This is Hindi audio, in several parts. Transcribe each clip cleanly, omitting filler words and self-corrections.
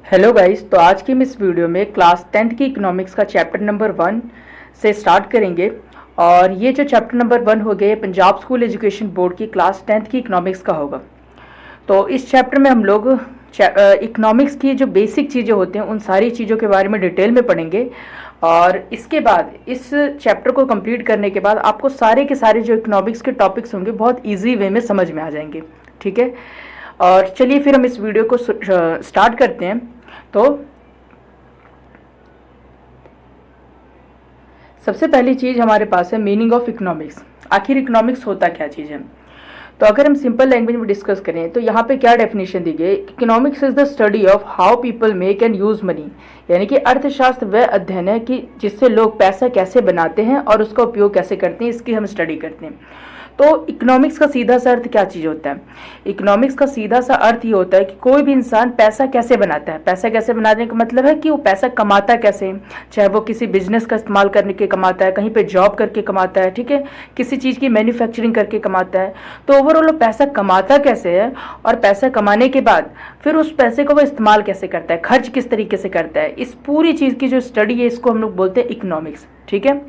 हेलो गाइस, तो आज की हम इस वीडियो में क्लास 10th की इकोनॉमिक्स का चैप्टर नंबर 1 से स्टार्ट करेंगे। और ये जो चैप्टर नंबर 1 हो गया, पंजाब स्कूल एजुकेशन बोर्ड की क्लास 10th की इकोनॉमिक्स का होगा। तो इस चैप्टर में हम लोग इकोनॉमिक्स की जो बेसिक चीज़ें होती हैं उन सारी चीज़ों के बारे में डिटेल में पढ़ेंगे। और इसके बाद इस चैप्टर को कंप्लीट करने के बाद आपको सारे के सारे जो इकोनॉमिक्स के टॉपिक्स होंगे बहुत ईजी वे में समझ में आ जाएंगे। ठीक है, और चलिए फिर हम इस वीडियो को स्टार्ट करते हैं। तो सबसे पहली चीज़ हमारे पास है मीनिंग ऑफ इकोनॉमिक्स। आखिर इकोनॉमिक्स होता क्या चीज़ है? तो अगर हम सिंपल लैंग्वेज में डिस्कस करें तो यहाँ पे क्या डेफिनेशन दी गई, economics is the study of how people make and use money. यानी कि अर्थशास्त्र वह अध्ययन है कि जिससे लोग पैसा कैसे बनाते हैं और उसका उपयोग कैसे करते हैं, इसकी हम स्टडी करते हैं। तो इकोनॉमिक्स का सीधा सा अर्थ क्या चीज़ होता है? इकोनॉमिक्स का सीधा सा अर्थ ये होता है कि कोई भी इंसान पैसा कैसे बनाता है। पैसा कैसे बनाने का मतलब है कि वो पैसा कमाता कैसे, चाहे वो किसी बिजनेस का इस्तेमाल करने के कमाता है, कहीं पे जॉब करके कमाता है, ठीक है, किसी चीज़ की मैन्युफैक्चरिंग करके कमाता है। तो ओवरऑल पैसा कमाता कैसे है और पैसा कमाने के बाद फिर उस पैसे को वो इस्तेमाल कैसे करता है, खर्च किस तरीके से करता है, इस पूरी चीज़ की जो स्टडी है इसको हम लोग बोलते हैं इकोनॉमिक्स। ठीक है,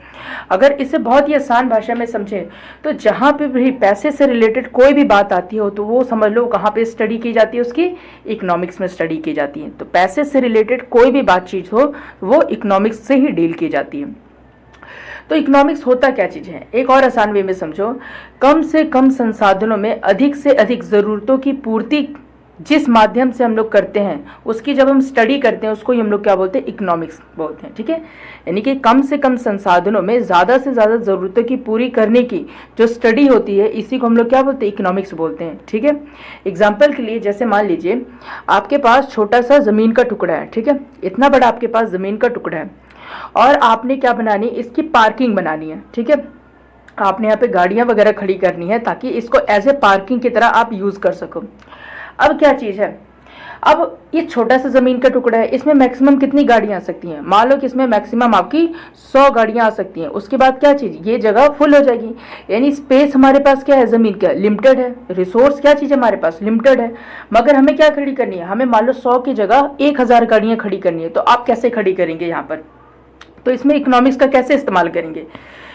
अगर इसे बहुत ही आसान भाषा में समझें तो जहाँ पे भी पैसे से रिलेटेड कोई भी बात आती हो तो वो समझ लो कहाँ पे स्टडी की जाती है, उसकी इकोनॉमिक्स में स्टडी की जाती है। तो पैसे से रिलेटेड कोई भी बातचीत हो वो इकोनॉमिक्स से ही डील की जाती है। तो इकोनॉमिक्स होता क्या चीज़ है, एक और आसान वे में समझो, कम से कम संसाधनों में अधिक से अधिक ज़रूरतों की पूर्ति जिस माध्यम से हम लोग करते हैं उसकी जब हम स्टडी करते हैं उसको ही हम लोग क्या बोलते हैं, इकोनॉमिक्स बोलते हैं। ठीक है, यानी कि कम से कम संसाधनों में ज़्यादा से ज़्यादा ज़रूरतों की पूरी करने की जो स्टडी होती है इसी को हम लोग क्या बोलते हैं, इकोनॉमिक्स बोलते हैं। ठीक है, एग्जाम्पल के लिए जैसे मान लीजिए आपके पास छोटा सा ज़मीन का टुकड़ा है, ठीक है, इतना बड़ा आपके पास ज़मीन का टुकड़ा है और आपने क्या बनानी, इसकी पार्किंग बनानी है। ठीक है, आपने यहाँ पे गाड़ियाँ वगैरह खड़ी करनी है ताकि इसको एज ए पार्किंग की तरह आप यूज़ कर सको। अब क्या चीज़ है, अब ये छोटा सा ज़मीन का टुकड़ा है, इसमें मैक्सिमम कितनी गाड़ियाँ आ सकती हैं? मान लो कि इसमें मैक्सिमम आपकी 100 गाड़ियाँ आ सकती हैं। उसके बाद क्या चीज़, ये जगह फुल हो जाएगी। यानी स्पेस हमारे पास क्या है, ज़मीन का लिमिटेड है, रिसोर्स क्या चीज़ हमारे पास लिमिटेड है। मगर हमें क्या खड़ी करनी है, हमें मान लो 100 की जगह 1000 गाड़ियाँ खड़ी करनी है। तो आप कैसे खड़ी करेंगे यहाँ पर? तो इसमें इकोनॉमिक्स का कैसे इस्तेमाल करेंगे?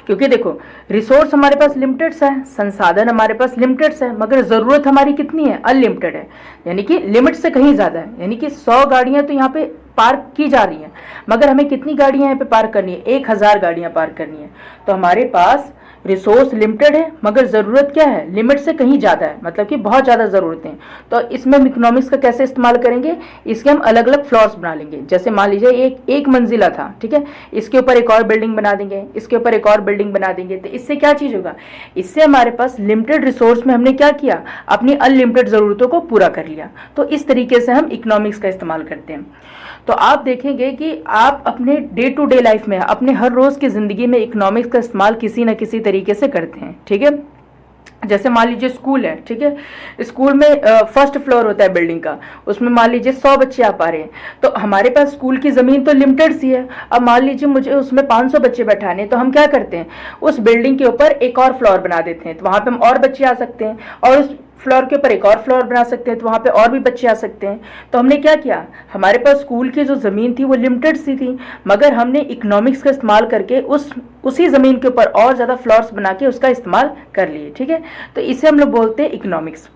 क्योंकि देखो रिसोर्स हमारे पास लिमिटेड है, संसाधन हमारे पास लिमिटेड है, मगर ज़रूरत हमारी कितनी है, अनलिमिटेड है, यानी कि लिमिट से कहीं ज़्यादा है। यानी कि 100 गाड़ियाँ तो यहाँ पे पार्क की जा रही हैं, मगर हमें कितनी गाड़ियाँ यहाँ पे पार्क करनी है, 1000 गाड़ियाँ पार्क करनी है। तो हमारे पास रिसोर्स लिमिटेड है मगर ज़रूरत क्या है, लिमिट से कहीं ज़्यादा है, मतलब कि बहुत ज़्यादा ज़रूरतें हैं। तो इसमें हम इकोनॉमिक्स का कैसे इस्तेमाल करेंगे, इसके हम अलग अलग फ्लोर्स बना लेंगे। जैसे मान लीजिए एक मंजिला था, ठीक है, इसके ऊपर एक और बिल्डिंग बना देंगे, इसके ऊपर एक और बिल्डिंग बना देंगे। तो इससे क्या चीज़ होगा, इससे हमारे पास लिमिटेड रिसोर्स में हमने क्या किया, अपनी अनलिमिटेड ज़रूरतों को पूरा कर लिया। तो इस तरीके से हम इकोनॉमिक्स का इस्तेमाल करते हैं। तो आप देखेंगे कि आप अपने डे टू डे लाइफ में, अपने हर रोज़ की ज़िंदगी में इकोनॉमिक्स का इस्तेमाल किसी न किसी तरीके से करते हैं। ठीक है, जैसे मान लीजिए स्कूल है, ठीक है, स्कूल में फर्स्ट फ्लोर होता है बिल्डिंग का, उसमें मान लीजिए 100 बच्चे आ पा रहे हैं। तो हमारे पास स्कूल की ज़मीन तो लिमिटेड सी है। अब मान लीजिए मुझे उसमें 500 बच्चे बैठाने, तो हम क्या करते हैं, उस बिल्डिंग के ऊपर एक और फ्लोर बना देते हैं, तो वहाँ पे हम और बच्चे आ सकते हैं, और उस फ्लोर के ऊपर एक और फ्लोर बना सकते हैं, तो वहाँ पे और भी बच्चे आ सकते हैं। तो हमने क्या किया, हमारे पास स्कूल की जो ज़मीन थी वो लिमिटेड सी थी, मगर हमने इकोनॉमिक्स का इस्तेमाल करके उसी ज़मीन के ऊपर और ज़्यादा फ्लोर्स बना के उसका इस्तेमाल कर लिए। ठीक है, तो इसे हम लोग बोलते हैं इकोनॉमिक्स।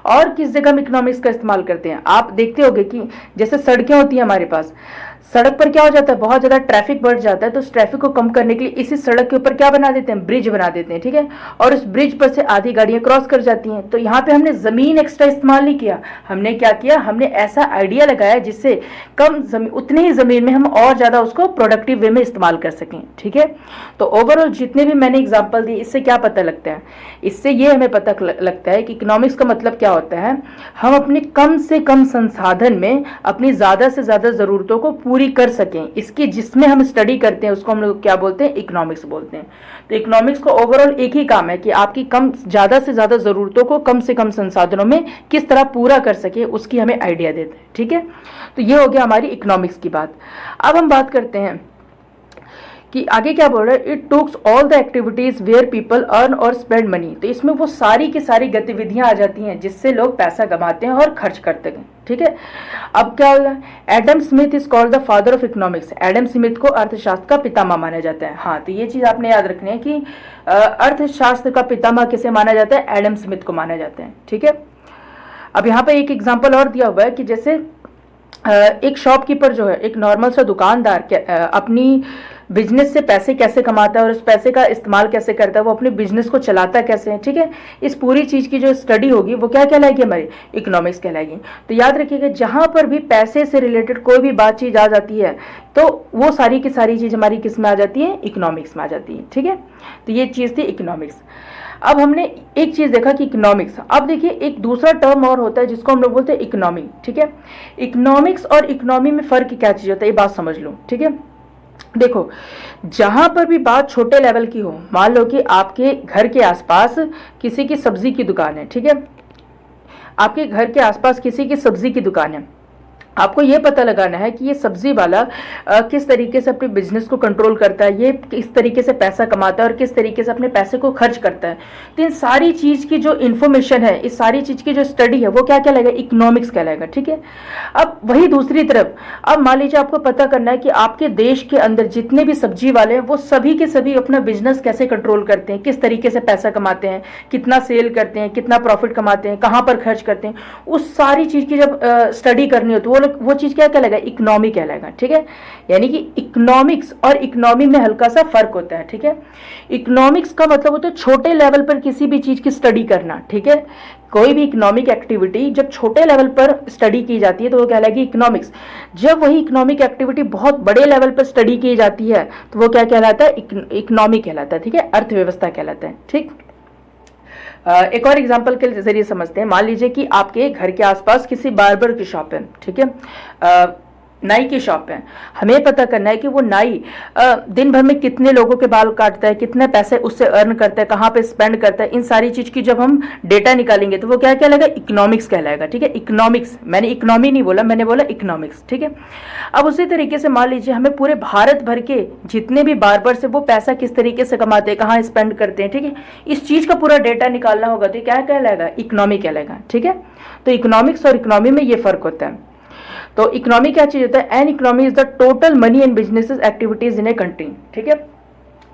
और किस जगह हम इकोनॉमिक्स का इस्तेमाल करते हैं, आप देखते होंगे कि जैसे सड़कें होती हैं हमारे पास, सड़क पर क्या हो जाता है, बहुत ज़्यादा ट्रैफिक बढ़ जाता है। तो उस ट्रैफिक को कम करने के लिए इसी सड़क के ऊपर क्या बना देते हैं, ब्रिज बना देते हैं। ठीक है, और उस ब्रिज पर से आधी गाड़ियाँ क्रॉस कर जाती हैं। तो यहाँ पे हमने ज़मीन एक्स्ट्रा इस्तेमाल नहीं किया, हमने क्या किया, हमने ऐसा आइडिया लगाया जिससे कम जमीन, उतनी ही ज़मीन में हम और ज़्यादा उसको प्रोडक्टिव वे में इस्तेमाल कर सकें। ठीक है, तो ओवरऑल जितने भी मैंने एग्जाम्पल दिए इससे क्या पता लगता है, इससे ये हमें पता लगता है कि इकोनॉमिक्स का मतलब क्या होता है, हम अपने कम से कम संसाधन में अपनी ज़्यादा से ज़्यादा ज़रूरतों को पूरी कर सकें। इसकी जिसमें हम स्टडी करते हैं उसको हम लोग क्या बोलते हैं, इकोनॉमिक्स बोलते हैं। तो इकोनॉमिक्स को ओवरऑल एक ही काम है कि आपकी कम ज़्यादा से ज़्यादा ज़रूरतों को कम से कम संसाधनों में किस तरह पूरा कर सके उसकी हमें आइडिया देते हैं। ठीक है, तो ये हो गया हमारी इकोनॉमिक्स की बात। अब हम बात करते हैं कि आगे क्या बोल रहा है, it takes all the activities where people earn और स्पेंड मनी। तो इसमें वो सारी की सारी गतिविधियां आ जाती हैं जिससे लोग पैसा कमाते हैं और खर्च करते हैं। ठीक है। अब क्या होगा, Adam Smith is called the father of economics, Adam Smith को अर्थशास्त्र का पितामह माना जाता है। हाँ, तो ये चीज आपने याद रखनी है कि अर्थशास्त्र का पितामह किसे माना जाता है, एडम स्मिथ को माना जाता है, ठीक है। अब यहाँ पे एक एग्जाम्पल और दिया हुआ है कि जैसे एक शॉपकीपर जो है, एक नॉर्मल सा दुकानदार अपनी बिजनेस से पैसे कैसे कमाता है और उस पैसे का इस्तेमाल कैसे करता है, वो अपने बिजनेस को चलाता कैसे है, ठीक है। इस पूरी चीज की जो स्टडी होगी वो क्या कहलाएगी, हमारी इकोनॉमिक्स कहलाएगी। तो याद रखिएगा, जहां पर भी पैसे से रिलेटेड कोई भी बात चीज आ जाती है तो वो सारी की सारी चीज हमारी किस में आ जाती है, इकोनॉमिक्स में आ जाती है, ठीक है। तो ये चीज थी इकोनॉमिक्स। अब हमने एक चीज देखा कि इकोनॉमिक्स, अब देखिए एक दूसरा टर्म और होता है जिसको हम लोग बोलते हैं इकोनॉमी, ठीक है। इकोनॉमिक्स और इकोनॉमी में फर्क क्या चीज होता है, ये बात समझ लो, ठीक है। देखो, जहां पर भी बात छोटे लेवल की हो, मान लो कि आपके घर के आसपास किसी की सब्जी की दुकान है, ठीक है। आपके घर के आसपास किसी की सब्जी की दुकान है, आपको ये पता लगाना है कि ये सब्जी वाला किस तरीके से अपने बिजनेस को कंट्रोल करता है, ये किस तरीके से पैसा कमाता है और किस तरीके से अपने पैसे को खर्च करता है। तो इन सारी चीज की जो इन्फॉर्मेशन है, इस सारी चीज की जो स्टडी है, वो क्या कहलाएगा, इकोनॉमिक्स कहलाएगा, ठीक है। अब वही दूसरी तरफ, अब मान लीजिए आपको पता करना है कि आपके देश के अंदर जितने भी सब्जी वाले हैं वो सभी के सभी अपना बिजनेस कैसे कंट्रोल करते हैं, किस तरीके से पैसा कमाते हैं, कितना सेल करते हैं, कितना प्रॉफिट कमाते हैं, कहाँ पर खर्च करते हैं, उस सारी चीज की जब स्टडी करनी हो तो वो चीज क्या कहलाएगा, इकोनॉमी कहलाएगा, ठीक है। यानी कि इकोनॉमिक्स और इकोनॉमी में हल्का सा फर्क होता है, ठीक है। इकोनॉमिक्स का मतलब होता है छोटे लेवल पर किसी भी चीज की स्टडी करना, ठीक है। कोई भी इकोनॉमिक एक्टिविटी जब छोटे लेवल पर स्टडी की जाती है तो वो कहलाएगी इकोनॉमिक्स। जब वही इकोनॉमिक एक्टिविटी बहुत बड़े लेवल पर स्टडी की जाती है तो वो क्या कहलाता है, इकोनॉमी कहलाता है, ठीक है, अर्थव्यवस्था कहलाता है, ठीक। एक और एग्जांपल के जरिए समझते हैं। मान लीजिए कि आपके घर के आसपास किसी बार्बर की शॉप है, ठीक है, नाई की शॉप है। हमें पता करना है कि वो नाई दिन भर में कितने लोगों के बाल काटता है, कितने पैसे उससे अर्न करता है, कहाँ पे स्पेंड करता है। इन सारी चीज की जब हम डेटा निकालेंगे तो वो क्या कहलाएगा, इकोनॉमिक्स कहलाएगा, ठीक है। इकोनॉमिक्स, मैंने इकोनॉमी नहीं बोला, मैंने बोला इकोनॉमिक्स, ठीक है। अब उसी तरीके से मान लीजिए हमें पूरे भारत भर के जितने भी बार्बर्स है वो पैसा किस तरीके से कमाते हैं, कहाँ स्पेंड करते हैं, ठीक है। इस चीज का पूरा डेटा निकालना होगा तो क्या कहलाएगा, इकोनॉमी कहलाएगा, ठीक है। तो इकोनॉमिक्स और इकोनॉमी में ये फर्क होता है। तो इकोनॉमी क्या चीज होता है, an economy is the total money and business activities in a country, ठीक है।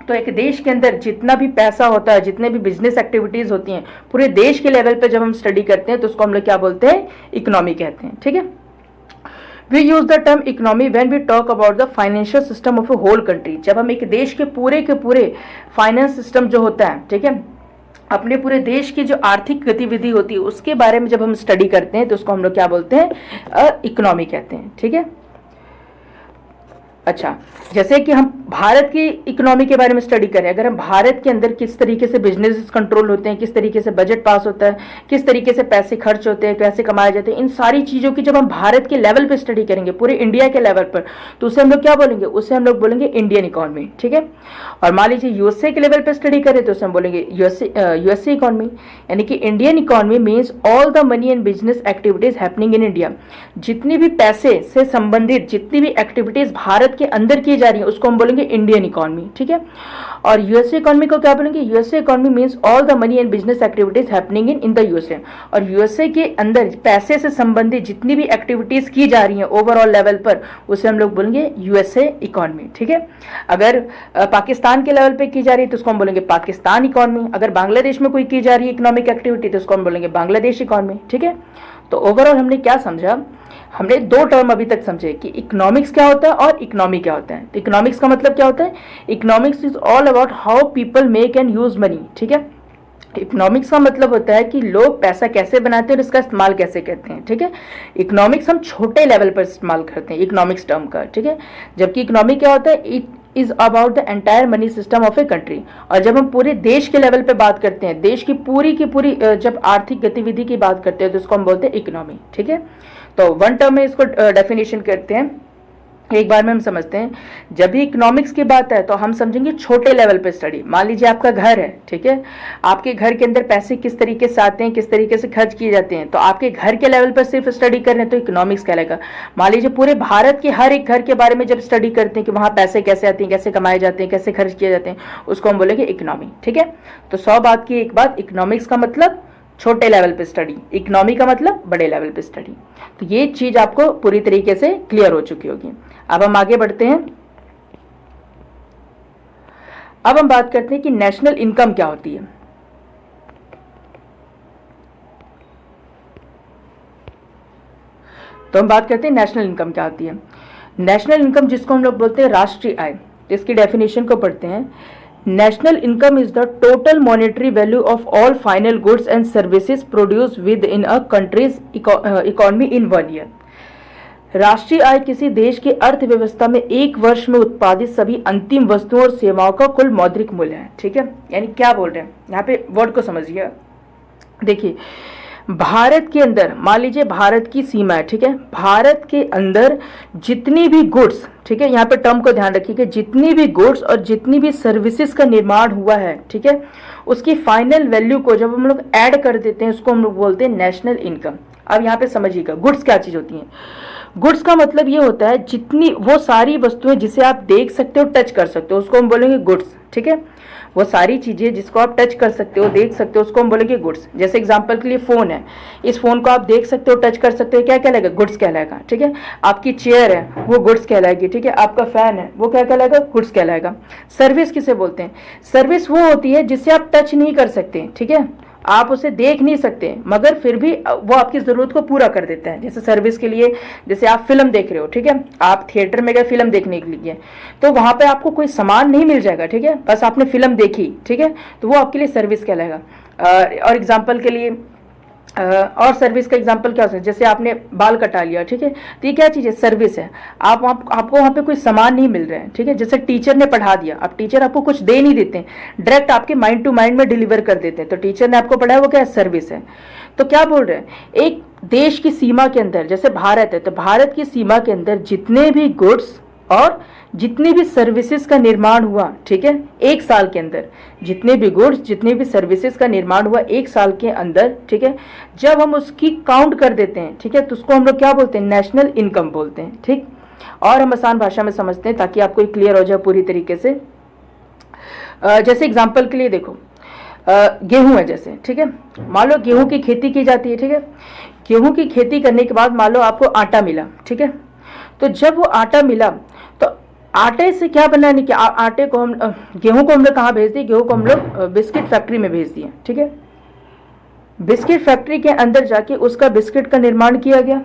तो एक देश के अंदर जितना भी पैसा होता है, जितने भी बिजनेस एक्टिविटीज होती हैं, पूरे देश के लेवल पे जब हम स्टडी करते हैं तो उसको हम लोग क्या बोलते हैं, इकोनॉमी कहते हैं, ठीक है। We use the term economy when we talk about the financial system of a whole country. जब हम एक देश के पूरे फाइनेंस सिस्टम जो होता है, ठीक है, अपने पूरे देश की जो आर्थिक गतिविधि होती है उसके बारे में जब हम स्टडी करते हैं तो उसको हम लोग क्या बोलते हैं, इकोनॉमी कहते हैं, ठीक है। अच्छा, जैसे कि हम भारत की इकोनॉमी के बारे में स्टडी करें, अगर हम भारत के अंदर किस तरीके से बिजनेस कंट्रोल होते हैं, किस तरीके से बजट पास होता है, किस तरीके से पैसे खर्च होते हैं, पैसे कमाए जाते हैं, इन सारी चीज़ों की जब हम भारत के लेवल पे स्टडी करेंगे, पूरे इंडिया के लेवल पर, तो उसे हम लोग क्या बोलेंगे, उसे हम लोग बोलेंगे इंडियन इकोनॉमी, ठीक है। और मान लीजिए यूएसए के लेवल पर स्टडी करें तो उसे हम बोलेंगे यूएसए इकोनॉमी। यानी कि Indian economy means all the money and business activities happening in India. जितनी भी पैसे से संबंधित जितनी भी एक्टिविटीज भारत के अंदर की जा रही है उसको हम बोलेंगे इंडियन इकोनॉमी, ठीक है। और यूएसए इकोनॉमी को क्या बोलेंगे, USA economy means all the money and business activities happening in the USA. और यूएसए के अंदर पैसे से संबंधित जितनी भी एक्टिविटीज की जा रही हैं ओवरऑल लेवल पर उसे हम लोग बोलेंगे यूएसए इकोनॉमी, ठीक है। अगर पाकिस्तान के लेवल पे की जा रही है तो उसको हम बोलेंगे पाकिस्तान इकोनॉमी। अगर बांग्लादेश में कोई की जा रही है इकोनॉमिक एक्टिविटी तो उसको हम बोलेंगे बांग्लादेश इकोनॉमी, ठीक है। तो ओवरऑल हमने क्या समझा, हमने दो टर्म अभी तक समझे कि इकोनॉमिक्स क्या होता है और इकोनॉमी क्या होता है। इकोनॉमिक्स का मतलब क्या होता है, economics is all about how people make and use money, ठीक है। इकोनॉमिक्स का मतलब होता है कि लोग पैसा कैसे बनाते हैं और इसका इस्तेमाल कैसे करते हैं, ठीक है। इकोनॉमिक्स हम छोटे लेवल पर इस्तेमाल करते हैं इकोनॉमिक्स टर्म का, ठीक है। जबकि इकोनॉमी क्या होता है, it is about the entire money system of a country. और जब हम पूरे देश के लेवल पे बात करते हैं, देश की पूरी जब आर्थिक गतिविधि की बात करते हैं तो उसको हम बोलते हैं इकोनॉमी, ठीक है। तो वन टर्म में इसको डेफिनेशन करते हैं, एक बार में हम समझते हैं। जब भी इकोनॉमिक्स की बात है तो हम समझेंगे छोटे लेवल पे स्टडी। मान लीजिए आपका घर है, ठीक है, आपके घर के अंदर पैसे किस तरीके से आते हैं, किस तरीके से खर्च किए जाते हैं, तो आपके घर के लेवल पर सिर्फ स्टडी कर रहे हैं तो इकोनॉमिक्स कहलाएगा। मान लीजिए पूरे भारत के हर एक घर के बारे में जब स्टडी करते हैं कि वहाँ पैसे कैसे आते हैं, कैसे कमाए जाते हैं, कैसे खर्च किए जाते हैं, उसको हम बोलेंगे इकोनॉमी, ठीक है। तो 100 बात की एक बात, इकोनॉमिक्स का मतलब छोटे लेवल पे स्टडी, इकोनॉमी का मतलब बड़े लेवल पे स्टडी। तो ये चीज आपको पूरी तरीके से क्लियर हो चुकी होगी। अब हम आगे बढ़ते हैं। अब हम बात करते हैं कि नेशनल इनकम क्या होती है। तो हम बात करते हैं नेशनल इनकम क्या होती है। नेशनल इनकम जिसको हम लोग बोलते हैं राष्ट्रीय आय, तो इसकी डेफिनेशन को पढ़ते हैं। National income is the total monetary value of all final goods and services produce with in a countries economy in 1 year. राष्ट्रीय आय किसी देश की अर्थव्यवस्था में एक वर्ष में उत्पादित सभी अंतिम वस्तुओं और सेवाओं का कुल मौद्रिक मूल्य है। ठीक है, यानी क्या बोल रहे हैं यहाँ पे, वर्ड को समझिए। देखिए भारत के अंदर, मान लीजिए भारत की सीमा है, ठीक है, भारत के अंदर जितनी भी गुड्स, ठीक है, यहाँ पे टर्म को ध्यान रखिए, जितनी भी गुड्स और जितनी भी सर्विसेज का निर्माण हुआ है, ठीक है, उसकी फाइनल वैल्यू को जब हम लोग ऐड कर देते हैं उसको हम लोग बोलते हैं नेशनल इनकम। अब यहाँ पे समझिएगा गुड्स क्या चीज होती है। गुड्स का मतलब ये होता है जितनी वो सारी वस्तुएं जिसे आप देख सकते हो, टच कर सकते हो, उसको हम बोलेंगे गुड्स। ठीक है, वो सारी चीजें जिसको आप टच कर सकते हो, देख सकते हो, उसको हम बोलेंगे गुड्स। जैसे एग्जांपल के लिए फोन है, इस फोन को आप देख सकते हो, टच कर सकते हो, क्या कहलाएगा? गुड्स कहलाएगा। ठीक है, आपकी चेयर है वो गुड्स कहलाएगी। ठीक है, आपका फैन है वो क्या कहलाएगा? गुड्स कहलाएगा। सर्विस किसे बोलते हैं? सर्विस वो होती है जिसे आप टच नहीं कर सकते, ठीक है, आप उसे देख नहीं सकते, मगर फिर भी वो आपकी जरूरत को पूरा कर देता है। जैसे सर्विस के लिए, जैसे आप फिल्म देख रहे हो, ठीक है, आप थिएटर में गए फिल्म देखने के लिए, तो वहां पे आपको कोई सामान नहीं मिल जाएगा, ठीक है, बस आपने फिल्म देखी, ठीक है, तो वो आपके लिए सर्विस कहलाएगा। और एग्जाम्पल के लिए और सर्विस का एग्जांपल क्या हो सकता है? जैसे आपने बाल कटा लिया, ठीक है, तो ये क्या चीज़ है? सर्विस है। आपको वहाँ पे कोई सामान नहीं मिल रहा है, ठीक है, जैसे टीचर ने पढ़ा दिया, अब टीचर आपको कुछ दे नहीं देते हैं, डायरेक्ट आपके माइंड टू माइंड में डिलीवर कर देते हैं, तो टीचर ने आपको पढ़ाया, वो क्या है? सर्विस है। तो क्या बोल रहे हैं, एक देश की सीमा के अंदर, जैसे भारत है, तो भारत की सीमा के अंदर जितने भी गुड्स और जितनी भी सर्विसेज का निर्माण हुआ, ठीक है, एक साल के अंदर जितने भी गुड्स, जितने भी सर्विसेज का निर्माण हुआ एक साल के अंदर, ठीक है, जब हम उसकी काउंट कर देते हैं, ठीक है, तो उसको हम लोग क्या बोलते हैं? नेशनल इनकम बोलते हैं। ठीक, और हम आसान भाषा में समझते हैं ताकि आपको क्लियर हो जाए पूरी तरीके से। जैसे एग्जाम्पल के लिए देखो, गेहूं है जैसे, ठीक है, मान लो गेहूं की खेती की जाती है, ठीक है, गेहूं की खेती करने के बाद मान लो आपको आटा मिला, ठीक है, तो जब वो आटा मिला तो आटे से क्या बना, नहीं कि आटे को हम, गेहूं को हम लोग कहाँ भेज दिए? गेहूं को हम लोग बिस्किट फैक्ट्री में भेज दिए, ठीक है, बिस्किट फैक्ट्री के अंदर जाके उसका बिस्किट का निर्माण किया गया,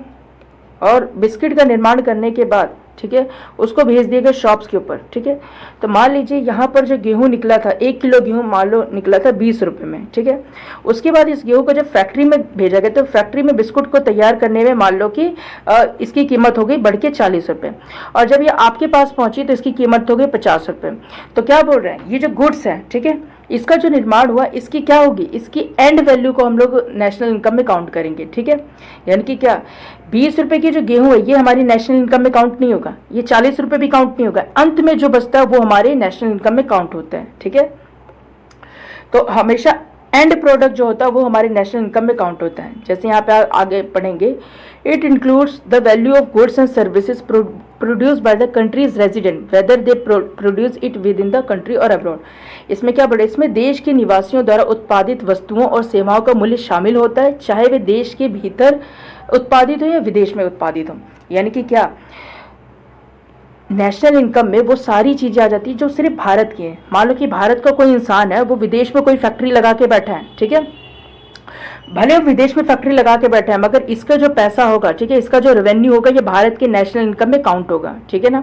और बिस्किट का निर्माण करने के बाद, ठीक है, उसको भेज दिया गया शॉप्स के ऊपर। ठीक है, तो मान लीजिए यहाँ पर जो गेहूं निकला था, 1 किलो गेहूं मान लो निकला था 20 रुपए में, ठीक है, उसके बाद इस गेहूं को जब फैक्ट्री में भेजा गया तो फैक्ट्री में बिस्कुट को तैयार करने में मान लो कि इसकी कीमत हो गई बढ़ के 40 रुपए, और जब ये आपके पास पहुंची तो इसकी कीमत हो गई 50 रुपए। तो क्या बोल रहे हैं, ये जो गुड्स है, ठीक है, इसका जो निर्माण हुआ, इसकी क्या होगी? इसकी एंड वैल्यू को हम लोग नेशनल इनकम में काउंट करेंगे। ठीक है, यानी कि क्या, 20 रुपए की जो गेहूं है ये हमारी नेशनल इनकम में काउंट नहीं होगा, ये 40 रुपए भी काउंट नहीं होगा, अंत में जो बचता है वो हमारे नेशनल इनकम में काउंट होता है। ठीक है, तो हमेशा एंड प्रोडक्ट जो होता है वो हमारे नेशनल इनकम में काउंट होता है। जैसे यहाँ पे आगे पढ़ेंगे, it includes the value of goods and services produce by the countries resident whether they produce it with in the country और अब्रॉड। इसमें क्या बढ़े, इसमें देश के निवासियों द्वारा उत्पादित वस्तुओं और सेवाओं का मूल्य शामिल होता है, चाहे वे देश के भीतर उत्पादित हो या विदेश में उत्पादित हो। यानी कि क्या, नेशनल इनकम में वो सारी चीजें आ जाती है जो सिर्फ भारत की है। मान लो कि भारत का कोई इंसान है, वो विदेश में कोई फैक्ट्री लगा के बैठा है, ठीक है, भले वो विदेश में फैक्ट्री लगा के बैठा है, मगर इसका जो पैसा होगा, ठीक है, इसका जो रेवेन्यू होगा ये भारत के नेशनल इनकम में काउंट होगा। ठीक है ना,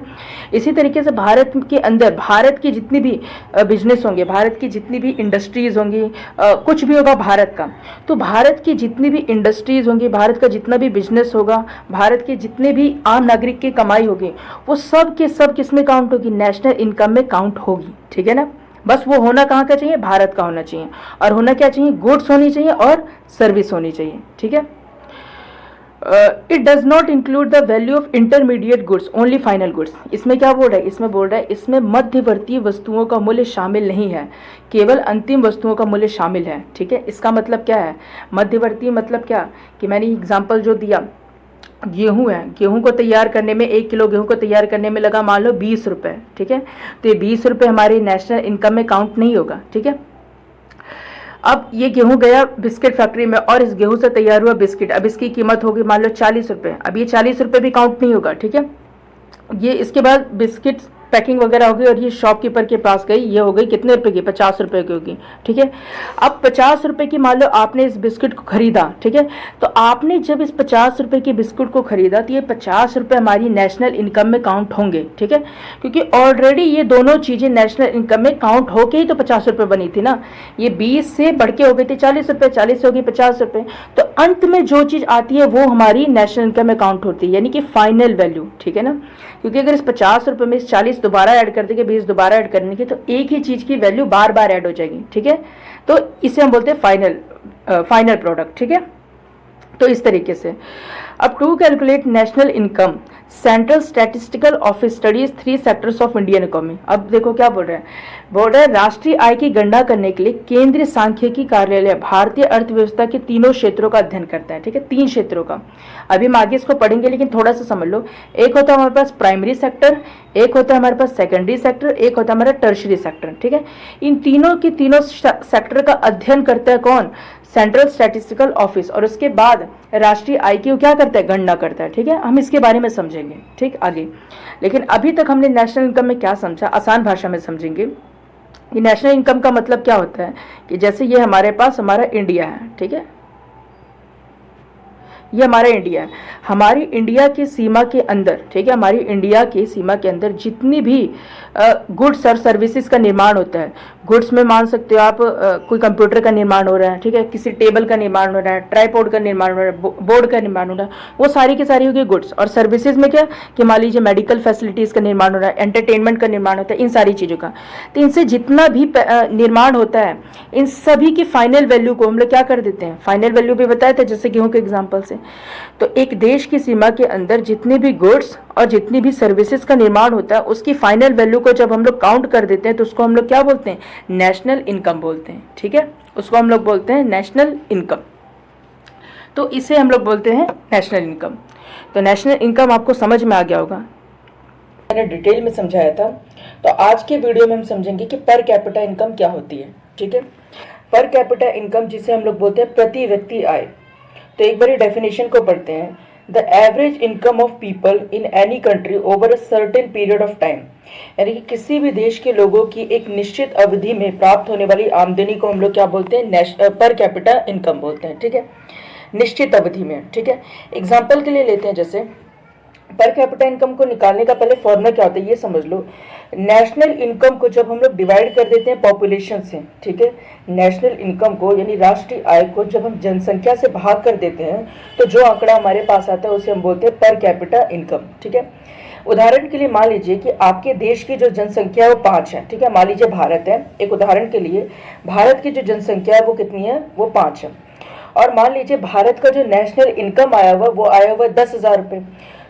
इसी तरीके से भारत के अंदर भारत की जितनी भी बिजनेस होंगे, भारत की जितनी भी इंडस्ट्रीज होंगी, कुछ भी होगा भारत का, तो भारत की जितनी भी इंडस्ट्रीज होंगी, भारत का जितना भी बिजनेस होगा, भारत के जितने भी आम नागरिक की कमाई होगी, वो सब के सब किस में काउंट होगी? नेशनल इनकम में काउंट होगी। ठीक है ना, बस वो होना कहाँ का चाहिए? भारत का होना चाहिए, और होना क्या चाहिए? गुड्स होनी चाहिए और सर्विस होनी चाहिए। ठीक है, it does not include the value of intermediate goods, only final goods. इसमें क्या बोल रहा है? इसमें बोल रहा है इसमें मध्यवर्ती वस्तुओं का मूल्य शामिल नहीं है, केवल अंतिम वस्तुओं का मूल्य शामिल है। ठीक है, इसका मतलब क्या है? मध्यवर्ती मतलब क्या, कि मैंने एग्जाम्पल जो दिया, गेहूं है, गेहूं को तैयार करने में, 1 किलो गेहूं को तैयार करने में लगा मान लो 20 रुपए, ठीक है, तो ये 20 रुपए हमारे नेशनल इनकम में काउंट नहीं होगा। ठीक है, अब ये गेहूं गया बिस्किट फैक्ट्री में और इस गेहूं से तैयार हुआ बिस्किट, अब इसकी कीमत होगी मान लो 40 रुपये। अब ये 40 रुपये भी काउंट नहीं होगा, ठीक है। ये इसके बाद बिस्किट पैकिंग वगैरह होगी और ये शॉपकीपर के पास गई, ये हो गई कितने रुपए की, 50 रुपए की होगी, ठीक है। अब 50 रुपए की मान लो आपने इस बिस्किट को खरीदा, ठीक है। तो आपने जब इस 50 रुपए की बिस्कुट को खरीदा तो ये 50 रुपए हमारी नेशनल इनकम में काउंट होंगे, ठीक है। क्योंकि ऑलरेडी ये दोनों चीज़ें नेशनल इनकम में काउंट होके ही तो 50 रुपए बनी थी ना। ये 20 से बढ़ के हो गई थी 40 रुपए, 40 से होगी 50 रुपए। तो अंत में जो चीज़ आती है वो हमारी नेशनल इनकम में काउंट होती है, यानी कि फाइनल वैल्यू, ठीक है ना। क्योंकि अगर इस 50 रुपए में 40 दोबारा ऐड कर देंगे, 20 दोबारा ऐड करने की, तो एक ही चीज़ की वैल्यू बार बार ऐड हो जाएगी, ठीक है। तो इसे हम बोलते हैं फाइनल प्रोडक्ट, ठीक है। तो इस तरीके से अब to calculate national income central statistical office studies 3 sectors of Indian economy. अब देखो क्या बोल रहे हैं, बोल रहे हैं राष्ट्रीय आय की गणना करने के लिए केंद्रीय सांख्यिकी कार्यालय भारतीय अर्थव्यवस्था के तीनों क्षेत्रों का अध्ययन करता है, ठीक है, 3 क्षेत्रों का। अभी हम आगे इसको पढ़ेंगे लेकिन थोड़ा सा समझ लो। एक होता है हमारे पास प्राइमरी सेक्टर, एक होता है हमारे पास सेकेंडरी सेक्टर, एक होता है हमारा टर्शरी सेक्टर, ठीक है। इन तीनों की तीनों सेक्टर का अध्ययन करता है कौन, सेंट्रल स्टैटिस्टिकल ऑफिस, और उसके बाद राष्ट्रीय आय की क्या करता है, गणना करता है, ठीक है। हम इसके बारे में समझेंगे, ठीक, आगे। लेकिन अभी तक हमने नेशनल इनकम में क्या समझा, आसान भाषा में समझेंगे। कि नेशनल इनकम का मतलब क्या होता है कि जैसे ये हमारे पास हमारा इंडिया है, ठीक है, ये हमारा इंडिया है। हमारी इंडिया की सीमा के अंदर, ठीक है, हमारी इंडिया की सीमा के अंदर जितनी भी गुड्स और सर्विसेज का निर्माण होता है, गुड्स में मान सकते हो आप कोई कंप्यूटर का निर्माण हो रहा है, ठीक है, किसी टेबल का निर्माण हो रहा है, ट्राइपॉड का निर्माण हो रहा है, बोर्ड का निर्माण हो रहा है, वो सारी की सारी होगी गुड्स। और सर्विसेज में क्या कि मान लीजिए मेडिकल फैसिलिटीज़ का निर्माण हो रहा है, एंटरटेनमेंट का निर्माण होता है, इन सारी चीज़ों का। तो इनसे जितना भी निर्माण होता है, इन सभी की फाइनल वैल्यू को हम लोग क्या कर देते हैं, फाइनल वैल्यू भी बताया था जैसे गेहूं के एग्जाम्पल से। तो एक देश की सीमा के अंदर जितने भी गुड्स और जितनी भी सर्विसेज का निर्माण होता है उसकी फाइनल वैल्यू को जब हम लोग काउंट कर देते हैं तो उसको हम लोग क्या बोलते हैं, नेशनल इनकम बोलते हैं, ठीक है। उसको हम लोग बोलते हैं नेशनल इनकम। तो इसे हम लोग बोलते हैं नेशनल इनकम। तो नेशनल इनकम आपको समझ में आ गया होगा, मैंने डिटेल में समझाया था। तो आज के वीडियो में हम समझेंगे कि पर कैपिटा इनकम क्या होती है, ठीक है। पर कैपिटा इनकम जिसे हम लोग बोलते हैं प्रति व्यक्ति आय। तो एक बार डेफिनेशन को पढ़ते हैं, the average income of people in any country over a certain period of time, यानी कि किसी भी देश के लोगों की एक निश्चित अवधि में प्राप्त होने वाली आमदनी को हम लोग क्या बोलते हैं, पर कैपिटा इनकम बोलते हैं, ठीक है, निश्चित अवधि में, ठीक है। एग्जाम्पल के लिए लेते हैं, जैसे पर कैपिटा इनकम को निकालने का पहले फॉर्मूला क्या होता है ये समझ लो। नेशनल इनकम को जब हम लोग डिवाइड कर देते हैं पॉपुलेशन से, ठीक है, नेशनल इनकम को यानी राष्ट्रीय आय को जब हम जनसंख्या से भाग कर देते हैं तो जो आंकड़ा हमारे पास आता है उसे हम बोलते हैं पर कैपिटा इनकम, ठीक है। उदाहरण के लिए मान लीजिए कि आपके देश की जो जनसंख्या है वो 5 है, ठीक है। मान लीजिए भारत है, एक उदाहरण के लिए भारत की जो जनसंख्या है वो कितनी है, वो 5 है। और मान लीजिए भारत का जो नेशनल इनकम आया हुआ वो आया हुआ 10,000 रुपये।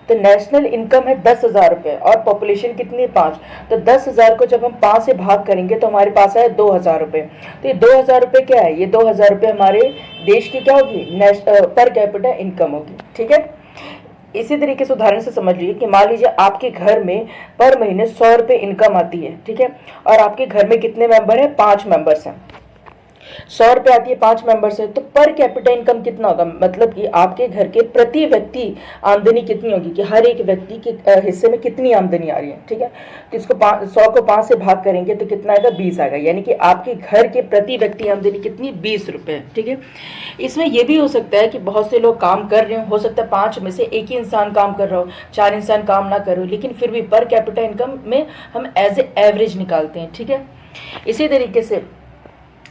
तो नेशनल इनकम है 10,000 रुपये और पॉपुलेशन कितनी है 5। तो 10,000 को जब हम 5 से भाग करेंगे तो हमारे पास आया 2,000 रुपये। तो ये 2,000 रुपये क्या है, ये 2,000 रुपये हमारे देश की क्या होगी, पर कैपिटा इनकम होगी, ठीक है। इसी तरीके से उदाहरण से समझ लीजिए कि मान लीजिए आपके घर में पर महीने 100 रुपये इनकम आती है, ठीक है, और आपके घर में कितने मेंबर हैं, 5 मेंबर्स हैं। 100 रुपये आती है 5 मेंबर से, तो पर कैपिटा इनकम कितना होगा, मतलब कि आपके घर के प्रति व्यक्ति आमदनी कितनी होगी, कि हर एक व्यक्ति के हिस्से में कितनी आमदनी आ रही है, ठीक है। तो इसको 100 को 5 से भाग करेंगे तो कितना आएगा, 20 आएगा, यानी कि आपके घर के प्रति व्यक्ति आमदनी कितनी, 20 रुपये, ठीक है। इसमें यह भी हो सकता है कि बहुत से लोग काम कर रहे हो सकता है 5 में से एक ही इंसान काम कर रहा हो, 4 इंसान काम ना करो, लेकिन फिर भी पर कैपिटा इनकम में हम एज ए एवरेज निकालते हैं, ठीक है। इसी तरीके से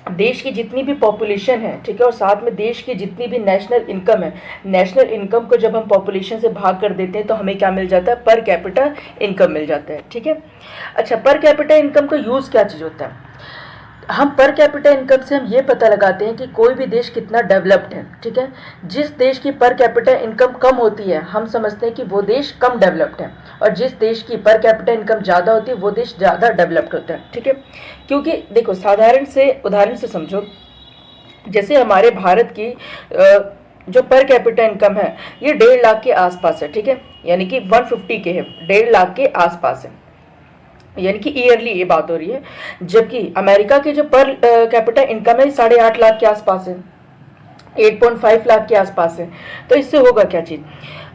देश की जितनी भी पॉपुलेशन है, ठीक है, और साथ में देश की जितनी भी नेशनल इनकम है, नेशनल इनकम को जब हम पॉपुलेशन से भाग कर देते हैं तो हमें क्या मिल जाता है, पर कैपिटा इनकम मिल जाता है, ठीक है। अच्छा, पर कैपिटा इनकम का यूज़ क्या चीज़ होता है, हम पर कैपिटा इनकम से हम ये पता लगाते हैं कि कोई भी देश कितना डेवलप्ड है, ठीक है। जिस देश की पर कैपिटा इनकम कम होती है हम समझते हैं कि वो देश कम डेवलप्ड है, और जिस देश की पर कैपिटा इनकम ज़्यादा होती है वो देश ज़्यादा डेवलप्ड होता है, ठीक है। क्योंकि देखो साधारण से उदाहरण से समझो, जैसे हमारे भारत की जो पर कैपिटा इनकम है ये 1.5 लाख के आसपास है, ठीक है, यानी कि 150 के है, 1.5 लाख के आसपास है। यानी कि ईयरली ये बात हो रही है, जबकि अमेरिका के जो पर कैपिटा इनकम है 8.5 लाख के आसपास है, 8.5 लाख के आसपास है। तो इससे होगा क्या चीज़,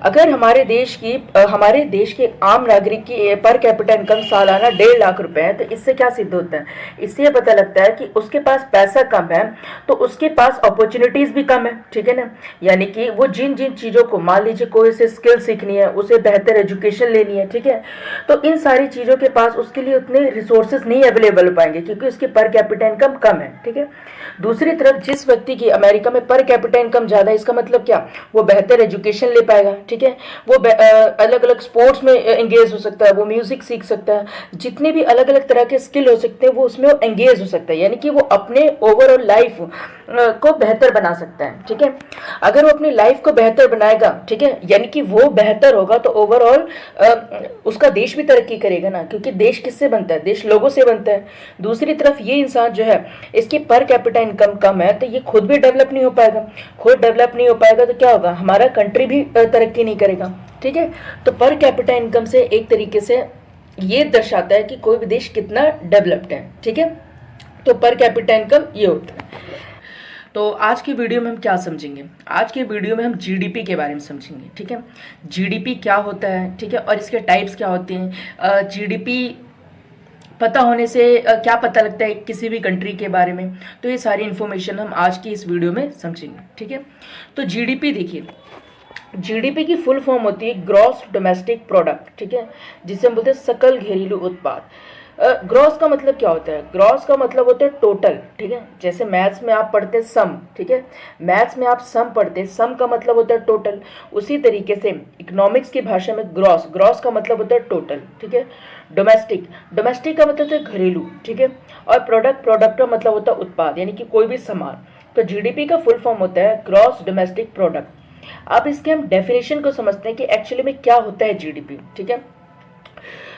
अगर हमारे देश के आम नागरिक की पर कैपिटा इनकम सालाना 1.5 लाख रुपए है, तो इससे क्या सिद्ध होता है, इससे ये पता लगता है कि उसके पास पैसा कम है तो उसके पास अपॉर्चुनिटीज़ भी कम है, ठीक है ना। यानी कि वो जिन जिन चीज़ों को, मान लीजिए कोई से स्किल सीखनी है, उसे बेहतर एजुकेशन लेनी है, ठीक है, तो इन सारी चीज़ों के पास उसके लिए उतने रिसोर्सेज नहीं अवेलेबल हो पाएंगे क्योंकि उसकी पर कैपिटा इनकम कम है, ठीक है। दूसरी तरफ जिस व्यक्ति की अमेरिका में पर कैपिटा इनकम ज़्यादा है, इसका मतलब क्या, वो बेहतर एजुकेशन ले पाएगा, ठीक है, वो अलग अलग स्पोर्ट्स में एंगेज हो सकता है, वो म्यूजिक सीख सकता है, जितने भी अलग अलग तरह के स्किल हो सकते हैं वो उसमें एंगेज हो सकता है, यानी कि वो अपने ओवरऑल लाइफ को बेहतर बना सकता है, ठीक है। अगर वो अपनी लाइफ को बेहतर बनाएगा, ठीक है, यानी कि वो बेहतर होगा तो ओवरऑल उसका देश भी तरक्की करेगा ना, क्योंकि देश किससे बनता है, देश लोगों से बनता है। दूसरी तरफ ये इंसान जो है इसकी पर कैपिटा इनकम कम है तो ये खुद भी डेवलप नहीं हो पाएगा, खुद डेवलप नहीं हो पाएगा तो क्या होगा, हमारा कंट्री भी तरक्की नहीं करेगा, ठीक है। तो पर कैपिटा इनकम से एक तरीके से ये दर्शाता है कि कोई भी देश कितना डेवलप्ड है, ठीक है। तो पर कैपिटा इनकम ये होता है। तो आज की वीडियो में हम क्या समझेंगे, आज के वीडियो में हम जीडीपी के बारे में समझेंगे, ठीक है। जीडीपी क्या होता है, ठीक है, और इसके टाइप्स क्या होते हैं, जीडीपी पता होने से क्या पता लगता है किसी भी कंट्री के बारे में, तो ये सारी इन्फॉर्मेशन हम आज की इस वीडियो में समझेंगे, ठीक है। तो जीडीपी देखिए, जीडीपी की फुल फॉर्म होती है ग्रॉस डोमेस्टिक प्रोडक्ट, ठीक है, जिसे हम बोलते हैं सकल घरेलू उत्पाद। ग्रॉस का मतलब क्या होता है, ग्रॉस का मतलब होता है टोटल, ठीक है। जैसे मैथ्स में आप पढ़ते हैं सम, ठीक है, मैथ्स में आप सम पढ़ते हैं, सम का मतलब होता है टोटल। उसी तरीके से इकोनॉमिक्स की भाषा में ग्रॉस, ग्रॉस का मतलब होता है टोटल, ठीक है। डोमेस्टिक, डोमेस्टिक का मतलब होता है घरेलू, ठीक है। और प्रोडक्ट, प्रोडक्ट का मतलब होता है उत्पाद, यानी कि कोई भी सामान। तो जीडीपी का फुल फॉर्म होता है ग्रॉस डोमेस्टिक प्रोडक्ट। अब इसके हम डेफिनेशन को समझते हैं कि एक्चुअली में क्या होता है जीडीपी, ठीक है।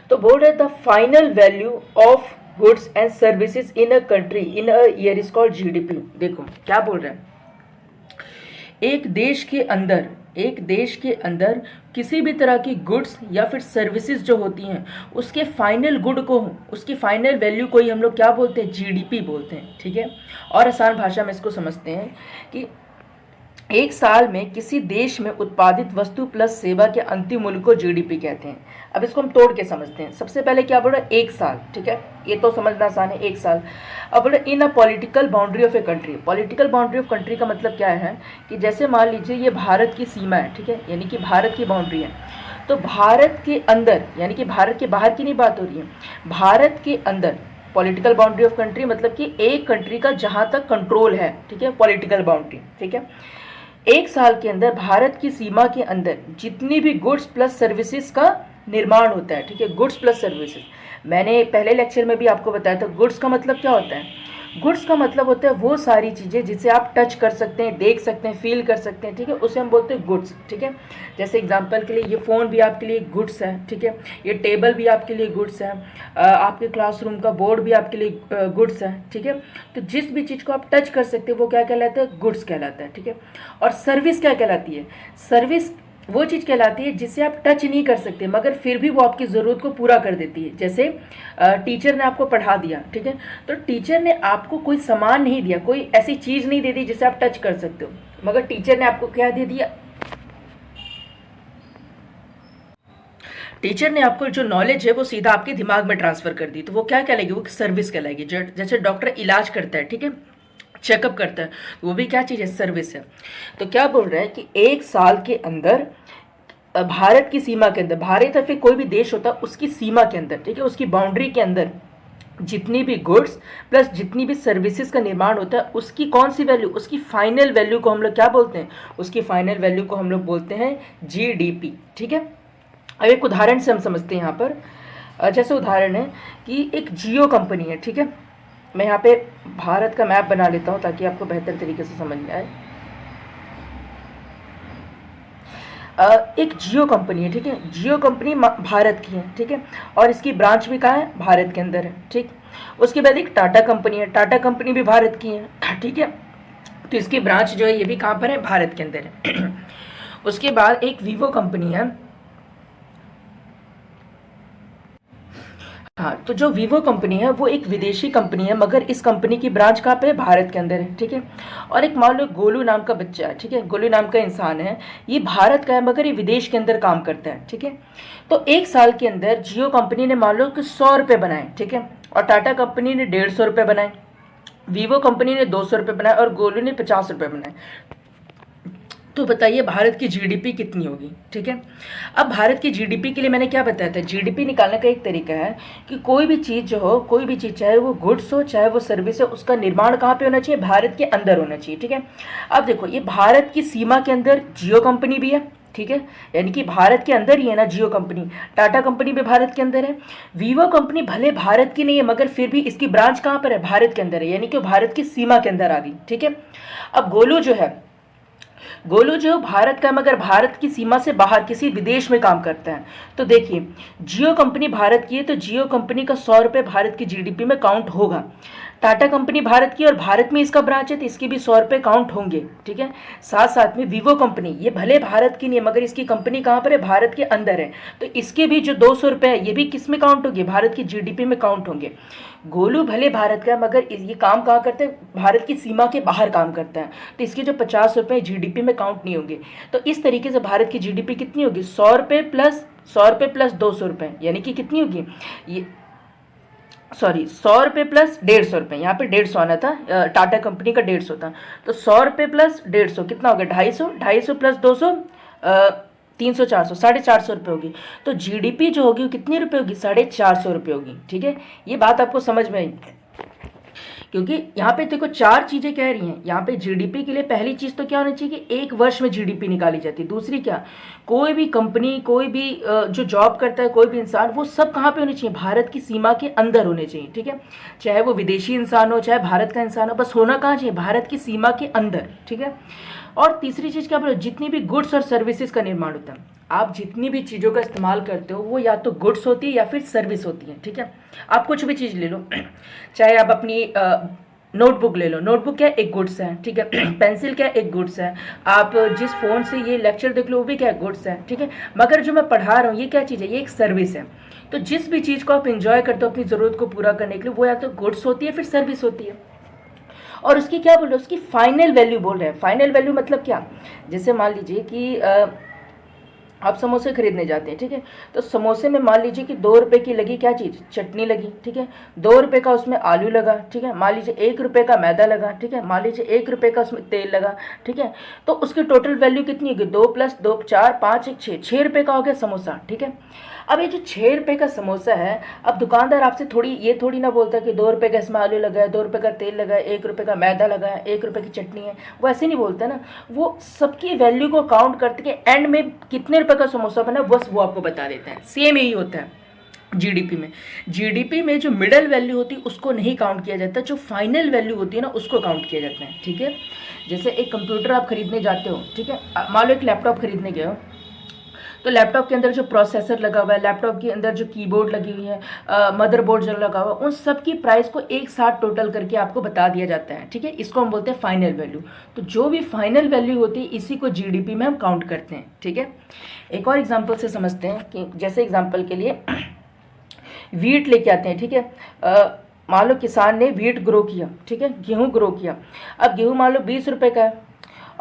तो बोल रहे the final value of goods and services in a country in a year is called GDP. देखो क्या बोल रहे हैं, एक देश के अंदर, एक देश के अंदर किसी भी तरह की गुड्स या फिर सर्विसेज जो होती हैं उसके फाइनल गुड को, उसकी फाइनल वैल्यू को ही हम लोग क्या बोलते हैं, जीडीपी बोलते हैं, ठीक है। और आसान भाषा में इसको समझते हैं कि एक साल में किसी देश में उत्पादित वस्तु प्लस सेवा के अंतिम मूल्य को जीडीपी कहते हैं। अब इसको हम तोड़ के समझते हैं। सबसे पहले क्या बोल रहा है, एक साल, ठीक है, ये तो समझना आसान है, एक साल। अब बोल रहे in a political boundary of a country. Political boundary of country का मतलब क्या है कि जैसे मान लीजिए ये भारत की सीमा है, ठीक है, यानी कि भारत की बाउंड्री है, तो भारत के अंदर, यानी कि भारत के बाहर की नहीं बात हो रही है, भारत के अंदर पॉलिटिकल बाउंड्री ऑफ कंट्री मतलब कि एक कंट्री का जहाँ तक कंट्रोल है, ठीक है, पॉलिटिकल बाउंड्री, ठीक है। एक साल के अंदर भारत की सीमा के अंदर जितनी भी गुड्स प्लस सर्विसेज का निर्माण होता है, ठीक है, गुड्स प्लस सर्विसेज। मैंने पहले लेक्चर में भी आपको बताया था गुड्स का मतलब क्या होता है। गुड्स का मतलब होता है वो सारी चीज़ें जिसे आप टच कर सकते हैं, देख सकते हैं, फील कर सकते हैं, ठीक है, उसे हम बोलते हैं गुड्स, ठीक है। जैसे एग्जांपल के लिए ये फ़ोन भी आपके लिए गुड्स है, ठीक है, ये टेबल भी आपके लिए गुड्स है, आपके क्लासरूम का बोर्ड भी आपके लिए गुड्स है, ठीक है। तो जिस भी चीज़ को आप टच कर सकते हैं वो क्या कहलाता है, गुड्स कहलाता है, ठीक है। और सर्विस क्या कहलाती है, सर्विस वो चीज़ कहलाती है जिसे आप टच नहीं कर सकते मगर फिर भी वो आपकी ज़रूरत को पूरा कर देती है। जैसे टीचर ने आपको पढ़ा दिया, ठीक है, तो टीचर ने आपको कोई सामान नहीं दिया, कोई ऐसी चीज़ नहीं दे दी जिसे आप टच कर सकते हो, मगर टीचर ने आपको क्या दे दिया, टीचर ने आपको जो नॉलेज है वो सीधा आपके दिमाग में ट्रांसफ़र कर दी, तो वो क्या कहलाएगी, वो सर्विस कहलाएगी। जैसे डॉक्टर इलाज करता है, ठीक है, चेकअप करता है, वो भी क्या चीज़ है, सर्विस है। तो क्या बोल रहे हैं कि एक साल के अंदर भारत की सीमा के अंदर, भारत या फिर कोई भी देश होता है उसकी सीमा के अंदर, ठीक है, उसकी बाउंड्री के अंदर जितनी भी गुड्स प्लस जितनी भी सर्विसेज का निर्माण होता है उसकी कौन सी वैल्यू, उसकी फाइनल वैल्यू को हम लोग क्या बोलते हैं, उसकी फाइनल वैल्यू को हम लोग बोलते हैं जीडीपी, ठीक है। अब एक उदाहरण से हम समझते हैं यहाँ पर। जैसे उदाहरण है कि एक जियो कंपनी है, ठीक है, मैं यहाँ पे भारत का मैप बना लेता हूँ ताकि आपको बेहतर तरीके से समझ में आए। एक जियो कंपनी है, ठीक है, जियो कंपनी भारत की है, ठीक है, और इसकी ब्रांच भी कहाँ है, भारत के अंदर है, ठीक। उसके बाद एक टाटा कंपनी है, टाटा कंपनी भी भारत की है, ठीक है, तो इसकी ब्रांच जो है ये भी कहाँ पर है, भारत के अंदर है। उसके बाद एक वीवो कंपनी है, हाँ, तो जो वीवो कंपनी है वो एक विदेशी कंपनी है, मगर इस कंपनी की ब्रांच कहाँ पे है, भारत के अंदर है, ठीक है। और एक मान लो गोलू नाम का बच्चा है, ठीक है, गोलू नाम का इंसान है, ये भारत का है मगर ये विदेश के अंदर काम करता है, ठीक है। तो एक साल के अंदर जियो कंपनी ने मान लो कि 100 रुपये बनाए, ठीक है, और टाटा कंपनी ने 150 रुपये बनाए, वीवो कंपनी ने 200 रुपये बनाए और गोलू ने 50 रुपये बनाए। तो बताइए भारत की जीडीपी कितनी होगी, ठीक है। अब भारत की जीडीपी के लिए मैंने क्या बताया था, जीडीपी निकालने का एक तरीका है कि कोई भी चीज़ जो हो, कोई भी चीज़ चाहे वो गुड्स हो चाहे वो सर्विस हो, उसका निर्माण कहाँ पे होना चाहिए, भारत के अंदर होना चाहिए, ठीक है। अब देखो ये भारत की सीमा के अंदर जियो कंपनी भी है, ठीक है, यानी कि भारत के अंदर ही है ना जियो कंपनी। टाटा कंपनी भी भारत के अंदर है। वीवो कंपनी भले भारत की नहीं है मगर फिर भी इसकी ब्रांच कहाँ पर है, भारत के अंदर है, यानी कि भारत की सीमा के अंदर आ गई, ठीक है। अब गोलू जो है, गोलू जो भारत का मगर भारत की सीमा से बाहर किसी विदेश में काम करता है। तो देखिए जियो कंपनी भारत की है तो जियो कंपनी का 100 रुपये भारत की जीडीपी में काउंट होगा। टाटा कंपनी भारत की और भारत में इसका ब्रांच है तो इसके भी 100 रुपये काउंट होंगे, ठीक है। साथ साथ में वीवो कंपनी ये भले भारत की नहीं है मगर इसकी कंपनी कहाँ पर है, भारत के अंदर है, तो इसके भी जो 200 रुपये है ये भी किस में काउंट होंगे, भारत की जीडीपी में काउंट होंगे। गोलू भले भारत का है मगर ये काम कहाँ करता है, भारत की सीमा के बाहर काम करता है, तो इसके जो 50 रुपये जीडीपी में काउंट नहीं होंगे। तो इस तरीके से भारत की जीडीपी कितनी होगी, 100 रुपये प्लस 200 रुपये, यानी कि कितनी होगी ये, सॉरी 100 रुपये प्लस 150 रुपये, यहाँ पे 150 आना था, टाटा कंपनी का 150 था, तो 100 रुपये प्लस 150 कितना हो गया, 250 प्लस 200 300 400 450 रुपये होगी। तो जीडीपी जो होगी वो कितनी रुपये होगी, 450 रुपये होगी, ठीक है। ये बात आपको समझ में आई, क्योंकि यहाँ पे देखो चार चीजें कह रही हैं। यहाँ पे जीडीपी के लिए पहली चीज तो क्या होनी चाहिए कि एक वर्ष में जीडीपी निकाली जाती है। दूसरी क्या, कोई भी कंपनी, कोई भी जो जॉब करता है, कोई भी इंसान, वो सब कहाँ पे होने चाहिए, भारत की सीमा के अंदर होने चाहिए, ठीक है। चाहे वो विदेशी इंसान हो चाहे भारत का इंसान हो, बस होना कहाँ चाहिए, भारत की सीमा के अंदर, ठीक है। और तीसरी चीज क्या बोलो, जितनी भी गुड्स और सर्विसेज का निर्माण होता है, आप जितनी भी चीज़ों का इस्तेमाल करते हो वो या तो गुड्स होती है या फिर सर्विस होती है, ठीक है। आप कुछ भी चीज़ ले लो, चाहे आप अपनी नोटबुक ले लो, नोटबुक क्या है, एक गुड्स है, ठीक है। पेंसिल क्या है, एक गुड्स है। आप जिस फ़ोन से ये लेक्चर देख लो वो भी क्या है, गुड्स है, ठीक है। मगर जो मैं पढ़ा रहा हूँ ये क्या चीज़ है, ये एक सर्विस है। तो जिस भी चीज़ को आप इंजॉय करते हो अपनी ज़रूरत को पूरा करने के लिए, वो या तो गुड्स होती है फिर सर्विस होती है। और उसकी क्या बोल रहे हो, उसकी फाइनल वैल्यू बोल रहे हैं। फाइनल वैल्यू मतलब क्या, जैसे मान लीजिए कि आप समोसे खरीदने जाते हैं, ठीक है। तो समोसे में मान लीजिए कि 2 रुपए की लगी क्या चीज़, चटनी लगी, ठीक है। 2 रुपए का उसमें आलू लगा, ठीक है। मान लीजिए 1 रुपए का मैदा लगा, ठीक है। मान लीजिए 1 रुपए का उसमें तेल लगा, ठीक है। तो उसकी टोटल वैल्यू कितनी होगी, 2 + 2 4 5 1 6, 6 रुपए का हो गया समोसा, ठीक है। अब ये जो 6 रुपए का समोसा है, अब दुकानदार आपसे ये थोड़ी ना बोलता कि 2 रुपए का इसमें आलू लगा है, 2 रुपए का तेल लगा है, 1 रुपए का मैदा लगा है, 1 रुपए की चटनी है, वो ऐसे नहीं बोलता ना। वो सबकी वैल्यू को काउंट करते कि एंड में कितने रुपए का समोसा बना, बस वो आपको बता देता है। सेम यही होता है जीडीपी में जो मिडल वैल्यू होती है उसको नहीं काउंट किया जाता, जो फाइनल वैल्यू होती है ना उसको काउंट किया जाता है, ठीक है। जैसे एक कंप्यूटर आप खरीदने जाते हो, ठीक है, मान लो एक लैपटॉप खरीदने गए हो, तो लैपटॉप के अंदर जो प्रोसेसर लगा हुआ है, लैपटॉप के अंदर जो कीबोर्ड लगी हुई है, मदरबोर्ड जो लगा हुआ है, उन सब की प्राइस को एक साथ टोटल करके आपको बता दिया जाता है, ठीक है। इसको हम बोलते हैं फाइनल वैल्यू। तो जो भी फाइनल वैल्यू होती है इसी को जीडीपी में हम काउंट करते हैं, ठीक है। एक और एग्जाम्पल से समझते हैं कि जैसे एग्जाम्पल के लिए वीट लेके आते हैं, ठीक है। मान लो किसान ने वीट ग्रो किया, ठीक है, गेहूँ ग्रो किया। अब गेहूँ मान लो 20 रुपए का है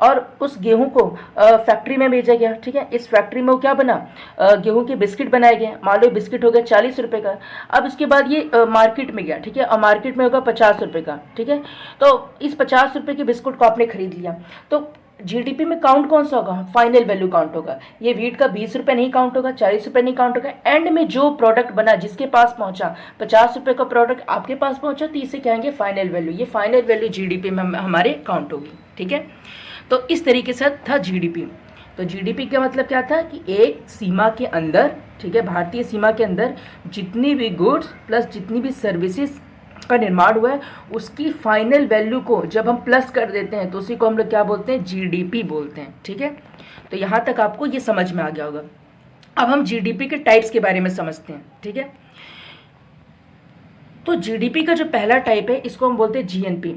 और उस गेहूं को फैक्ट्री में भेजा गया, ठीक है। इस फैक्ट्री में वो क्या बना, गेहूं के बिस्किट बनाए गए। मान लो बिस्किट हो गया 40 रुपए का। अब उसके बाद ये मार्केट में गया, ठीक है, और मार्केट में होगा 50 रुपए का, ठीक है। तो इस 50 रुपए के बिस्कुट को आपने खरीद लिया, तो जीडीपी में काउंट कौन सा होगा, फाइनल वैल्यू काउंट होगा। ये वीट का 20 रुपए नहीं काउंट होगा, 40 रुपए नहीं काउंट होगा। एंड में जो प्रोडक्ट बना, जिसके पास पहुंचा, 50 रुपए का प्रोडक्ट आपके पास पहुंचा, तो इसे कहेंगे फाइनल वैल्यू। ये फाइनल वैल्यू जीडीपी में हमारे काउंट होगी, ठीक है। तो इस तरीके से था जीडीपी। तो जीडीपी का मतलब क्या था कि एक सीमा के अंदर, ठीक है, भारतीय सीमा के अंदर जितनी भी गुड्स प्लस जितनी भी सर्विसेज का निर्माण हुआ है उसकी फाइनल वैल्यू को जब हम प्लस कर देते हैं तो उसी को हम लोग क्या बोलते हैं, जीडीपी बोलते हैं, ठीक है। तो यहाँ तक आपको ये समझ में आ गया होगा। अब हम जीडीपी के टाइप्स के बारे में समझते हैं, ठीक है। तो जीडीपी का जो पहला टाइप है इसको हम बोलते हैं जीएनपी।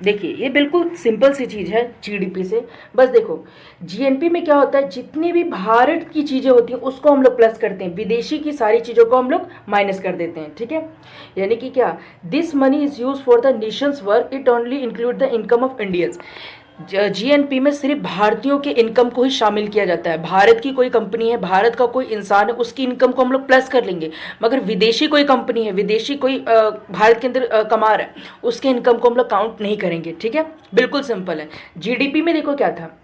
देखिए ये बिल्कुल सिंपल सी चीज़ है जीडीपी से। बस देखो जीएनपी में क्या होता है, जितनी भी भारत की चीज़ें होती हैं उसको हम लोग प्लस करते हैं, विदेशी की सारी चीज़ों को हम लोग माइनस कर देते हैं, ठीक है। यानी कि क्या, this money is use for the Nations work, it only include the income of Indians. GNP में सिर्फ भारतीयों के इनकम को ही शामिल किया जाता है। भारत की कोई कंपनी है, भारत का कोई इंसान है, उसकी इनकम को हम लोग प्लस कर लेंगे, मगर विदेशी कोई कंपनी है, विदेशी कोई भारत के अंदर कमा रहा है, उसके इनकम को हम लोग काउंट नहीं करेंगे, ठीक है। बिल्कुल सिंपल है। जीडीपी में देखो क्या था,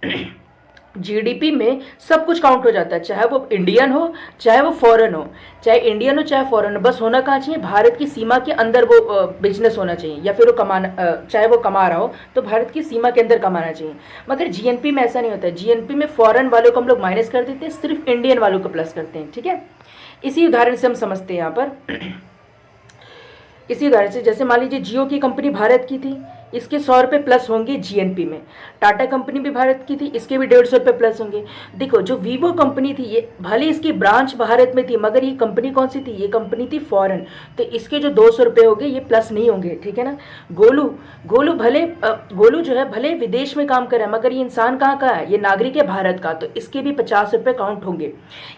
जीडीपी में सब कुछ काउंट हो जाता है, चाहे वो इंडियन हो चाहे वो फॉरेन हो, चाहे इंडियन हो चाहे फॉरेन हो, बस होना कहाँ चाहिए, भारत की सीमा के अंदर वो बिजनेस होना चाहिए, या फिर वो कमाना चाहे वो कमा रहा हो तो भारत की सीमा के अंदर कमाना चाहिए। मगर जीएनपी में ऐसा नहीं होता है। जीएनपी में फॉरेन वालों को हम लोग माइनस कर देते हैं, सिर्फ इंडियन वालों को प्लस करते हैं, ठीक है। इसी उदाहरण से हम समझते हैं यहाँ पर। इसी उदाहरण से जैसे मान लीजिए जियो की कंपनी भारत की थी, इसके 100 रुपये प्लस होंगे जीएनपी में। टाटा कंपनी भी भारत की थी, इसके भी 150 रुपये प्लस होंगे। देखो जो वीवो कंपनी थी, ये भले इसकी ब्रांच भारत में थी, मगर ये कंपनी कौन सी थी, ये कंपनी थी फॉरेन, तो इसके जो 200 रुपये होंगे ये प्लस नहीं होंगे, ठीक है ना। गोलू गोलू जो है भले विदेश में काम कर रहा है, मगर ये इंसान कहाँ का है, ये नागरिक है भारत का, तो इसके भी 50 रुपये काउंट होंगे।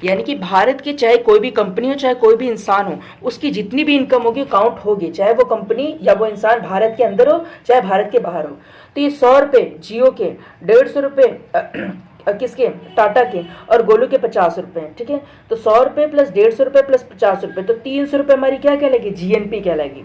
यानी कि भारत के चाहे कोई भी कंपनी हो चाहे कोई भी इंसान हो, उसकी जितनी भी इनकम होगी काउंट होगी, चाहे वो कंपनी या वो इंसान भारत के अंदर हो चाहे भारत के बाहर हो। तो ये 100 रुपये जियो के, 150 रुपये किसके, टाटा के, और गोलू के 50 रुपये, ठीक है। तो 100 रुपये प्लस 150 रुपये प्लस 50 रुपये, तो 300 रुपये हमारी क्या कहलाएगी, जीएनपी कहलाएगी।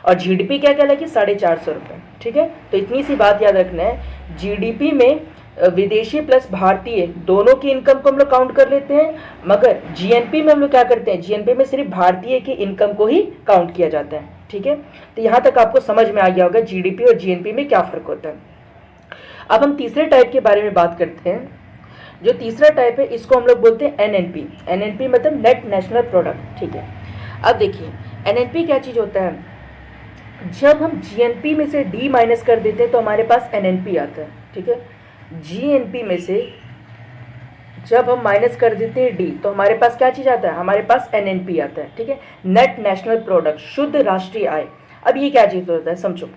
और जीडीपी क्या कहलाएगी, 450 रुपये, ठीक है। तो इतनी सी बात याद रखना है, जीडीपी में विदेशी प्लस भारतीय दोनों की इनकम को हम लोग काउंट कर लेते हैं, मगर जीएनपी में हम लोग क्या करते हैं, जीएनपी में सिर्फ भारतीय की इनकम को ही काउंट किया जाता है, ठीक है। तो यहाँ तक आपको समझ में आ गया होगा जीडीपी और जीएनपी में क्या फ़र्क होता है। अब हम तीसरे टाइप के बारे में बात करते हैं। जो तीसरा टाइप है इसको हम लोग बोलते हैं एनएनपी। एनएनपी मतलब नेट नेशनल प्रोडक्ट, ठीक है। अब देखिए एनएनपी क्या चीज़ होता है, जब हम जीएनपी में से डी माइनस कर देते हैं तो हमारे पास एनएनपी आता है, ठीक है। जीएनपी में से जब हम माइनस कर देते हैं डी तो हमारे पास क्या चीज़ आता है, हमारे पास एनएनपी आता है, ठीक है। नेट नेशनल प्रोडक्ट, शुद्ध राष्ट्रीय आय। अब ये क्या चीज़ होता है समझो।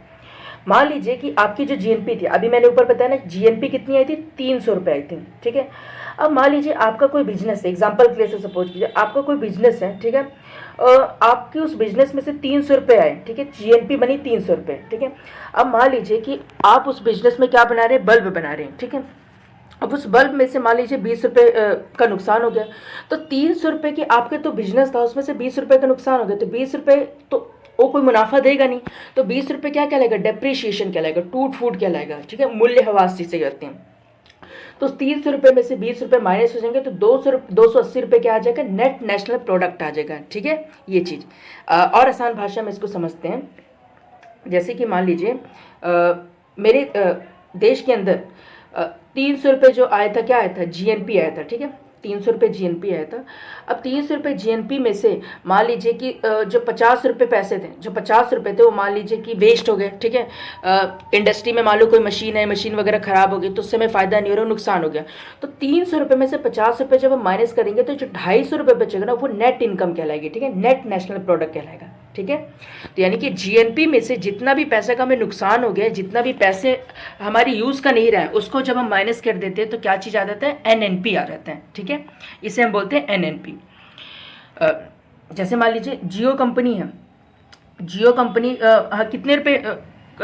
मान लीजिए कि आपकी जो जीएनपी थी, अभी मैंने ऊपर बताया ना जीएनपी कितनी आई थी, 300 रुपये आई थी, ठीक है। अब मान लीजिए आपका कोई बिजनेस है, एग्जाम्पल के लिए से सपोज कीजिए आपका कोई बिजनेस है, ठीक है। आपके उस बिजनेस में से 300 रुपये आए, ठीक है, जीएनपी बनी 300 रुपये, ठीक है। अब मान लीजिए कि आप उस बिजनेस में क्या बना रहे हैं, बल्ब बना रहे हैं, ठीक है। अब उस बल्ब में से मान लीजिए 20 रुपये का नुकसान हो गया, तो 300 रुपये के आपके तो बिजनेस था, उसमें से 20 रुपये का नुकसान हो गया, तो 20 रुपये तो वो कोई मुनाफा देगा नहीं, तो 20 रुपये क्या कहलाएगा, डेप्रिशिएशन कहलाएगा, टूट फूट कहलाएगा, ठीक है, मूल्य ह्रास जिसे कहते हैं। तो 300 रुपये में से 20 रुपये माइनस हो जाएंगे तो 280 रुपये क्या आ जाएगा, नेट नेशनल प्रोडक्ट आ जाएगा, ठीक है। ये चीज़ और आसान भाषा में इसको समझते हैं। जैसे कि मान लीजिए मेरे देश के अंदर 300 रुपये जो आया था, क्या आया था, जीएनपी आया था, ठीक है। 300 रुपये जीएनपी आया था। अब 300 रुपये जीएनपी में से मान लीजिए कि जो 50 रुपये पैसे थे, जो 50 रुपये थे वो मान लीजिए कि वेस्ट हो गए, ठीक है। इंडस्ट्री में मान लो कोई मशीन है, मशीन वगैरह ख़राब हो गई तो उससे हमें फ़ायदा नहीं हो रहा, नुकसान हो गया। तो 300 रुपये में से 50 रुपये जब हम माइनस करेंगे तो जो 250 रुपये बचेगा ना वो नेट इनकम कहलाएगी, ठीक है, नेट नेशनल प्रोडक्ट कहलाएगा, ठीक है। तो यानी कि जीएनपी में से जितना भी पैसे का हमें नुकसान हो गया, जितना भी पैसे हमारी यूज़ का नहीं रहा है, उसको जब हम माइनस कर देते हैं तो क्या चीज़ आ जाता है, एनएनपी आ जाता है, ठीक है। इसे हम बोलते हैं एनएनपी। जैसे मान लीजिए जियो कंपनी है, जियो कंपनी कितने रुपए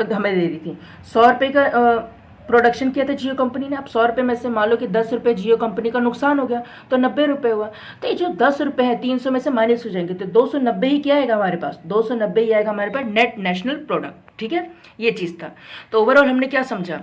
हमें दे रही थी, 100 रुपये का प्रोडक्शन किया था जियो कंपनी ने। अब 100 रुपये में से मान लो कि 10 रुपये जियो कंपनी का नुकसान हो गया तो 90 रुपये हुआ। तो ये जो 10 रुपये है 300 में से माइनस हो जाएंगे तो 290 ही क्या आएगा हमारे पास, 290 ही आएगा हमारे पास नेट नेशनल प्रोडक्ट, ठीक है। ये चीज़ था। तो ओवरऑल हमने क्या समझा,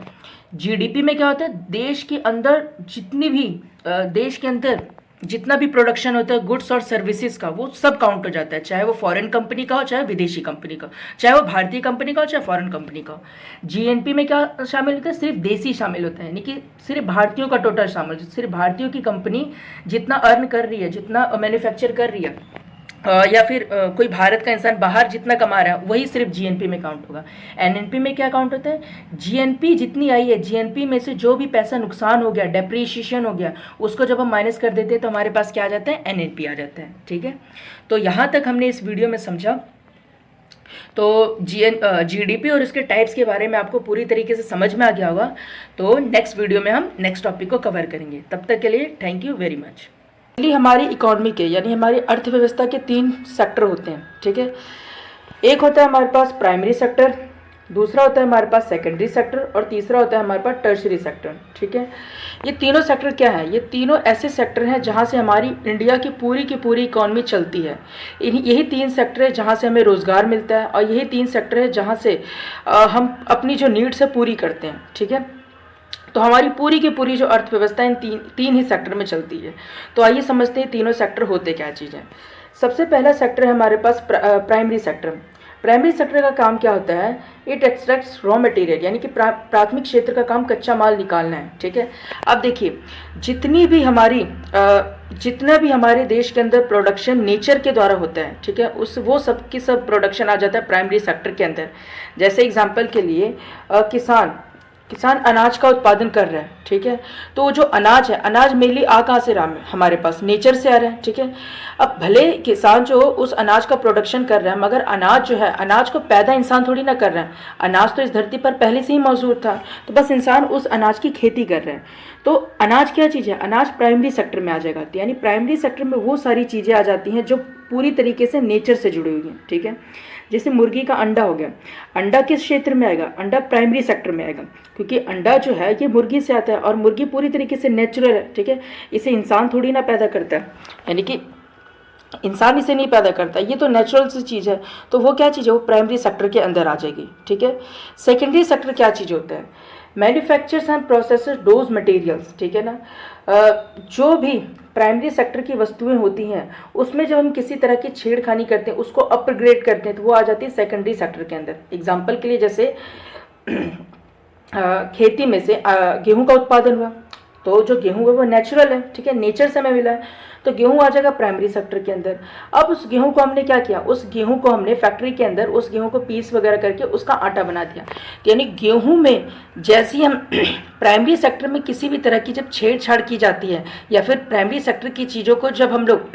जीडीपी में क्या होता है, देश के अंदर जितनी भी देश के अंदर जितना भी प्रोडक्शन होता है गुड्स और सर्विसेज का, वो सब काउंट हो जाता है, चाहे वो फॉरेन कंपनी का हो चाहे विदेशी कंपनी का, चाहे वो भारतीय कंपनी का हो चाहे फॉरेन कंपनी का हो। जीएनपी में क्या शामिल होता है, सिर्फ देसी शामिल होता है, यानी कि सिर्फ भारतीयों का टोटल शामिल, सिर्फ भारतीयों की कंपनी जितना अर्न कर रही है, जितना मैन्युफैक्चर कर रही है, या फिर कोई भारत का इंसान बाहर जितना कमा रहा है वही सिर्फ जीएनपी में काउंट होगा। एनएनपी में क्या काउंट होता है, जीएनपी जितनी आई है, जीएनपी में से जो भी पैसा नुकसान हो गया, डेप्रिशिएशन हो गया, उसको जब हम माइनस कर देते हैं तो हमारे पास क्या आ जाता है, एनएनपी आ जाता है, ठीक है। तो यहाँ तक हमने इस वीडियो में समझा तो जीडीपी और इसके टाइप्स के बारे में आपको पूरी तरीके से समझ में आ गया होगा। तो नेक्स्ट वीडियो में हम नेक्स्ट टॉपिक को कवर करेंगे। तब तक के लिए थैंक यू वेरी मच। हमारी इकोनॉमी के यानी हमारी अर्थव्यवस्था के 3 सेक्टर होते हैं, ठीक है। एक होता है हमारे पास प्राइमरी सेक्टर, दूसरा होता है हमारे पास सेकेंडरी सेक्टर और तीसरा होता है हमारे पास टर्शरी सेक्टर, ठीक है। ये तीनों सेक्टर क्या है? ये तीनों ऐसे सेक्टर हैं जहाँ से हमारी इंडिया की पूरी इकॉनमी चलती है। यही 3 सेक्टर है जहाँ से हमें रोज़गार मिलता है और यही 3 सेक्टर है जहाँ से हम अपनी जो नीड्स है पूरी करते हैं, ठीक है। तो हमारी पूरी की पूरी जो अर्थव्यवस्था इन तीन ही सेक्टर में चलती है। तो आइए समझते हैं तीनों सेक्टर होते क्या चीज़ है। सबसे पहला सेक्टर है हमारे पास प्राइमरी सेक्टर। प्राइमरी सेक्टर का काम क्या होता है? इट एक्सट्रैक्ट्स रॉ मटेरियल, यानी कि प्राथमिक क्षेत्र का काम कच्चा माल निकालना है, ठीक है। अब देखिए, जितना भी हमारे देश के अंदर प्रोडक्शन नेचर के द्वारा होता है, ठीक है, वो सब की सब प्रोडक्शन आ जाता है प्राइमरी सेक्टर के अंदर। जैसे एग्जांपल के लिए किसान अनाज का उत्पादन कर रहा है, ठीक है। तो जो अनाज है, अनाज मेनली कहाँ से रहा है? हमारे पास नेचर से आ रहा है, ठीक है। अब भले किसान जो उस अनाज का प्रोडक्शन कर रहा है, मगर अनाज जो है, अनाज को पैदा इंसान थोड़ी ना कर रहा है। अनाज तो इस धरती पर पहले से ही मौजूद था, तो बस इंसान उस अनाज की खेती कर रहे हैं। तो अनाज क्या चीज़ है? अनाज प्राइमरी सेक्टर में आ जाएगा। यानी प्राइमरी सेक्टर में वो सारी चीज़ें आ जाती हैं जो पूरी तरीके से नेचर से जुड़ी हुई हैं, ठीक है। जैसे मुर्गी का अंडा हो गया, अंडा किस क्षेत्र में आएगा? अंडा प्राइमरी सेक्टर में आएगा, क्योंकि अंडा जो है ये मुर्गी से आता है और मुर्गी पूरी तरीके से नेचुरल है, ठीक है। इसे इंसान थोड़ी ना पैदा करता है, यानी कि इंसान इसे नहीं पैदा करता, ये तो नेचुरल सी चीज़ है। तो वो क्या चीज़ है? वो प्राइमरी सेक्टर के अंदर आ जाएगी, ठीक है। सेकेंडरी सेक्टर क्या चीज़ होता है? Manufactures and processes those materials, ठीक है ना। जो भी प्राइमरी सेक्टर की वस्तुएं होती हैं, उसमें जब हम किसी तरह की छेड़खानी करते हैं, उसको अपग्रेड करते हैं, तो वो आ जाती है सेकेंडरी सेक्टर के अंदर। एग्जाम्पल के लिए जैसे खेती में से गेहूं का उत्पादन हुआ, तो जो गेहूं है वो नेचुरल है, ठीक है, नेचर से हमें मिला है, तो गेहूं आ जाएगा प्राइमरी सेक्टर के अंदर। अब उस गेहूं को हमने क्या किया? उस गेहूं को हमने फैक्ट्री के अंदर उस गेहूं को पीस वगैरह करके उसका आटा बना दिया। यानी गेहूं में जैसे हम प्राइमरी सेक्टर में किसी भी तरह की जब छेड़छाड़ की जाती है, या फिर प्राइमरी सेक्टर की चीज़ों को जब हम लोग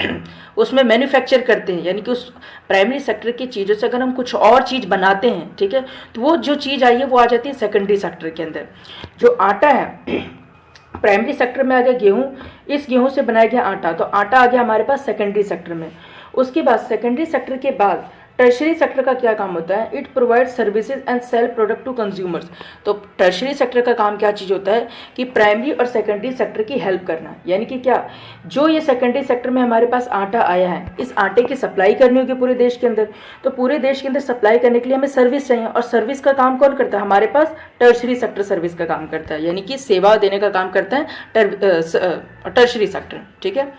उसमें मैन्युफैक्चर करते हैं, यानी कि उस प्राइमरी सेक्टर की चीज़ों से अगर हम कुछ और चीज़ बनाते हैं, ठीक है, तो वो जो चीज़ आई है वो आ जाती है सेकेंडरी सेक्टर के अंदर। जो आटा है प्राइमरी सेक्टर में आ गया गेहूं, इस गेहूं से बनाया गया आटा, तो आटा आ गया हमारे पास सेकेंडरी सेक्टर में। उसके बाद सेकेंडरी सेक्टर के बाद टर्शरी सेक्टर का क्या काम होता है? It provide services and sell product to consumers. तो टर्शरी सेक्टर का काम क्या चीज़ होता है? कि प्राइमरी और सेकेंडरी सेक्टर की हेल्प करना। यानी कि क्या, जो ये सेकेंडरी सेक्टर में हमारे पास आटा आया है, इस आटे की सप्लाई करनी होगी पूरे देश के अंदर, तो पूरे देश के अंदर सप्लाई करने के लिए हमें सर्विस चाहिए, और सर्विस का काम कौन करता है? हमारे पास टर्शरी सेक्टर सर्विस का काम करता है, यानी कि सेवा देने का काम करता है टर्शरी सेक्टर, ठीक है।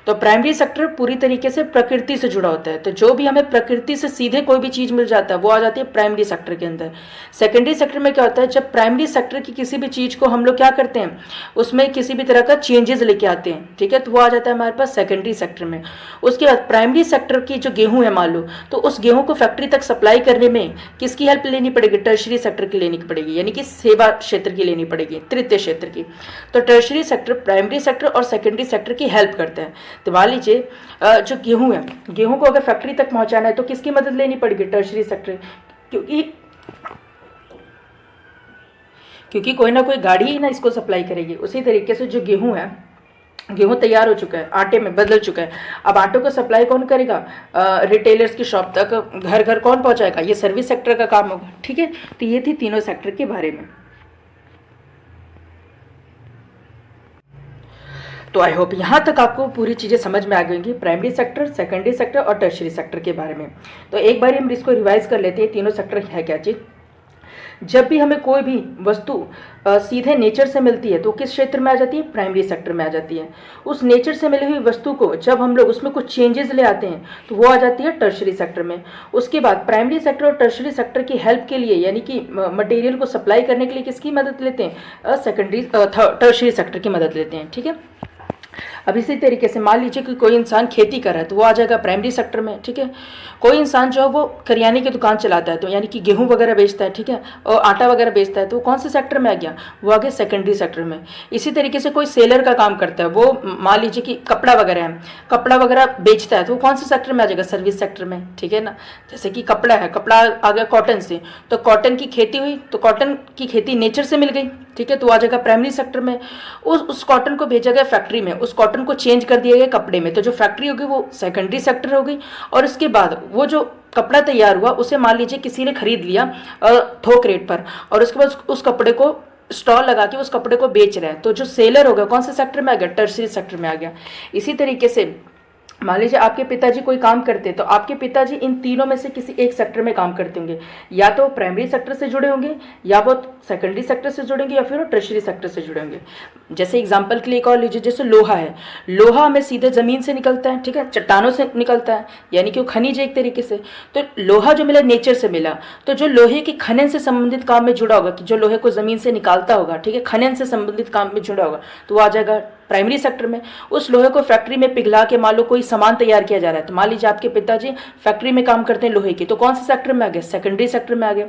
तो प्राइमरी सेक्टर पूरी तरीके से प्रकृति से जुड़ा होता है, तो जो भी हमें प्रकृति से सीधे कोई भी चीज़ मिल जाता है वो आ जाती है प्राइमरी सेक्टर के अंदर। सेकेंडरी सेक्टर में क्या होता है? जब प्राइमरी सेक्टर की किसी भी चीज़ को हम लोग क्या करते हैं, उसमें किसी भी तरह का चेंजेस लेके आते हैं, ठीक है, तो वो आ जाता है हमारे पास सेकेंडरी सेक्टर में। उसके बाद प्राइमरी सेक्टर की जो गेहूँ है मान लो, तो उस गेहूँ को फैक्ट्री तक सप्लाई करने में किसकी हेल्प लेनी पड़ेगी? टर्शरी सेक्टर की लेनी पड़ेगी, यानी कि सेवा क्षेत्र की लेनी पड़ेगी, तृतीय क्षेत्र की। तो टर्शरी सेक्टर प्राइमरी सेक्टर और सेकेंडरी सेक्टर की हेल्प करता है। तो मान लीजिए जो गेहूं है, गेहूं को अगर फैक्ट्री तक पहुंचाना है तो किसकी मदद लेनी पड़ेगी? टर्शरी सेक्टर, क्योंकि कोई ना कोई गाड़ी ही ना इसको सप्लाई करेगी। उसी तरीके से जो गेहूं है, गेहूं तैयार हो चुका है, आटे में बदल चुका है, अब आटे को सप्लाई कौन करेगा? रिटेलर्स की शॉप तक, घर घर कौन पहुंचाएगा? ये सर्विस सेक्टर का काम होगा, ठीक है। तो ये थी तीनों सेक्टर के बारे में। तो आई होप यहाँ तक आपको पूरी चीज़ें समझ में आ गई होंगी, प्राइमरी सेक्टर, सेकेंडरी सेक्टर और टर्शरी सेक्टर के बारे में। तो एक बार हम इसको रिवाइज कर लेते हैं, तीनों सेक्टर है क्या चीज़। जब भी हमें कोई भी वस्तु सीधे नेचर से मिलती है तो किस क्षेत्र में आ जाती है? प्राइमरी सेक्टर में आ जाती है। उस नेचर से मिली हुई वस्तु को जब हम लोग उसमें कुछ चेंजेस ले आते हैं तो वो आ जाती है टर्शरी सेक्टर में। उसके बाद प्राइमरी सेक्टर और टर्शरी सेक्टर की हेल्प के लिए, यानी कि मटेरियल को सप्लाई करने के लिए किसकी मदद लेते हैं? टर्शरी सेक्टर की मदद लेते हैं, ठीक है। अब इसी तरीके से मान लीजिए कि कोई इंसान खेती कर रहा है तो वो आ जाएगा प्राइमरी सेक्टर में, ठीक है। कोई इंसान जो है वो करियाने की दुकान चलाता है, तो यानी कि गेहूं वगैरह बेचता है, ठीक है, और आटा वगैरह बेचता है, तो वो कौन से सेक्टर में आ गया, वो आ गया सेकेंडरी सेक्टर में। इसी तरीके से कोई सेलर का काम करता है, वो मान लीजिए कि कपड़ा वगैरह है, कपड़ा वगैरह बेचता है, तो वो कौन से सेक्टर में आ जाएगा, सर्विस सेक्टर में, ठीक है ना। जैसे कि कपड़ा है, कपड़ा आ गया कॉटन से, तो कॉटन की खेती हुई, तो कॉटन की खेती नेचर से मिल गई, ठीक है, तो आ जाएगा प्राइमरी सेक्टर में। उस कॉटन को भेजा गया फैक्ट्री में, उस कॉटन को चेंज कर दिया गया कपड़े में, तो जो फैक्ट्री होगी वो सेकेंडरी सेक्टर हो गई। और इसके बाद वो जो कपड़ा तैयार हुआ उसे मान लीजिए किसी ने खरीद लिया थोक रेट पर, और उसके बाद उस कपड़े को स्टॉल लगा के उस कपड़े को बेच रहे हैं, तो जो सेलर होगा कौन से सेक्टर में आ गया, टर्शरी सेक्टर में आ गया। इसी तरीके से मान लीजिए आपके पिताजी कोई काम करते हैं, तो आपके पिताजी इन तीनों में से किसी एक सेक्टर में काम करते होंगे, या तो प्राइमरी सेक्टर से जुड़े होंगे, या वो सेकेंडरी सेक्टर से जुड़ेंगे, या फिर वो टर्शरी सेक्टर से जुड़े होंगे। जैसे एग्जांपल के लिए एक और लीजिए, जैसे लोहा है, लोहा हमें सीधे ज़मीन से निकलता है, ठीक है, चट्टानों से निकलता है, यानी कि वो खनिज है एक तरीके से। तो लोहा जो मिला नेचर से मिला, तो जो लोहे के खनन से संबंधित काम में जुड़ा होगा, कि जो लोहे को ज़मीन से निकालता होगा, ठीक है, खनन से संबंधित काम में जुड़ा होगा, तो वो आ जाएगा प्राइमरी सेक्टर में। उस लोहे को फैक्ट्री में पिघला के मान लो कोई सामान तैयार किया जा रहा है, तो मान लीजिए आपके पिताजी फैक्ट्री में काम करते हैं लोहे की, तो कौन से सेक्टर में आ गया, सेकेंडरी सेक्टर में आ गया।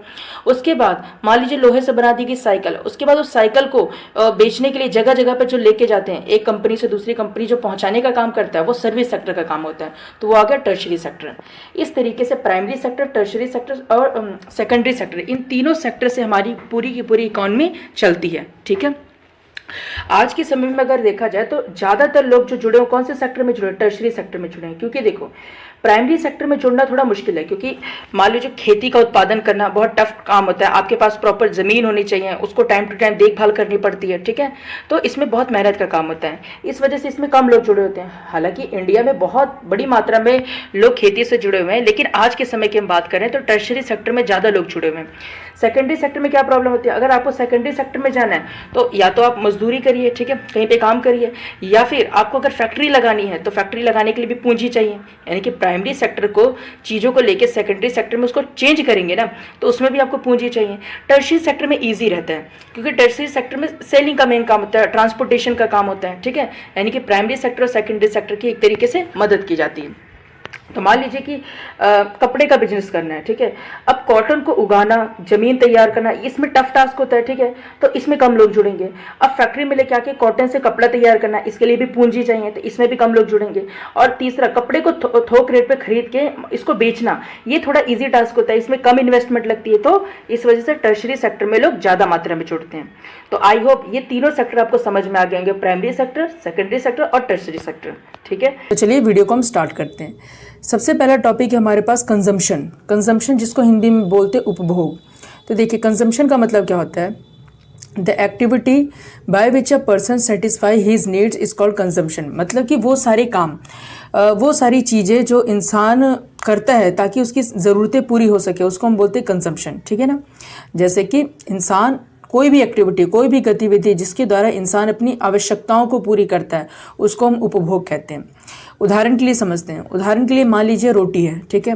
उसके बाद मान लीजिए लोहे से बना दी गई साइकिल, उसके बाद उस साइकिल को बेचने के लिए जगह जगह पर जो लेके जाते हैं, एक कंपनी से दूसरी कंपनी जो पहुंचाने का काम करता है, वो सर्विस सेक्टर का काम होता है, तो वो आ गया टर्शरी सेक्टर। इस तरीके से प्राइमरी सेक्टर, टर्शरी सेक्टर और सेकेंडरी सेक्टर, इन तीनों सेक्टर से हमारी पूरी की पूरी इकोनॉमी चलती है, ठीक है। आज के समय में अगर देखा जाए तो ज़्यादातर लोग जो जुड़े हो कौन से सेक्टर में जुड़े, टर्शरी सेक्टर में जुड़े हैं। क्योंकि देखो प्राइमरी सेक्टर में जुड़ना थोड़ा मुश्किल है, क्योंकि मान लीजिए खेती का उत्पादन करना बहुत टफ काम होता है, आपके पास प्रॉपर ज़मीन होनी चाहिए, उसको टाइम टू टाइम देखभाल करनी पड़ती है, ठीक है, तो इसमें बहुत मेहनत का काम होता है, इस वजह से इसमें कम लोग जुड़े होते हैं। हालांकि इंडिया में बहुत बड़ी मात्रा में लोग खेती से जुड़े हुए हैं, लेकिन आज के समय की हम बात करें तो टर्शरी सेक्टर में ज़्यादा लोग जुड़े हुए हैं। सेकेंडरी सेक्टर में क्या प्रॉब्लम होती है, अगर आपको सेकेंडरी सेक्टर में जाना है तो या तो आप मजदूरी करिए, ठीक है, कहीं पे काम करिए, या फिर आपको अगर फैक्ट्री लगानी है तो फैक्ट्री लगाने के लिए भी पूंजी चाहिए। यानी कि प्राइमरी सेक्टर को चीज़ों को लेके सेकेंडरी सेक्टर में उसको चेंज करेंगे ना, तो उसमें भी आपको पूंजी चाहिए। टर्शरी सेक्टर में ईजी रहता है, क्योंकि टर्शरी सेक्टर में सेलिंग का मेन काम होता है, ट्रांसपोर्टेशन का काम होता है, ठीक है। यानी कि प्राइमरी सेक्टर और सेकेंडरी सेक्टर की एक तरीके से मदद की जाती है। तो मान लीजिए कि कपड़े का बिजनेस करना है, ठीक है, अब कॉटन को उगाना, जमीन तैयार करना, इसमें टफ टास्क होता है, ठीक है, तो इसमें कम लोग जुड़ेंगे। अब फैक्ट्री में लेके आके कॉटन से कपड़ा तैयार करना, इसके लिए भी पूंजी चाहिए, तो इसमें भी कम लोग जुड़ेंगे। और तीसरा, कपड़े को थोक रेट पे खरीद के इसको बेचना, ये थोड़ा ईजी टास्क होता है, इसमें कम इन्वेस्टमेंट लगती है, तो इस वजह से टर्शरी सेक्टर में लोग ज़्यादा मात्रा में जुड़ते हैं। तो आई होप ये तीनों सेक्टर आपको समझ में आ गए होंगे, प्राइमरी सेक्टर, सेकेंडरी सेक्टर और टर्शरी सेक्टर, ठीक है। तो चलिए वीडियो को हम स्टार्ट करते हैं। सबसे पहला टॉपिक है हमारे पास कंजम्पशन। कंजम्पशन जिसको हिंदी में बोलते उपभोग। तो देखिए कंजम्पशन का मतलब क्या होता है, the activity by which a person satisfy his needs is called consumption. मतलब कि वो सारे काम, वो सारी चीज़ें जो इंसान करता है ताकि उसकी ज़रूरतें पूरी हो सके, उसको हम बोलते हैं कंजम्पशन, ठीक है ना। जैसे कि इंसान कोई भी एक्टिविटी, कोई भी गतिविधि जिसके द्वारा इंसान अपनी आवश्यकताओं को पूरी करता है, उसको हम उपभोग कहते हैं। उदाहरण के लिए समझते हैं, उदाहरण के लिए मान लीजिए रोटी है, ठीक है,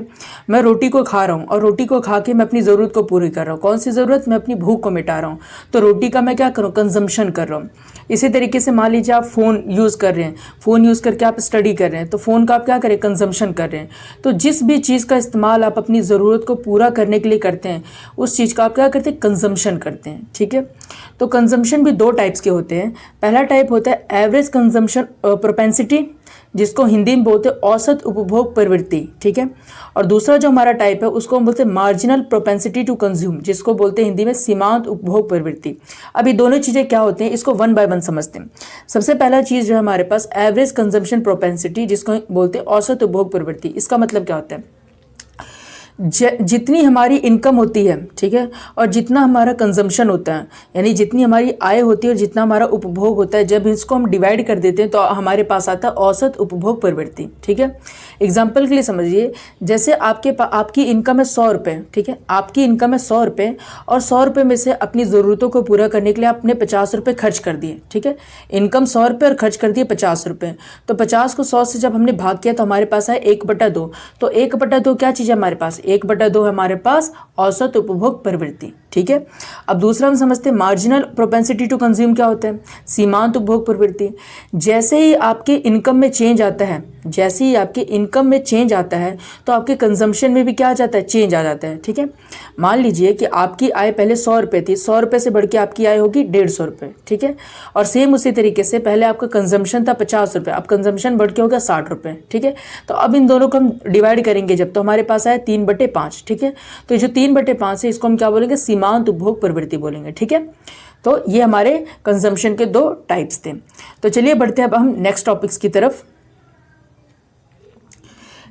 मैं रोटी को खा रहा हूँ और रोटी को खा के मैं अपनी ज़रूरत को पूरी कर रहा हूँ। कौन सी ज़रूरत, मैं अपनी भूख को मिटा रहा हूँ, तो रोटी का मैं क्या कर रहा हूँ, कंजम्पशन कर रहा हूँ। इसी तरीके से मान लीजिए आप फ़ोन यूज़ कर रहे हैं, फ़ोन यूज़ करके आप स्टडी कर रहे हैं, तो फ़ोन का आप क्या करें, कंजम्पशन कर रहे हैं। तो जिस भी चीज़ का इस्तेमाल आप अपनी ज़रूरत को पूरा करने के लिए करते हैं, उस चीज़ का आप क्या करते हैं, कंजम्पशन करते हैं, ठीक है। तो कंजम्पशन भी दो टाइप्स के होते हैं। पहला टाइप होता है एवरेज कंजम्पशन प्रोपेंसिटी, जिसको हिंदी में बोलते हैं औसत उपभोग प्रवृत्ति, ठीक है। और दूसरा जो हमारा टाइप है उसको हम बोलते हैं मार्जिनल प्रोपेंसिटी टू कंज्यूम, जिसको बोलते हैं हिंदी में सीमांत उपभोग प्रवृत्ति। अब ये दोनों चीज़ें क्या होते हैं, इसको वन बाय वन समझते हैं। सबसे पहला चीज़ जो है हमारे पास एवरेज कंजम्पशन प्रोपेंसिटी, जिसको बोलते हैं औसत उपभोग प्रवृत्ति। इसका मतलब क्या होता है, जितनी हमारी इनकम होती है, ठीक है, और जितना हमारा कंजम्पशन होता है, यानी जितनी हमारी आय होती है और जितना हमारा उपभोग होता है, जब इसको हम डिवाइड कर देते हैं तो हमारे पास आता है औसत उपभोग प्रवृत्ति, ठीक है। एग्जाम्पल के लिए समझिए, जैसे आपकी इनकम है 100 रुपये, ठीक है, आपकी इनकम है 100 रुपये और 100 रुपये में से अपनी ज़रूरतों को पूरा करने के लिए आपने 50 रुपये खर्च कर दिए, ठीक है। इनकम 100 रुपये और खर्च कर दिए 50 रुपये, तो 50 को 100 से जब हमने भाग किया तो हमारे पास है 1/2। तो 1/2 क्या चीज़ है हमारे पास, 1/2 हमारे पास औसत उपभोग प्रवृत्ति। ठीक है, अब दूसरा हम समझते हैं मार्जिनल प्रोपेंसिटी टू कंज्यूम क्या होता है, सीमांत उपभोग प्रवृत्ति। जैसे ही आपके इनकम में चेंज आता है, जैसे ही आपके इनकम में चेंज आता है तो आपके कंजम्पशन में भी क्या आ जाता है, चेंज आ जाता है। ठीक है, मान लीजिए कि आपकी आय पहले 100 रुपये थी, 100 रुपये से बढ़ के आपकी आय होगी 150 रुपये। ठीक है, और सेम उसी तरीके से पहले आपका कंजम्पशन था 50 रुपये, अब कंजम्पशन बढ़ के होगा 60 रुपये। ठीक है, तो अब इन दोनों को हम डिवाइड करेंगे जब, तो हमारे पास आया 3/5। ठीक है, तो जो 3/5 है इसको हम क्या बोलेंगे, सीमांत उपभोग प्रवृत्ति बोलेंगे। ठीक है, तो ये हमारे कंजम्पशन के 2 टाइप्स थे। तो चलिए बढ़ते हैं अब हम नेक्स्ट टॉपिक्स की तरफ।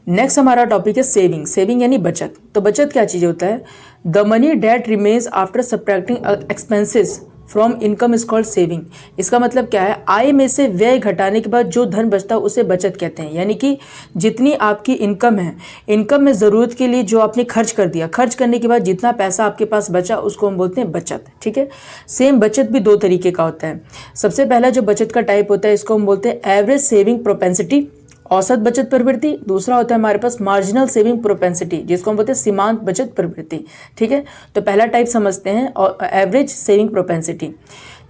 नेक्स्ट हमारा टॉपिक है सेविंग। सेविंग यानी बचत। तो बचत क्या चीज़ होता है, the money that remains after subtracting expenses from income is called saving. इसका मतलब क्या है, आय में से व्यय घटाने के बाद जो धन बचता है उसे बचत कहते हैं। यानी कि जितनी आपकी इनकम है, इनकम में ज़रूरत के लिए जो आपने खर्च कर दिया, खर्च करने के बाद जितना पैसा आपके पास बचा उसको हम बोलते हैं बचत। ठीक है, सेम बचत भी 2 तरीके का होता है। सबसे पहला जो बचत का टाइप होता है इसको हम बोलते हैं एवरेज सेविंग प्रोपेंसिटी, औसत बचत प्रवृत्ति। दूसरा होता है हमारे पास मार्जिनल सेविंग प्रोपेंसिटी, जिसको हम बोलते हैं सीमांत बचत प्रवृत्ति। ठीक है, तो पहला टाइप समझते हैं और एवरेज सेविंग प्रोपेंसिटी।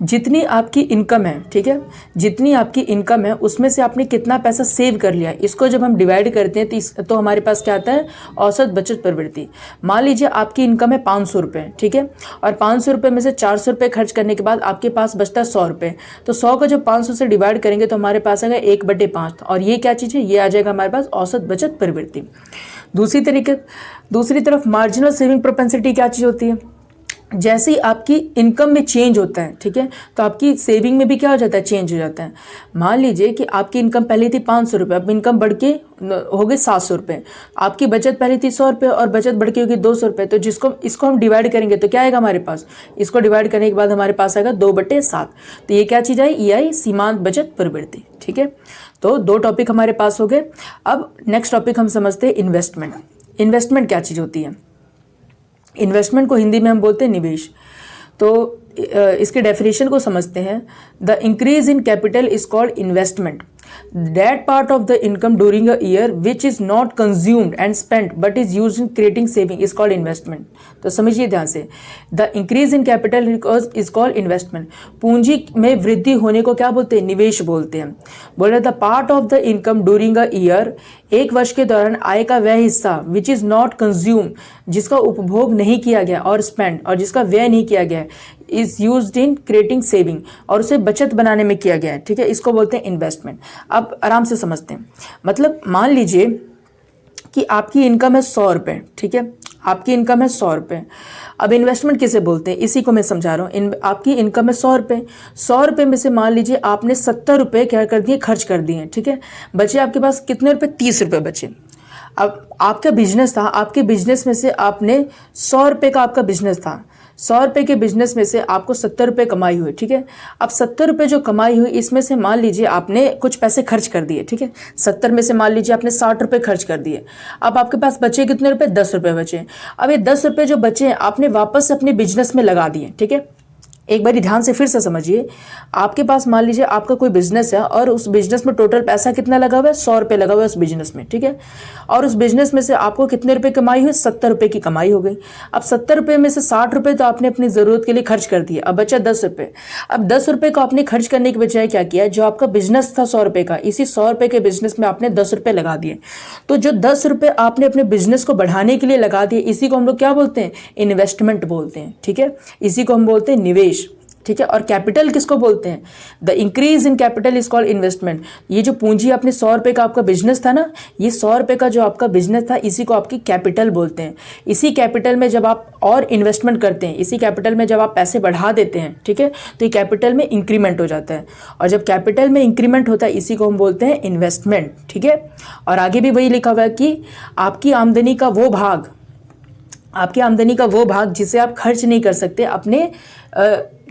जितनी आपकी इनकम है, ठीक है, जितनी आपकी इनकम है उसमें से आपने कितना पैसा सेव कर लिया, इसको जब हम डिवाइड करते हैं तो हमारे पास क्या आता है, औसत बचत प्रवृत्ति। मान लीजिए आपकी इनकम है 500 रुपये। ठीक है, और 500 रुपये में से 400 रुपये खर्च करने के बाद आपके पास बचता है 100 रुपये। तो 100 को जब 500 से डिवाइड करेंगे तो हमारे पास आएगा 1/5, और ये क्या चीज़ है, ये आ जाएगा हमारे पास औसत बचत प्रवृत्ति। दूसरी तरफ मार्जिनल सेविंग प्रोपेंसिटी क्या चीज़ होती है, जैसे ही आपकी इनकम में चेंज होता है, ठीक है, तो आपकी सेविंग में भी क्या हो जाता है, चेंज हो जाता है। मान लीजिए कि आपकी इनकम पहले थी 500 रुपये, अब इनकम बढ़ के हो गई 700 रुपये। आपकी बचत पहले थी 100 रुपये और बचत बढ़ के होगी 200 रुपये। तो इसको हम डिवाइड करेंगे तो क्या आएगा हमारे पास, इसको डिवाइड करने के बाद हमारे पास आएगा 2/7। तो ये क्या चीज़ आई, ये आई सीमांत बचत प्रवृत्ति। ठीक है, तो 2 टॉपिक हमारे पास हो गए। अब नेक्स्ट टॉपिक हम समझते हैं इन्वेस्टमेंट। इन्वेस्टमेंट क्या चीज़ होती है, इन्वेस्टमेंट को हिंदी में हम बोलते हैं निवेश। तो इसके डेफिनेशन को समझते हैं। The increase in capital is called investment. That part of the income during a year which is not consumed and spent but is use in creating saving is called investment. तो समझिए ध्यान से, the increase in capital is called investment. पूंजी में वृद्धि होने को क्या बोलते हैं, निवेश बोलते हैं। बोल रहे the part of the income during a year, एक वर्ष के दौरान आय का वह हिस्सा विच इज नॉट कंज्यूम, जिसका उपभोग नहीं किया गया, और स्पेंड, और जिसका व्यय नहीं किया गया, is used in creating saving, और उसे बचत बनाने में किया गया है। ठीक है, इसको बोलते हैं इन्वेस्टमेंट। अब आराम से समझते हैं। मतलब मान लीजिए कि आपकी इनकम है 100 रुपये। ठीक है, आपकी इनकम है 100 रुपये। अब इन्वेस्टमेंट किसे बोलते हैं, इसी को मैं समझा रहा हूँ। आपकी इनकम है 100 रुपये। 100 रुपये में से मान लीजिए आपने 70 रुपये क्या कर दिए, खर्च कर दिए। ठीक है, बचे आपके पास कितने रुपये, 30 रुपये बचे। अब आपका बिजनेस था, आपके बिजनेस में से आपने 100 रुपये का आपका बिजनेस था, 100 रुपये के बिजनेस में से आपको 70 रुपये कमाई हुई। ठीक है, अब 70 रुपये जो कमाई हुई इसमें से मान लीजिए आपने कुछ पैसे खर्च कर दिए। ठीक है, 70 में से मान लीजिए आपने 60 रुपये खर्च कर दिए। अब आपके पास बचे कितने रुपये, 10 रुपये बचे। अब ये 10 रुपये जो बचे हैं आपने वापस से अपने बिजनेस में लगा दिए। ठीक है, एक बार ध्यान से फिर से समझिए। आपके पास मान लीजिए आपका कोई बिजनेस है और उस बिजनेस में टोटल पैसा कितना लगा हुआ है, 100 रुपये लगा हुआ है उस बिजनेस में। ठीक है, और उस बिजनेस में से आपको कितने रुपए कमाई हुई, 70 रुपये की कमाई हो गई। अब 70 रुपये में से 60 रुपये तो आपने अपनी ज़रूरत के लिए खर्च कर दिए, अब बचा 10 रुपये। अब 10 रुपये को आपने खर्च करने के बजाय क्या किया, जो आपका बिजनेस था 100 रुपये का, इसी 100 रुपये के बिजनेस में आपने 10 रुपये लगा दिए। तो जो 10 रुपये आपने अपने बिजनेस को बढ़ाने के लिए लगा दिए, इसी को हम लोग क्या बोलते हैं, इन्वेस्टमेंट बोलते हैं। ठीक है, इसी को हम बोलते हैं निवेश। ठीक है, और कैपिटल किसको बोलते हैं, the increase in capital is called investment. ये जो पूंजी आपने 100 रुपये का आपका बिजनेस था ना, ये 100 रुपये का जो आपका बिजनेस था, इसी को आपकी कैपिटल बोलते हैं। इसी कैपिटल में जब आप और इन्वेस्टमेंट करते हैं, इसी कैपिटल में जब आप पैसे बढ़ा देते हैं, ठीक है, तो ये कैपिटल में इंक्रीमेंट हो जाता है। और जब कैपिटल में इंक्रीमेंट होता है इसी को हम बोलते हैं इन्वेस्टमेंट। ठीक है, और आगे भी वही लिखा हुआ है कि आपकी आमदनी का वो भाग जिसे आप खर्च नहीं कर सकते, अपने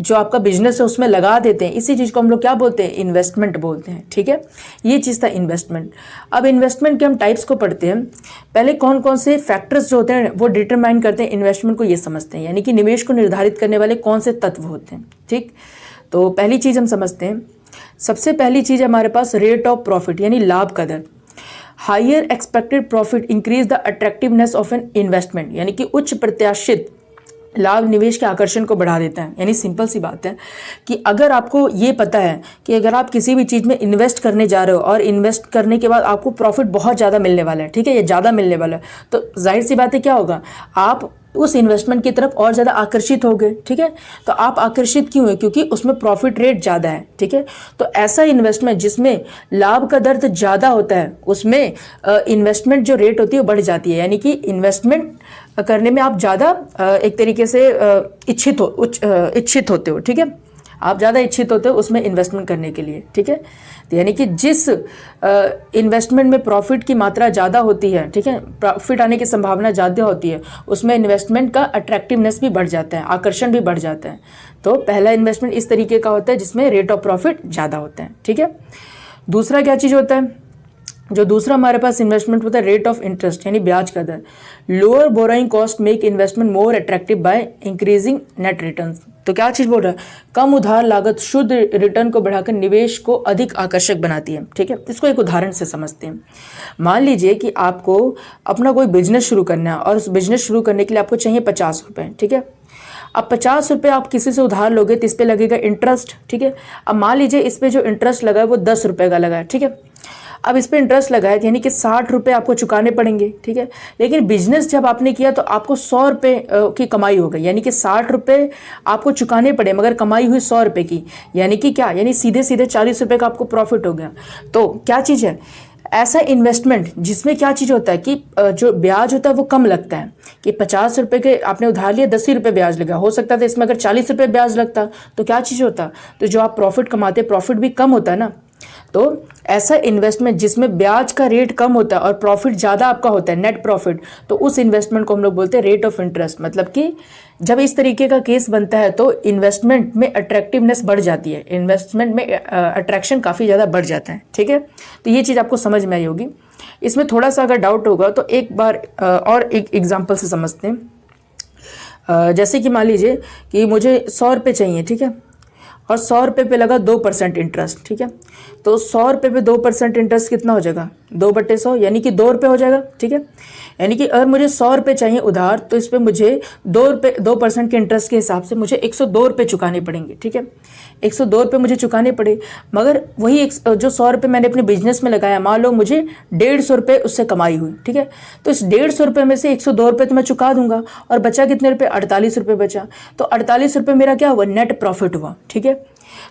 जो आपका बिजनेस है उसमें लगा देते हैं, इसी चीज़ को हम लोग क्या बोलते हैं, इन्वेस्टमेंट बोलते हैं। ठीक है, ये चीज़ था इन्वेस्टमेंट। अब इन्वेस्टमेंट के हम टाइप्स को पढ़ते हैं। पहले कौन कौन से फैक्टर्स जो होते हैं वो डिटरमाइन करते हैं इन्वेस्टमेंट को, ये समझते हैं, यानी कि निवेश को निर्धारित करने वाले कौन से तत्व होते हैं। ठीक, तो पहली चीज़ हम समझते हैं। सबसे पहली चीज़ हमारे पास रेट ऑफ प्रॉफिट यानी लाभ का दर। Higher expected profit increase the attractiveness of an investment, यानी कि उच्च प्रत्याशित लाभ निवेश के आकर्षण को बढ़ा देता है। यानी सिंपल सी बात है कि अगर आपको ये पता है कि अगर आप किसी भी चीज़ में इन्वेस्ट करने जा रहे हो और इन्वेस्ट करने के बाद आपको प्रॉफिट बहुत ज़्यादा मिलने वाला है, ठीक है, ये ज़्यादा मिलने वाला है, तो जाहिर सी बात है क्या होगा, आप उस इन्वेस्टमेंट की तरफ और ज़्यादा आकर्षित हो गए, ठीक है। तो आप आकर्षित क्यों है? क्योंकि उसमें प्रॉफिट रेट ज़्यादा है, ठीक है। तो ऐसा इन्वेस्टमेंट जिसमें लाभ का दर ज़्यादा होता है उसमें इन्वेस्टमेंट जो रेट होती है वो बढ़ जाती है। यानी कि इन्वेस्टमेंट करने में आप ज़्यादा एक तरीके से इच्छित होते हो, ठीक है, आप ज़्यादा इच्छित होते हो उसमें इन्वेस्टमेंट करने के लिए, ठीक है। तो यानी कि जिस इन्वेस्टमेंट में प्रॉफिट की मात्रा ज़्यादा होती है, ठीक है, प्रॉफिट आने की संभावना ज़्यादा होती है, उसमें इन्वेस्टमेंट का अट्रैक्टिवनेस भी बढ़ जाता है, आकर्षण भी बढ़ जाता है। तो पहला इन्वेस्टमेंट इस तरीके का होता है जिसमें रेट ऑफ प्रॉफिट ज़्यादा होता है, ठीक है। दूसरा क्या चीज़ होता है? जो दूसरा हमारे पास इन्वेस्टमेंट होता है रेट ऑफ इंटरेस्ट, यानी ब्याज का दर। Lower borrowing cost make investment more attractive by increasing net returns. तो क्या चीज़ बोल रहा है? कम उधार लागत शुद्ध रिटर्न को बढ़ाकर निवेश को अधिक आकर्षक बनाती है, ठीक है। इसको एक उदाहरण से समझते हैं। मान लीजिए कि आपको अपना कोई बिजनेस शुरू करना है और उस बिजनेस शुरू करने के लिए आपको चाहिए 50 रुपये, ठीक है। अब 50 रुपये आप किसी से उधार लोगे तो इस पर लगेगा इंटरेस्ट, ठीक है। अब मान लीजिए इस पर जो इंटरेस्ट लगा है वो 10 रुपये का लगा है, ठीक है। अब इस पर इंटरेस्ट लगा है यानी कि 60 रुपये आपको चुकाने पड़ेंगे, ठीक है। लेकिन बिजनेस जब आपने किया तो आपको 100 रुपये की कमाई हो गई, यानी कि 60 रुपये आपको चुकाने पड़े मगर कमाई हुई 100 रुपये की, यानी कि क्या, यानी सीधे सीधे 40 रुपये का आपको प्रॉफिट हो गया। तो क्या चीज़ है? ऐसा इन्वेस्टमेंट जिसमें क्या चीज़ होता है कि जो ब्याज होता है वो कम लगता है, कि 50 रुपये के आपने उधार लिया, 10 ही रुपये ब्याज लगा, हो सकता था इसमें अगर 40 रुपये ब्याज लगता तो क्या चीज़ होता, तो जो आप प्रॉफिट कमाते प्रॉफिट भी कम होता है ना। तो ऐसा इन्वेस्टमेंट जिसमें ब्याज का रेट कम होता है और प्रॉफिट ज़्यादा आपका होता है, नेट प्रॉफिट, तो उस इन्वेस्टमेंट को हम लोग बोलते हैं रेट ऑफ इंटरेस्ट। मतलब कि जब इस तरीके का केस बनता है तो इन्वेस्टमेंट में अट्रैक्टिवनेस बढ़ जाती है, इन्वेस्टमेंट में अट्रैक्शन काफ़ी ज़्यादा बढ़ जाता है, ठीक है। तो ये चीज़ आपको समझ में आई होगी। इसमें थोड़ा सा अगर डाउट होगा तो एक बार और एक एग्जाम्पल से समझते हैं। जैसे कि मान लीजिए कि मुझे 100 रुपये चाहिए, ठीक है, और 100 रुपये पे लगा 2% इंटरेस्ट, ठीक है। तो 100 रुपये पे 2% इंटरेस्ट कितना हो जाएगा? 2/100, यानी कि 2 रुपये हो जाएगा, ठीक है। यानी कि अगर मुझे 100 रुपये चाहिए उधार तो इस पर मुझे 2% के इंटरेस्ट के हिसाब से मुझे 102 रुपये चुकाने पड़ेंगे, ठीक है। 102 रुपये मुझे चुकाने पड़े, मगर वही जो 100 रुपये मैंने अपने बिजनेस में लगाया, मान लो मुझे 150 रुपये उससे कमाई हुई, ठीक है। तो इस 150 रुपये में से 102 रुपये तो मैं चुका दूंगा और बचा कितने रुपये? 48 रुपये बचा। तो 48 रुपये मेरा क्या हुआ? नेट प्रॉफिट हुआ, ठीक है।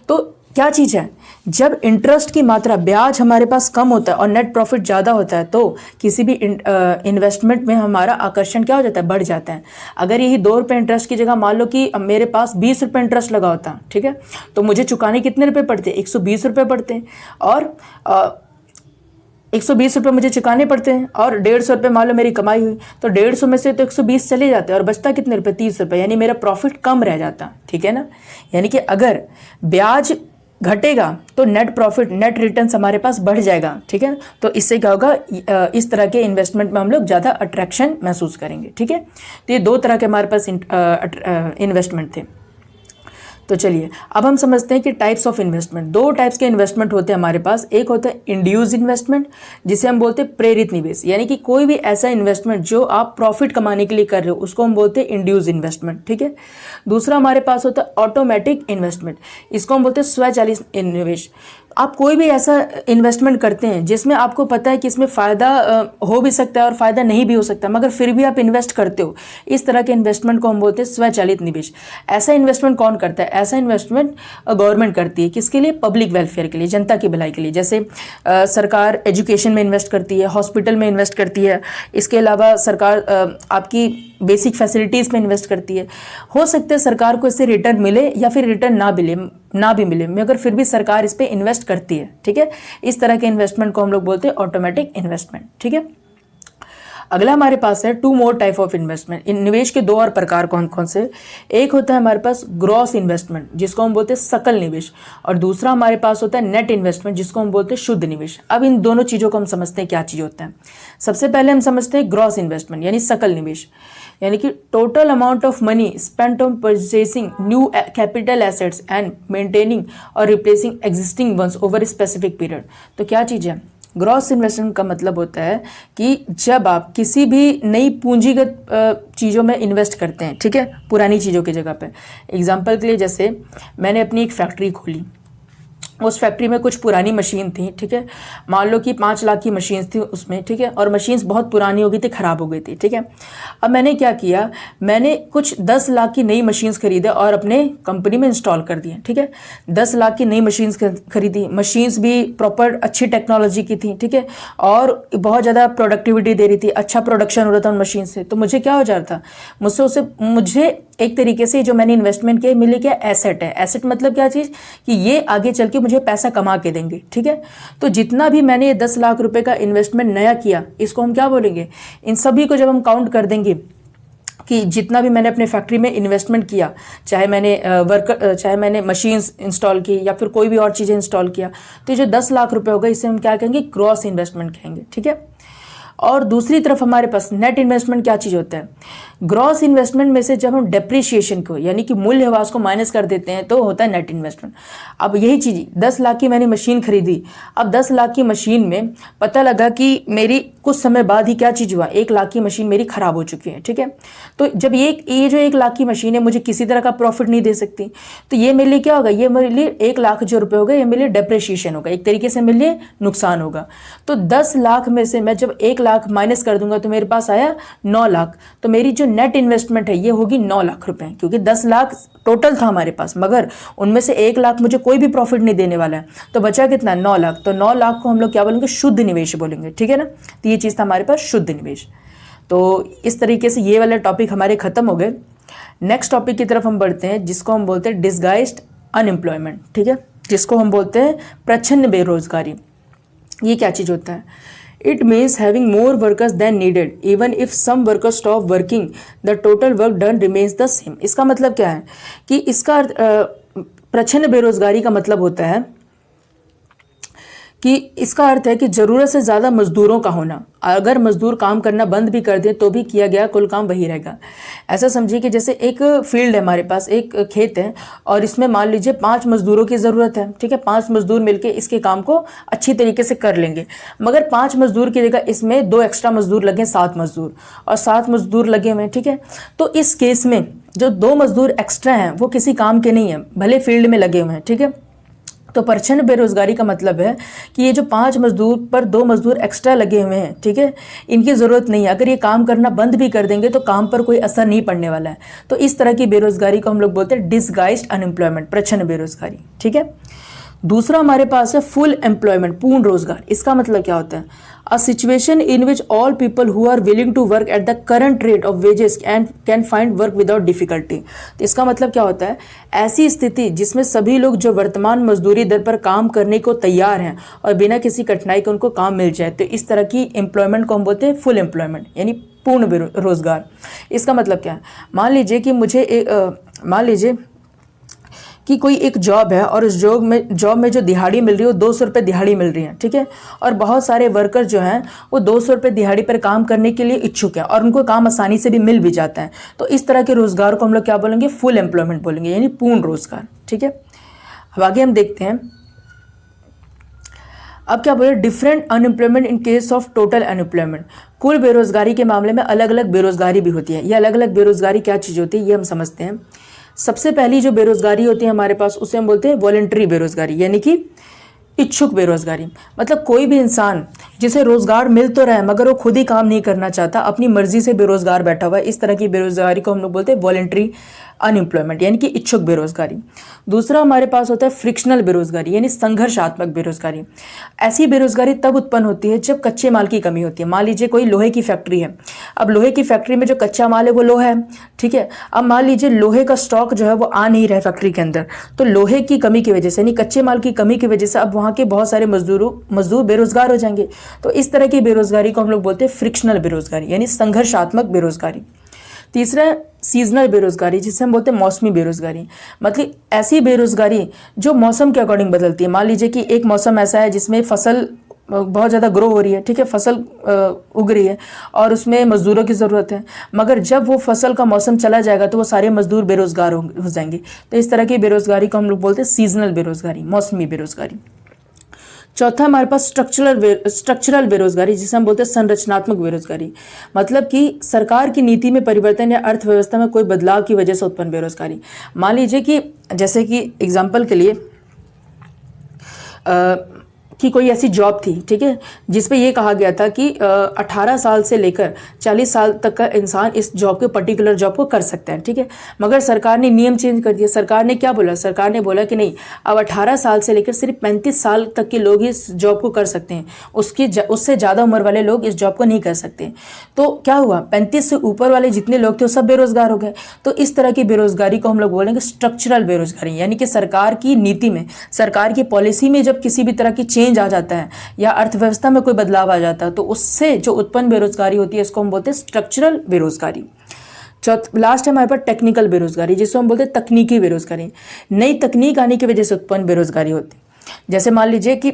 तो क्या चीज़ है? जब इंटरेस्ट की मात्रा, ब्याज हमारे पास कम होता है और नेट प्रॉफिट ज़्यादा होता है तो किसी भी इन्वेस्टमेंट में हमारा आकर्षण क्या हो जाता है? बढ़ जाता है। अगर यही 2 रुपये इंटरेस्ट की जगह मान लो कि मेरे पास 20 रुपये इंटरेस्ट लगा होता, ठीक है, तो मुझे चुकाने कितने रुपये पड़ते? 120 रुपये पड़ते हैं। और 120 रुपये मुझे चुकाने पड़ते हैं और 150 रुपये मान लो मेरी कमाई हुई, तो 150 में से तो 120 चले जाते हैं और बचता कितने रुपये? 30 रुपये, यानी मेरा प्रॉफिट कम रह जाता, ठीक है ना। यानी कि अगर ब्याज घटेगा तो नेट प्रॉफिट, नेट रिटर्न्स हमारे पास बढ़ जाएगा, ठीक है। तो इससे क्या होगा? इस तरह के इन्वेस्टमेंट में हम लोग ज़्यादा अट्रैक्शन महसूस करेंगे, ठीक है। तो ये 2 तरह के हमारे पास इन्वेस्टमेंट थे। तो चलिए अब हम समझते हैं कि टाइप्स ऑफ इन्वेस्टमेंट। 2 टाइप्स के इन्वेस्टमेंट होते हैं हमारे पास। एक होता है इंड्यूस इन्वेस्टमेंट, जिसे हम बोलते हैं प्रेरित निवेश, यानी कि कोई भी ऐसा इन्वेस्टमेंट जो आप प्रॉफिट कमाने के लिए कर रहे हो उसको हम बोलते हैं इंड्यूस इन्वेस्टमेंट, ठीक है। दूसरा हमारे पास होता है ऑटोमेटिक इन्वेस्टमेंट, इसको हम बोलते हैं स्वचालित निवेश। आप कोई भी ऐसा इन्वेस्टमेंट करते हैं जिसमें आपको पता है कि इसमें फ़ायदा हो भी सकता है और फ़ायदा नहीं भी हो सकता, मगर फिर भी आप इन्वेस्ट करते हो, इस तरह के इन्वेस्टमेंट को हम बोलते हैं स्वचालित निवेश। ऐसा इन्वेस्टमेंट कौन करता है? ऐसा इन्वेस्टमेंट गवर्नमेंट करती है। किसके लिए? पब्लिक वेलफेयर के लिए, जनता की भलाई के लिए। जैसे सरकार एजुकेशन में इन्वेस्ट करती है, हॉस्पिटल में इन्वेस्ट करती है, इसके अलावा सरकार आपकी बेसिक फैसिलिटीज़ में इन्वेस्ट करती है। हो सकता है सरकार को इससे रिटर्न मिले या फिर रिटर्न ना भी मिले, मगर फिर भी सरकार इस पे इन्वेस्ट करती है, ठीक है। इस तरह के इन्वेस्टमेंट को हम लोग बोलते हैं ऑटोमेटिक इन्वेस्टमेंट, ठीक है। अगला हमारे पास है 2 मोर टाइप ऑफ इन्वेस्टमेंट। इन निवेश के 2 और प्रकार कौन कौन से? एक होता है हमारे पास ग्रॉस इन्वेस्टमेंट, जिसको हम बोलते हैं सकल निवेश, और दूसरा हमारे पास होता है नेट इन्वेस्टमेंट, जिसको हम बोलते हैं शुद्ध निवेश। अब इन दोनों चीज़ों को हम समझते हैं क्या चीज़ होता है। सबसे पहले हम समझते हैं ग्रॉस इन्वेस्टमेंट, यानी सकल निवेश, यानी कि total amount of money spent on purchasing new capital assets and maintaining और replacing existing ones over specific period. तो क्या चीज़ है? ग्रॉस इन्वेस्टमेंट का मतलब होता है कि जब आप किसी भी नई पूंजीगत चीज़ों में इन्वेस्ट करते हैं, ठीक है, पुरानी चीज़ों की जगह पे। एग्जांपल के लिए जैसे मैंने अपनी एक फैक्ट्री खोली, उस फैक्ट्री में कुछ पुरानी मशीन थी, ठीक है, मान लो कि 5 लाख की मशीन थी उसमें, ठीक है, और मशीन्स बहुत पुरानी हो गई थी, ख़राब हो गई थी, ठीक है। अब मैंने क्या किया, मैंने कुछ 10 लाख की नई मशीन्स खरीदे और अपने कंपनी में इंस्टॉल कर दिए, ठीक है। 10 लाख की नई मशीन्स खरीदी, मशीन्स भी प्रॉपर अच्छी टेक्नोलॉजी की थी, ठीक है, और बहुत ज़्यादा प्रोडक्टिविटी दे रही थी, अच्छा प्रोडक्शन हो रहा था उन मशीन से। तो मुझे क्या हो जा रहा था, मुझे एक तरीके से जो मैंने इन्वेस्टमेंट किया मिले क्या, एसेट है। एसेट मतलब क्या चीज़, कि ये आगे चल के मुझे पैसा कमा के देंगे, ठीक है। तो जितना भी मैंने ये 10 लाख रुपए का इन्वेस्टमेंट नया किया, इसको हम क्या बोलेंगे, इन सभी को जब हम काउंट कर देंगे कि जितना भी मैंने अपने फैक्ट्री में इन्वेस्टमेंट किया, चाहे मैंने मशीन्स इंस्टॉल की या फिर कोई भी और चीज़ें इंस्टॉल किया, तो जो 10 लाख रुपए होगा इसे हम क्या कहेंगे, ग्रॉस इन्वेस्टमेंट कहेंगे, ठीक है। और दूसरी तरफ हमारे पास नेट इन्वेस्टमेंट क्या चीज़ होता है, ग्रॉस इन्वेस्टमेंट में से जब हम डेप्रिसिएशन को यानी कि मूल्यह्रास को माइनस कर देते हैं तो होता है नेट इन्वेस्टमेंट। अब यही चीज़ 10 लाख की मैंने मशीन खरीदी, अब 10 लाख की मशीन में पता लगा कि मेरी कुछ समय बाद ही क्या चीज़ हुआ, 1 लाख की मशीन मेरी ख़राब हो चुकी है, ठीक है। तो जब ये जो 1 लाख की मशीन है मुझे किसी तरह का प्रॉफिट नहीं दे सकती, तो ये मेरे लिए क्या होगा, ये मेरे लिए 1 लाख जो रुपये होगा ये मेरे लिए डेप्रिसिएशन होगा, एक तरीके से मेरे लिए नुकसान होगा। तो 10 लाख में से मैं जब 1 लाख माइनस कर दूंगा तो मेरे पास आया 9 लाख, तो मेरी जो नेट इन्वेस्टमेंट है ये होगी 9 लाख रुपए, क्योंकि 10 लाख टोटल था हमारे पास, मगर उनमें से 1 लाख मुझे कोई भी प्रॉफिट नहीं देने वाला है, तो बचा कितना, 9 लाख। तो 9 लाख को हम लोग क्या बोलेंगे, शुद्ध निवेश बोलेंगे, ठीक है ना। तो ये चीज़ था हमारे पास शुद्ध निवेश। तो इस तरीके से ये वाले टॉपिक हमारे खत्म हो गए। नेक्स्ट टॉपिक की तरफ हम बढ़ते हैं, जिसको हम बोलते हैं डिसगाइज्ड अनएम्प्लॉयमेंट, ठीक है, जिसको हम बोलते हैं प्रच्छन्न बेरोजगारी। ये क्या चीज़ होता है, It means having more workers than needed. Even if some workers stop working, the total work done remains the same. इसका मतलब क्या है कि इसका प्रच्छन्न बेरोजगारी का मतलब होता है कि इसका अर्थ है कि ज़रूरत से ज़्यादा मजदूरों का होना। अगर मजदूर काम करना बंद भी कर दे तो भी किया गया कुल काम वही रहेगा। ऐसा समझिए कि जैसे एक फील्ड है हमारे पास, एक खेत है और इसमें मान लीजिए 5 मजदूरों की ज़रूरत है, ठीक है। 5 मजदूर मिलके इसके काम को अच्छी तरीके से कर लेंगे, मगर 5 मजदूर की जगह इसमें 2 एक्स्ट्रा मजदूर लगे, 7 मजदूर, और 7 मजदूर लगे हुए हैं, ठीक है। तो इस केस में जो 2 मजदूर एक्स्ट्रा हैं वो किसी काम के नहीं हैं, भले फील्ड में लगे हुए हैं, ठीक है। तो प्रच्छन्न बेरोजगारी का मतलब है कि ये जो 5 मजदूर पर 2 मजदूर एक्स्ट्रा लगे हुए हैं, ठीक है, इनकी ज़रूरत नहीं है, अगर ये काम करना बंद भी कर देंगे तो काम पर कोई असर नहीं पड़ने वाला है। तो इस तरह की बेरोजगारी को हम लोग बोलते हैं डिसगाइज्ड अनएम्प्लॉयमेंट, प्रच्छन्न बेरोजगारी, ठीक है। दूसरा हमारे पास है फुल एम्प्लॉयमेंट, पूर्ण रोजगार। इसका मतलब क्या होता है, a situation in which all people who are willing to work at the current rate of wages and can find work without difficulty. तो इसका मतलब क्या होता है, ऐसी स्थिति जिसमें सभी लोग जो वर्तमान मजदूरी दर पर काम करने को तैयार हैं और बिना किसी कठिनाई के उनको काम मिल जाए, तो इस तरह की एम्प्लॉयमेंट को हम बोलते हैं फुल एम्प्लॉयमेंट, यानी पूर्ण रोजगार। इसका मतलब क्या है, मान लीजिए कि कोई एक जॉब है और उस जॉब में जो दिहाड़ी मिल रही है वो 200 रुपये दिहाड़ी मिल रही है, ठीक है, और बहुत सारे वर्कर जो हैं वो 200 रुपये दिहाड़ी पर काम करने के लिए इच्छुक हैं और उनको काम आसानी से भी मिल भी जाता है। तो इस तरह के रोज़गार को हम लोग क्या बोलेंगे, फुल एम्प्लॉयमेंट बोलेंगे, यानी पूर्ण रोजगार, ठीक है। अब आगे हम देखते हैं, अब क्या बोले, different unemployment in case of total unemployment. कुल बेरोजगारी के मामले में अलग अलग बेरोजगारी भी होती है। ये अलग अलग बेरोजगारी क्या चीज़ होती है ये हम समझते हैं। सबसे पहली जो बेरोजगारी होती है हमारे पास उसे हम बोलते हैं वॉलंटरी बेरोजगारी, यानी कि इच्छुक बेरोजगारी। मतलब कोई भी इंसान जिसे रोजगार मिल तो रहा है मगर वो खुद ही काम नहीं करना चाहता, अपनी मर्जी से बेरोजगार बैठा हुआ है, इस तरह की बेरोजगारी को हम लोग बोलते हैं वॉलंटरी अनएम्प्लॉयमेंट, यानी कि इच्छुक बेरोजगारी। दूसरा हमारे पास होता है फ्रिक्शनल बेरोजगारी, यानी संघर्षात्मक बेरोजगारी। ऐसी बेरोजगारी तब उत्पन्न होती है जब कच्चे माल की कमी होती है। मान लीजिए कोई लोहे की फैक्ट्री है, अब लोहे की फैक्ट्री में जो कच्चा माल है वो लोहा है, ठीक है। अब मान लीजिए लोहे का स्टॉक जो है वो आ नहीं रहा है फैक्ट्री के अंदर, तो लोहे की कमी की वजह से, यानी कच्चे माल की कमी की वजह से अब वहाँ के बहुत सारे मजदूर बेरोजगार हो जाएंगे। तो इस तरह की बेरोजगारी को हम लोग बोलते हैं फ्रिक्शनल बेरोजगारी, यानी संघर्षात्मक बेरोजगारी। तीसरा सीजनल बेरोजगारी, जिसे हम बोलते हैं मौसमी बेरोजगारी। मतलब ऐसी बेरोजगारी जो मौसम के अकॉर्डिंग बदलती है। मान लीजिए कि एक मौसम ऐसा है जिसमें फसल बहुत ज़्यादा ग्रो हो रही है, ठीक है, फसल उग रही है और उसमें मजदूरों की ज़रूरत है, मगर जब वो फसल का मौसम चला जाएगा तो वो सारे मजदूर बेरोजगार हो जाएंगे। तो इस तरह की बेरोजगारी को हम लोग बोलते हैं सीजनल बेरोजगारी, मौसमी बेरोजगारी। चौथा हमारे पास स्ट्रक्चरल बेरोजगारी, जिसे हम बोलते हैं संरचनात्मक बेरोजगारी, मतलब कि सरकार की नीति में परिवर्तन या अर्थव्यवस्था में कोई बदलाव की वजह से उत्पन्न बेरोजगारी। मान लीजिए कि जैसे कि एग्जाम्पल के लिए कि कोई ऐसी जॉब थी, ठीक है, जिस पे ये कहा गया था कि 18 साल से लेकर 40 साल तक का इंसान इस जॉब के पर्टिकुलर जॉब को कर सकता है, ठीक है, मगर सरकार ने नियम चेंज कर दिया। सरकार ने क्या बोला? सरकार ने बोला कि नहीं, अब 18 साल से लेकर सिर्फ 35 साल तक के लोग इस जॉब को कर सकते हैं, उससे ज़्यादा उम्र वाले लोग इस जॉब को नहीं कर सकते। तो क्या हुआ? 35 से ऊपर वाले जितने लोग थे वो सब बेरोजगार हो गए। तो इस तरह की बेरोजगारी को हम लोग बोलेंगे स्ट्रक्चरल बेरोजगारी, यानी कि सरकार की नीति में, सरकार की पॉलिसी में जब किसी भी तरह की चेंज आ जाता है या अर्थव्यवस्था में कोई बदलाव आ जाता है तो उससे जो उत्पन्न बेरोजगारी होती है इसको हम बोलते हैं स्ट्रक्चरल बेरोजगारी। लास्ट है हमारे पास टेक्निकल बेरोजगारी, जिसको हम बोलते हैं तकनीकी बेरोजगारी। नई तकनीक आने की वजह से उत्पन्न बेरोजगारी होती है। जैसे मान लीजिए कि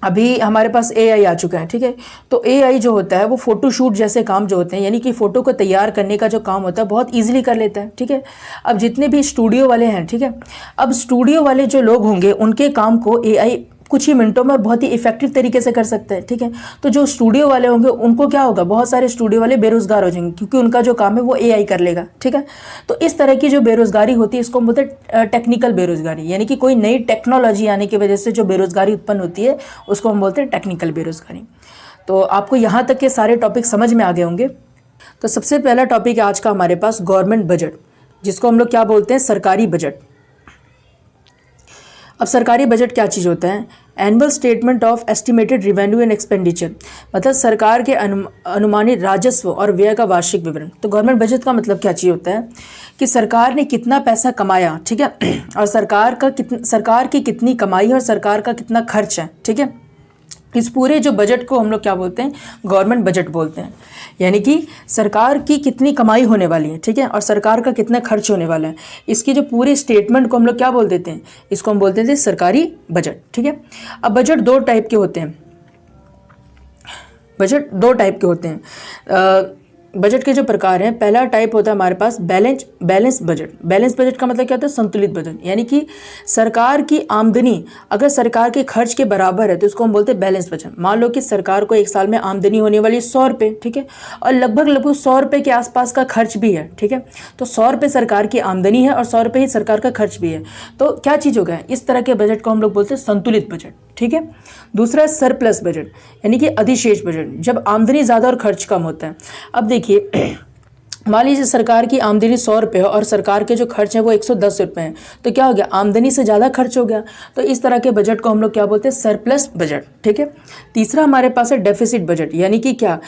अभी हमारे पास AI आ चुका है, ठीक है, तो AI जो होता है वो फोटोशूट जैसे काम जो होते हैं, यानी कि फ़ोटो को तैयार करने का जो काम होता है बहुत ईजिली कर लेता है, ठीक है। अब जितने भी स्टूडियो वाले हैं, ठीक है, अब स्टूडियो वाले जो लोग होंगे उनके काम को AI कुछ ही मिनटों में और बहुत ही इफेक्टिव तरीके से कर सकते हैं, ठीक है। तो जो स्टूडियो वाले होंगे उनको क्या होगा? बहुत सारे स्टूडियो वाले बेरोजगार हो जाएंगे क्योंकि उनका जो काम है वो AI कर लेगा, ठीक है। तो इस तरह की जो बेरोजगारी होती है इसको हम बोलते हैं टेक्निकल बेरोजगारी, यानी कि कोई नई टेक्नोलॉजी आने की वजह से जो बेरोजगारी उत्पन्न होती है उसको हम बोलते हैं टेक्निकल बेरोजगारी। तो आपको यहाँ तक के सारे टॉपिक समझ में आ गए होंगे। तो सबसे पहला टॉपिक है आज का हमारे पास गवर्नमेंट बजट, जिसको हम लोग क्या बोलते हैं? सरकारी बजट। अब सरकारी बजट क्या चीज़ होता है? Annual statement of estimated revenue and expenditure, मतलब सरकार के अनुमानित राजस्व और व्यय का वार्षिक विवरण। तो गवर्नमेंट बजट का मतलब क्या चीज़ होता है कि सरकार ने कितना पैसा कमाया, ठीक है, और सरकार की कितनी कमाई है और सरकार का कितना खर्च है, ठीक है। इस पूरे जो बजट को हम लोग क्या बोलते हैं? गवर्नमेंट बजट बोलते हैं। यानी कि सरकार की कितनी कमाई होने वाली है, ठीक है, और सरकार का कितना खर्च होने वाला है, इसकी जो पूरे स्टेटमेंट को हम लोग क्या बोल देते हैं? इसको हम बोलते थे सरकारी बजट, ठीक है। अब बजट दो टाइप के होते हैं। बजट दो टाइप के होते हैं। बजट के जो प्रकार हैं, पहला टाइप होता है हमारे पास बैलेंस बजट। बैलेंस बजट का मतलब क्या होता है? संतुलित बजट, यानी कि सरकार की आमदनी अगर सरकार के खर्च के बराबर है तो इसको हम बोलते हैं बैलेंस बजट। मान लो कि सरकार को एक साल में आमदनी होने वाली 100 रुपये, ठीक है, और लगभग 100 रुपये के आसपास का खर्च भी है, ठीक है। तो 100 रुपये सरकार की आमदनी है और 100 रुपये ही सरकार का खर्च भी है। तो क्या चीज़ हो गया? इस तरह के बजट को हम लोग बोलते हैं संतुलित बजट, ठीक है। दूसरा है सरप्लस बजट, यानी कि अधिशेष बजट, जब आमदनी ज़्यादा और खर्च कम होता है। अब देखिए, मान लीजिए सरकार की आमदनी 100 रुपये है और सरकार के जो खर्च है वो 110 रुपये हैं, तो क्या हो गया? आमदनी से ज़्यादा खर्च हो गया। तो इस तरह के बजट को हम लोग क्या बोलते हैं? सरप्लस बजट, ठीक है। तीसरा हमारे पास है डेफिसिट बजट, यानी कि क्या?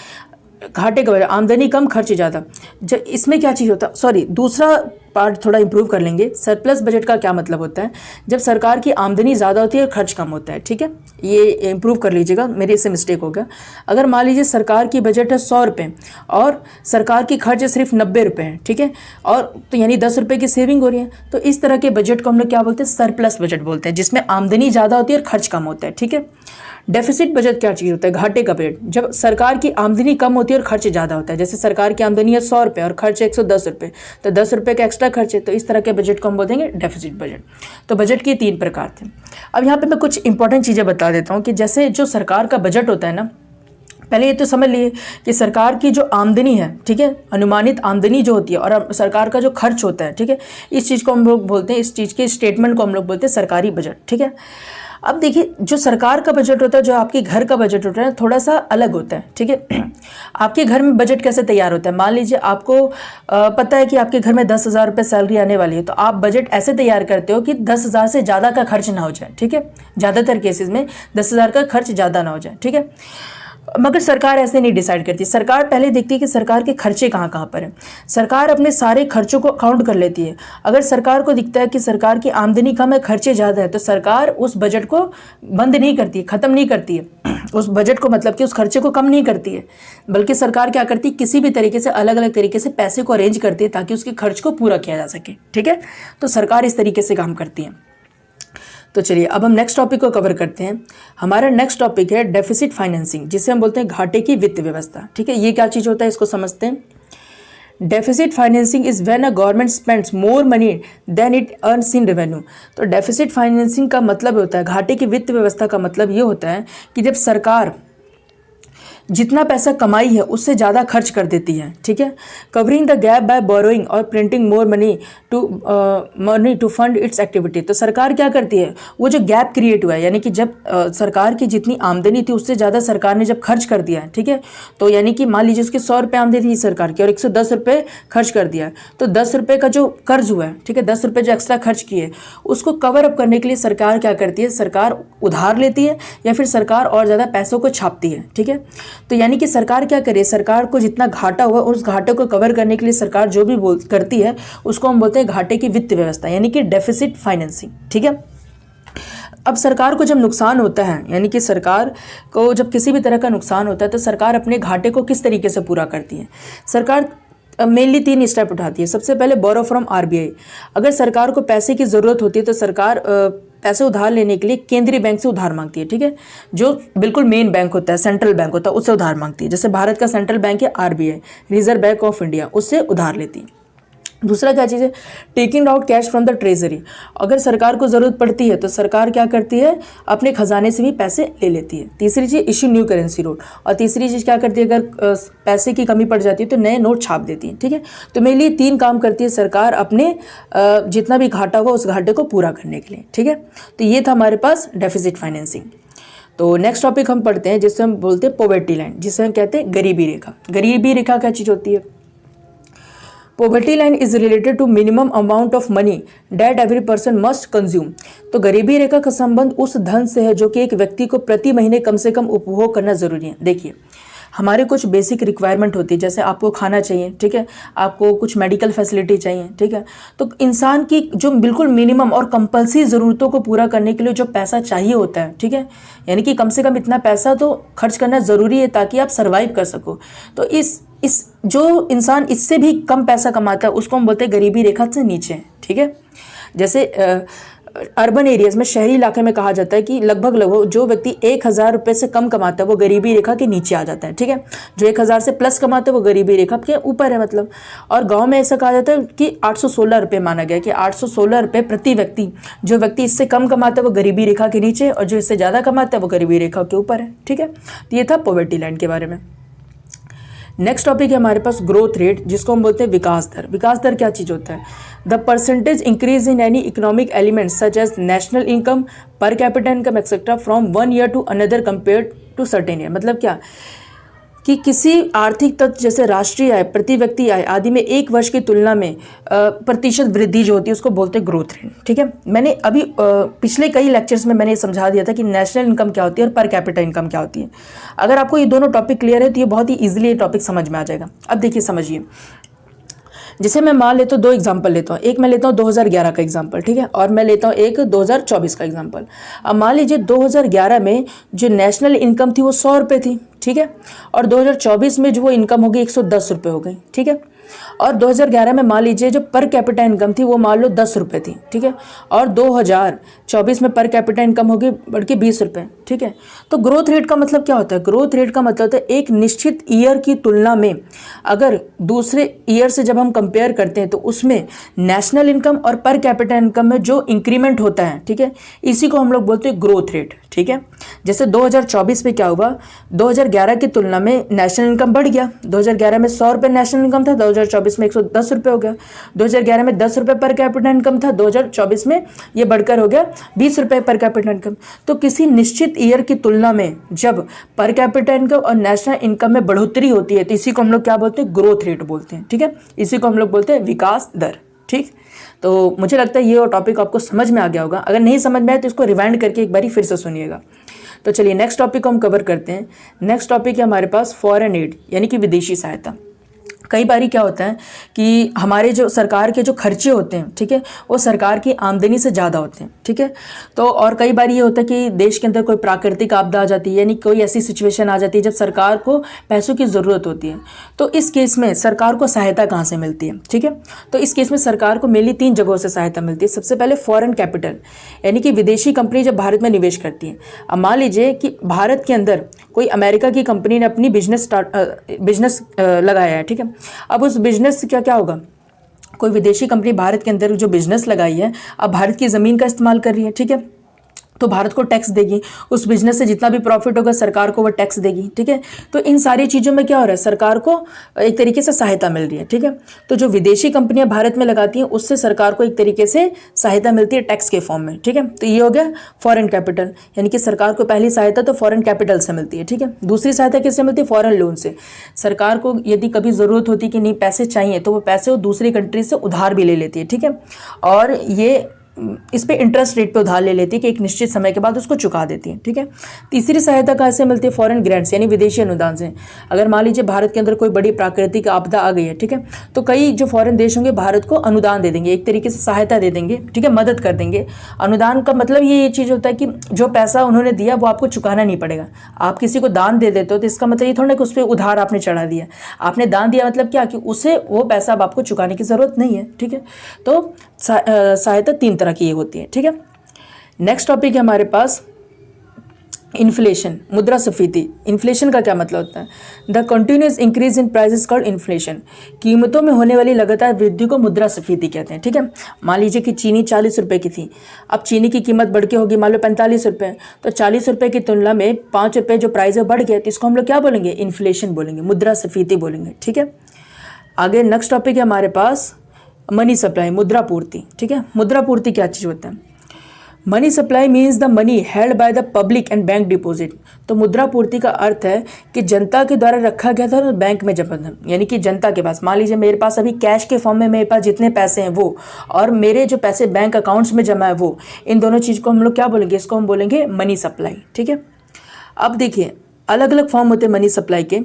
घाटे का बजट, आमदनी कम खर्च ज़्यादा। जब इसमें क्या चीज़ होता है, दूसरा पार्ट थोड़ा इंप्रूव कर लेंगे। सरप्लस बजट का क्या मतलब होता है? जब सरकार की आमदनी ज़्यादा होती है और खर्च कम होता है, ठीक है। ये इंप्रूव कर लीजिएगा, मेरे से मिस्टेक हो गया। अगर मान लीजिए सरकार की बजट है 100 रुपये और सरकार की खर्च सिर्फ 90 रुपये है, ठीक है, और तो यानी 10 रुपये की सेविंग हो रही है। तो इस तरह के बजट को हम लोग क्या बोलते हैं? सरप्लस बजट बोलते हैं, जिसमें आमदनी ज़्यादा होती है और खर्च कम होता है, ठीक है। डेफिसिट बजट क्या चीज़ होता है? घाटे का बजट, जब सरकार की आमदनी कम होती है और खर्च ज़्यादा होता है। जैसे सरकार की आमदनी है 100 रुपये और खर्च है 110 रुपये, तो 10 रुपये का एक्स्ट्रा खर्च है, तो इस तरह के बजट को हम बोलेंगे डेफिसिट बजट। तो बजट के 3 प्रकार थे। अब यहाँ पे मैं कुछ इंपॉर्टेंट चीज़ें बता देता हूँ कि जैसे जो सरकार का बजट होता है ना, पहले ये तो समझ लिए कि सरकार की जो आमदनी है, ठीक है, अनुमानित आमदनी जो होती है, और सरकार का जो खर्च होता है, ठीक है, इस चीज़ को हम लोग बोलते हैं, इस चीज़ के स्टेटमेंट को हम लोग बोलते हैं सरकारी बजट, ठीक है। अब देखिए, जो सरकार का बजट होता है, जो आपके घर का बजट होता है, थोड़ा सा अलग होता है, ठीक है। आपके घर में बजट कैसे तैयार होता है? मान लीजिए आपको पता है कि आपके घर में 10,000 रुपये सैलरी आने वाली है, तो आप बजट ऐसे तैयार करते हो कि 10,000 से ज़्यादा का खर्च ना हो जाए, ठीक है। ज़्यादातर केसेस में 10,000 का खर्च ज़्यादा ना हो जाए, ठीक है। मगर सरकार ऐसे नहीं डिसाइड करती। सरकार पहले देखती है कि सरकार के खर्चे कहाँ कहाँ पर हैं। सरकार अपने सारे खर्चों को काउंट कर लेती है। अगर सरकार को दिखता है कि सरकार की आमदनी कम है, खर्चे ज़्यादा है, तो सरकार उस बजट को बंद नहीं करती है, ख़त्म नहीं करती है उस बजट को, मतलब कि उस खर्चे को कम नहीं करती है, बल्कि सरकार क्या करती है? किसी भी तरीके से अलग अलग तरीके से पैसे को अरेंज करती है ताकि उसके खर्च को पूरा किया जा सके, ठीक है। तो सरकार इस तरीके से काम करती है। तो चलिए अब हम नेक्स्ट टॉपिक को कवर करते हैं। हमारा नेक्स्ट टॉपिक है डेफिसिट फाइनेंसिंग, जिसे हम बोलते हैं घाटे की वित्त व्यवस्था, ठीक है। ये क्या चीज़ होता है, इसको समझते हैं। Deficit financing is when a government spends more money than it earns in revenue. तो डेफिसिट फाइनेंसिंग का मतलब होता है, घाटे की वित्त व्यवस्था का मतलब ये होता है कि जब सरकार जितना पैसा कमाई है उससे ज़्यादा खर्च कर देती है, ठीक है। Covering the gap by borrowing और printing more money to fund its activity. तो सरकार क्या करती है, वो जो गैप क्रिएट हुआ है, यानी कि जब सरकार की जितनी आमदनी थी उससे ज़्यादा सरकार ने जब खर्च कर दिया है, ठीक है, तो यानी कि मान लीजिए उसकी 100 रुपये आमदनी थी सरकार की और 110 रुपये खर्च कर दिया है, तो 10 रुपये का जो कर्ज हुआ है, ठीक है, 10 रुपये जो एक्स्ट्रा खर्च किए उसको कवर अप करने के लिए सरकार क्या करती है, सरकार उधार लेती है या फिर सरकार और ज़्यादा पैसों को छापती है, ठीक है। तो यानी कि सरकार क्या करे, सरकार को जितना घाटा हुआ उस घाटे को कवर करने के लिए सरकार जो भी करती है उसको हम बोलते हैं घाटे की वित्त व्यवस्था, यानी कि डेफिसिट फाइनेंसिंग, ठीक है। अब सरकार को जब नुकसान होता है, यानी कि सरकार को जब किसी भी तरह का नुकसान होता है तो सरकार अपने घाटे को किस तरीके से पूरा करती है। सरकार मेनली 3 स्टेप उठाती है। सबसे पहले बोरो फ्रॉम आरबीआई। अगर सरकार को पैसे की ज़रूरत होती है तो सरकार पैसे उधार लेने के लिए केंद्रीय बैंक से उधार मांगती है, ठीक है, जो बिल्कुल मेन बैंक होता है, सेंट्रल बैंक होता है, उससे उधार मांगती है। जैसे भारत का सेंट्रल बैंक है RBI, reserve bank of India, उससे उधार लेती है। दूसरा क्या चीज़ है, taking out cash from the treasury. अगर सरकार को ज़रूरत पड़ती है तो सरकार क्या करती है, अपने खजाने से भी पैसे ले लेती है। तीसरी चीज़, इश्यू न्यू करेंसी नोट। और तीसरी चीज़ क्या करती है, अगर पैसे की कमी पड़ जाती है तो नए नोट छाप देती है, ठीक है। तो मेरे लिए 3 काम करती है सरकार अपने जितना भी घाटा हुआ उस घाटे को पूरा करने के लिए, ठीक है। तो ये था हमारे पास डेफिसिट फाइनेंसिंग। तो नेक्स्ट टॉपिक हम पढ़ते हैं जिससे हम बोलते हैं पॉवर्टी लाइन, जिसे हम कहते हैं गरीबी रेखा। गरीबी रेखा क्या चीज़ होती है, poverty line is related to minimum amount of money that every person must consume. तो गरीबी रेखा का संबंध उस धन से है जो कि एक व्यक्ति को प्रति महीने कम से कम उपभोग करना जरूरी है। देखिए, हमारे कुछ बेसिक रिक्वायरमेंट होती है, जैसे आपको खाना चाहिए, ठीक है, आपको कुछ मेडिकल फैसिलिटी चाहिए, ठीक है। तो इंसान की जो बिल्कुल मिनिमम और कंपल्सरी ज़रूरतों को पूरा करने के लिए जो पैसा चाहिए होता है, ठीक है, यानी कि कम से कम इतना पैसा तो खर्च करना ज़रूरी है ताकि आप सर्वाइव कर सको। तो इस जो इंसान इससे भी कम पैसा कमाता है उसको हम बोलते हैं गरीबी रेखा से नीचे, ठीक है। जैसे अर्बन एरियाज में, शहरी इलाके में कहा जाता है कि लगभग जो व्यक्ति 1000 रुपये से कम कमाता है वो गरीबी रेखा के नीचे आ जाता है, ठीक है। जो 1000 से प्लस कमाता है वो गरीबी रेखा के ऊपर है, मतलब। और गांव में ऐसा कहा जाता है कि 816 रुपये माना गया कि 816 रुपये प्रति व्यक्ति। जो व्यक्ति इससे कम कमाता है वो गरीबी रेखा के नीचे और जो इससे ज़्यादा कमाता है वो गरीबी रेखा के ऊपर है, ठीक है। तो ये था पॉवर्टी लाइन के बारे में। नेक्स्ट टॉपिक है हमारे पास ग्रोथ रेट, जिसको हम बोलते हैं विकास दर। विकास दर क्या चीज़ होता है, the percentage increase in any economic element such as national income, per capita income etcetera from 1 year to another compared to certain year. मतलब क्या कि किसी आर्थिक तत्व जैसे राष्ट्रीय आय, प्रति व्यक्ति आय आदि में 1 वर्ष की तुलना में प्रतिशत वृद्धि जो होती है उसको बोलते हैं ग्रोथ रेट, ठीक है। मैंने अभी पिछले कई लेक्चर्स में मैंने समझा दिया था कि नेशनल इनकम क्या होती है और पर कैपिटा इनकम क्या होती है। अगर आपको ये दोनों टॉपिक क्लियर है तो ये बहुत ही ईजिली ये टॉपिक समझ में आ जाएगा। अब देखिए, समझिए, जैसे मैं मान लेता हूँ 2 एग्जाम्पल लेता हूँ। एक मैं लेता हूँ 2011 का एग्जाम्पल, ठीक है, और मैं लेता हूँ एक 2024 का एग्जाम्पल। अब मान लीजिए 2011 में जो नेशनल इनकम थी वो 100 रुपये थी, ठीक है, और 2024 में जो वो इनकम होगी 110 रुपये हो गई, ठीक है। और 2011 में मान लीजिए जो पर कैपिटा इनकम थी वो मान लो 10 रुपये थी, ठीक है, और 2024 में पर कैपिटा इनकम होगी बढ़ के 20 रुपये, ठीक है। तो ग्रोथ रेट का मतलब क्या होता है, ग्रोथ रेट का मतलब होता है एक निश्चित ईयर की तुलना में अगर दूसरे ईयर से जब हम कंपेयर करते हैं तो उसमें नेशनल इनकम और पर कैपिटा इनकम में जो इंक्रीमेंट होता है, ठीक है, इसी को हम लोग बोलते हैं ग्रोथ रेट, ठीक है। जैसे 2024 में क्या हुआ, 2011 की तुलना में नेशनल इनकम बढ़ गया। 2011 में 100 रुपये नेशनल इनकम था, 2024 में 110 रुपये हो गया। 2011 में 10 रुपये पर कैपिटा इनकम था, 2024 में ये बढ़कर हो गया 20 रुपये पर कैपिटा इनकम। तो किसी निश्चित ईयर की तुलना में जब पर कैपिटा इनकम और नेशनल इनकम में बढ़ोतरी होती है तो इसी को हम लोग क्या बोलते हैं, ग्रोथ रेट बोलते हैं, ठीक है। इसी को हम लोग बोलते हैं विकास दर, ठीक। तो मुझे लगता है ये टॉपिक आपको समझ में आ गया होगा। अगर नहीं समझ में आए तो इसको रिवाइंड करके एक बारी फिर से सुनिएगा। तो चलिए नेक्स्ट टॉपिक को हम कवर करते हैं। नेक्स्ट टॉपिक है हमारे पास फॉरेन एड, यानी कि विदेशी सहायता। कई बारी क्या होता है कि हमारे जो सरकार के जो खर्चे होते हैं, ठीक है, वो सरकार की आमदनी से ज़्यादा होते हैं, ठीक है। तो और कई बार ये होता है कि देश के अंदर कोई प्राकृतिक आपदा आ जाती है, यानी कोई ऐसी सिचुएशन आ जाती है जब सरकार को पैसों की ज़रूरत होती है। तो इस केस में सरकार को सहायता कहाँ से मिलती है, ठीक है। तो इस केस में सरकार को मेनली 3 जगहों से सहायता मिलती है। सबसे पहले फॉरेन कैपिटल, यानी कि विदेशी कंपनी जब भारत में निवेश करती है। अब मान लीजिए कि भारत के अंदर कोई अमेरिका की कंपनी ने अपनी बिजनेस लगाया है, ठीक है, अब उस बिजनेस से क्या क्या होगा, कोई विदेशी कंपनी भारत के अंदर जो बिजनेस लगाई है, अब भारत की ज़मीन का इस्तेमाल कर रही है, ठीक है, तो भारत को टैक्स देगी, उस बिजनेस से जितना भी प्रॉफिट होगा सरकार को वो टैक्स देगी, ठीक है। तो इन सारी चीज़ों में क्या हो रहा है, सरकार को एक तरीके से सहायता मिल रही है, ठीक है। तो जो विदेशी कंपनियां भारत में लगाती हैं उससे सरकार को एक तरीके से सहायता मिलती है टैक्स के फॉर्म में, ठीक है। तो ये हो गया फॉरेन कैपिटल, यानी कि सरकार को पहली सहायता तो फॉरेन कैपिटल से मिलती है, ठीक है। दूसरी सहायता किससे मिलती है, फॉरेन लोन से। सरकार को यदि कभी ज़रूरत होती कि नहीं पैसे चाहिए तो वो पैसे वो दूसरी कंट्री से उधार भी ले लेती है, ठीक है। और ये इस पे इंटरेस्ट रेट पे उधार ले लेती है कि एक निश्चित समय के बाद उसको चुका देती है, ठीक है। तीसरी सहायता कहाँ से मिलती है, फॉरेन ग्रांट्स यानी विदेशी अनुदान से। अगर मान लीजिए भारत के अंदर कोई बड़ी प्राकृतिक आपदा आ गई है, ठीक है, तो कई जो फॉरेन देश होंगे भारत को अनुदान दे देंगे, एक तरीके से सहायता दे देंगे, ठीक है, मदद कर देंगे। अनुदान का मतलब ये चीज़ होता है कि जो पैसा उन्होंने दिया वो आपको चुकाना नहीं पड़ेगा। आप किसी को दान दे देते हो तो इसका मतलब ये थोड़ा कि उस पर उधार आपने चढ़ा दिया। आपने दान दिया मतलब क्या कि उसे वो पैसा अब आपको चुकाने की ज़रूरत नहीं है, ठीक है। तो सहायता तीन तरह की ये होती है, ठीक है। नेक्स्ट टॉपिक है हमारे पास इन्फ्लेशन, मुद्रास्फीति। इन्फ्लेशन का क्या मतलब होता है, the continuous increase in prices called inflation. कीमतों में होने वाली लगातार वृद्धि को मुद्रास्फीति कहते हैं, ठीक है। मान लीजिए कि चीनी 40 रुपये की थी, अब चीनी की कीमत बढ़ के होगी मान लो 45 रुपये, तो 40 रुपये की तुलना में 5 रुपये जो प्राइस है बढ़ गया, तो इसको हम लोग क्या बोलेंगे, इन्फ्लेशन बोलेंगे, मुद्रास्फीति बोलेंगे, ठीक है। आगे नेक्स्ट टॉपिक है हमारे पास मनी सप्लाई, मुद्रा पूर्ति, ठीक है। मुद्रा पूर्ति क्या चीज़ होता है, money supply means the money held by the public and bank deposit. तो मुद्रा पूर्ति का अर्थ है कि जनता के द्वारा रखा गया था और बैंक में जमा था, यानी कि जनता के पास, मान लीजिए मेरे पास अभी कैश के फॉर्म में मेरे पास जितने पैसे हैं वो, और मेरे जो पैसे बैंक अकाउंट्स में जमा है वो, इन दोनों चीज़ को हम लोग क्या बोलेंगे, इसको हम बोलेंगे मनी सप्लाई, ठीक है। अब देखिए अलग अलग फॉर्म होते हैं मनी सप्लाई के,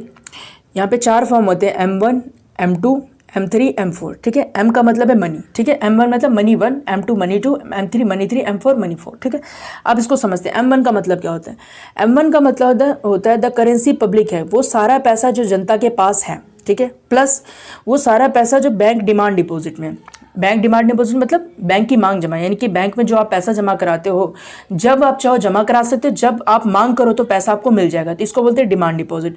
यहाँ पे 4 फॉर्म होते हैं, M1, M2, M3, M4, ठीक है। M का मतलब है मनी, ठीक है। M1 मतलब money 1, M2 money 2, M3 money 3, M4 money 4, ठीक है। अब इसको समझते हैं M1 का मतलब क्या होता है। M1 का मतलब होता है द करेंसी पब्लिक है, वो सारा पैसा जो जनता के पास है, ठीक है, प्लस वो सारा पैसा जो बैंक डिमांड डिपॉजिट में, बैंक डिमांड डिपॉजिट मतलब बैंक की मांग जमा, यानी कि बैंक में जो आप पैसा जमा कराते हो, जब आप चाहो जमा करा सकते हो, जब आप मांग करो तो पैसा आपको मिल जाएगा, तो इसको बोलते हैं डिमांड डिपॉजिट।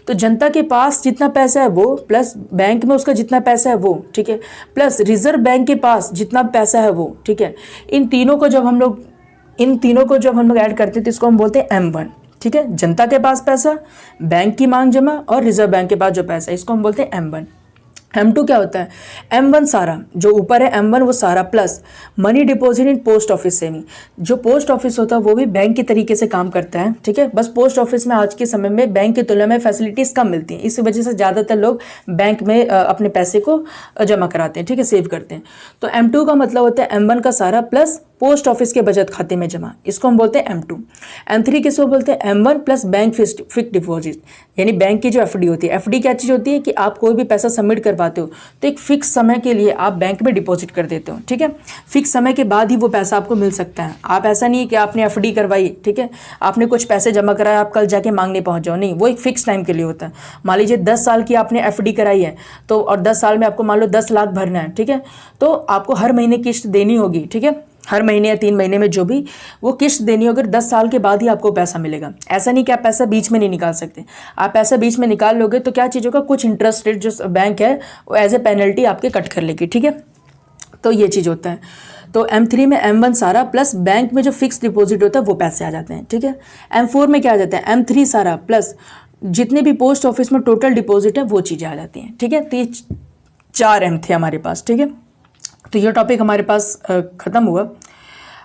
तो जनता के पास जितना पैसा है वो, प्लस बैंक में उसका जितना पैसा है वो, ठीक है, प्लस रिजर्व बैंक के पास जितना पैसा है वो, ठीक है। इन तीनों को जब हम लोग ऐड करते हैं तो इसको हम बोलते हैं M1, ठीक है। जनता के पास पैसा, बैंक की मांग जमा और रिजर्व बैंक के पास जो पैसा है, इसको हम बोलते हैं M1। M2 क्या होता है, M1 सारा जो ऊपर है M1 वो सारा, plus money deposit in post office saving. जो पोस्ट ऑफिस होता है वो भी बैंक के तरीके से काम करता है, ठीक है। बस पोस्ट ऑफिस में आज के समय में बैंक की तुलना में फैसिलिटीज़ कम मिलती हैं, इस वजह से ज़्यादातर लोग बैंक में अपने पैसे को जमा कराते हैं, ठीक है, सेव करते हैं। तो M2 का मतलब होता है M1 का सारा प्लस पोस्ट ऑफिस के बचत खाते में जमा, इसको हम बोलते हैं M2। M3 किसको बोलते हैं, M1 plus bank fix deposit, यानी बैंक की जो FD होती है। FD क्या चीज़ होती है कि आप कोई भी पैसा सबमिट करवाते हो तो एक फिक्स समय के लिए आप बैंक में डिपॉजिट कर देते हो, ठीक है। फिक्स समय के बाद ही वो पैसा आपको मिल सकता है। आप ऐसा नहीं है कि आपने FD करवाई, ठीक है, आपने कुछ पैसे जमा कराया, आप कल जाके मांगने पहुंच जाओ, नहीं, वो एक फिक्स टाइम के लिए होता है। मान लीजिए 10 साल की आपने FD कराई है तो, और 10 साल में आपको मान लो 10 लाख भरना है, ठीक है, तो आपको हर महीने किस्त देनी होगी, ठीक है, हर महीने या 3 महीने में जो भी वो किस्त देनी होगी, 10 साल के बाद ही आपको पैसा मिलेगा। ऐसा नहीं कि आप पैसा बीच में नहीं निकाल सकते, आप पैसा बीच में निकाल लोगे तो क्या चीज़ होगा, कुछ इंटरेस्ट रेट जो बैंक है वो एज ए पेनल्टी आपके कट कर लेगी, ठीक है। तो ये चीज़ होता है। तो M3 में M1 सारा प्लस बैंक में जो फिक्स डिपॉजिट होता है वो पैसे आ जाते हैं, ठीक है। M4 में क्या आ जाता है, M3 सारा प्लस जितने भी पोस्ट ऑफिस में टोटल डिपॉजिट है वो चीज़ें आ जाती हैं, ठीक है। तो ये 4 M थे हमारे पास, ठीक है। तो ये टॉपिक हमारे पास ख़त्म हुआ।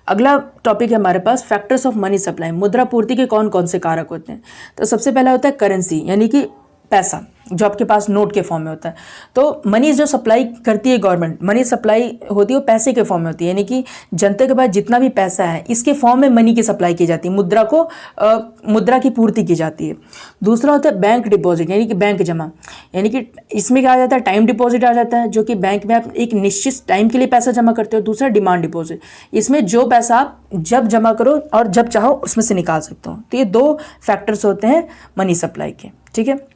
अगला टॉपिक है हमारे पास फैक्टर्स ऑफ मनी सप्लाई, मुद्रा पूर्ति के कौन कौन से कारक होते हैं। तो सबसे पहला होता है करेंसी, यानी कि पैसा जो आपके पास नोट के फॉर्म में होता है। तो मनी जो सप्लाई करती है गवर्नमेंट, मनी सप्लाई होती है वो पैसे के फॉर्म में होती है, यानी कि जनता के पास जितना भी पैसा है इसके फॉर्म में मनी की सप्लाई की जाती है, मुद्रा की पूर्ति की जाती है। दूसरा होता है बैंक डिपॉजिट, यानी कि बैंक जमा, यानी कि इसमें क्या आ जाता है, टाइम डिपॉजिट आ जाता है, जो कि बैंक में आप एक निश्चित टाइम के लिए पैसा जमा करते हो। दूसरा डिमांड डिपॉजिट, इसमें जो पैसा आप जब जमा करो और जब चाहो उसमें से निकाल सकते हो। तो ये 2 फैक्टर्स होते हैं मनी सप्लाई के, ठीक है।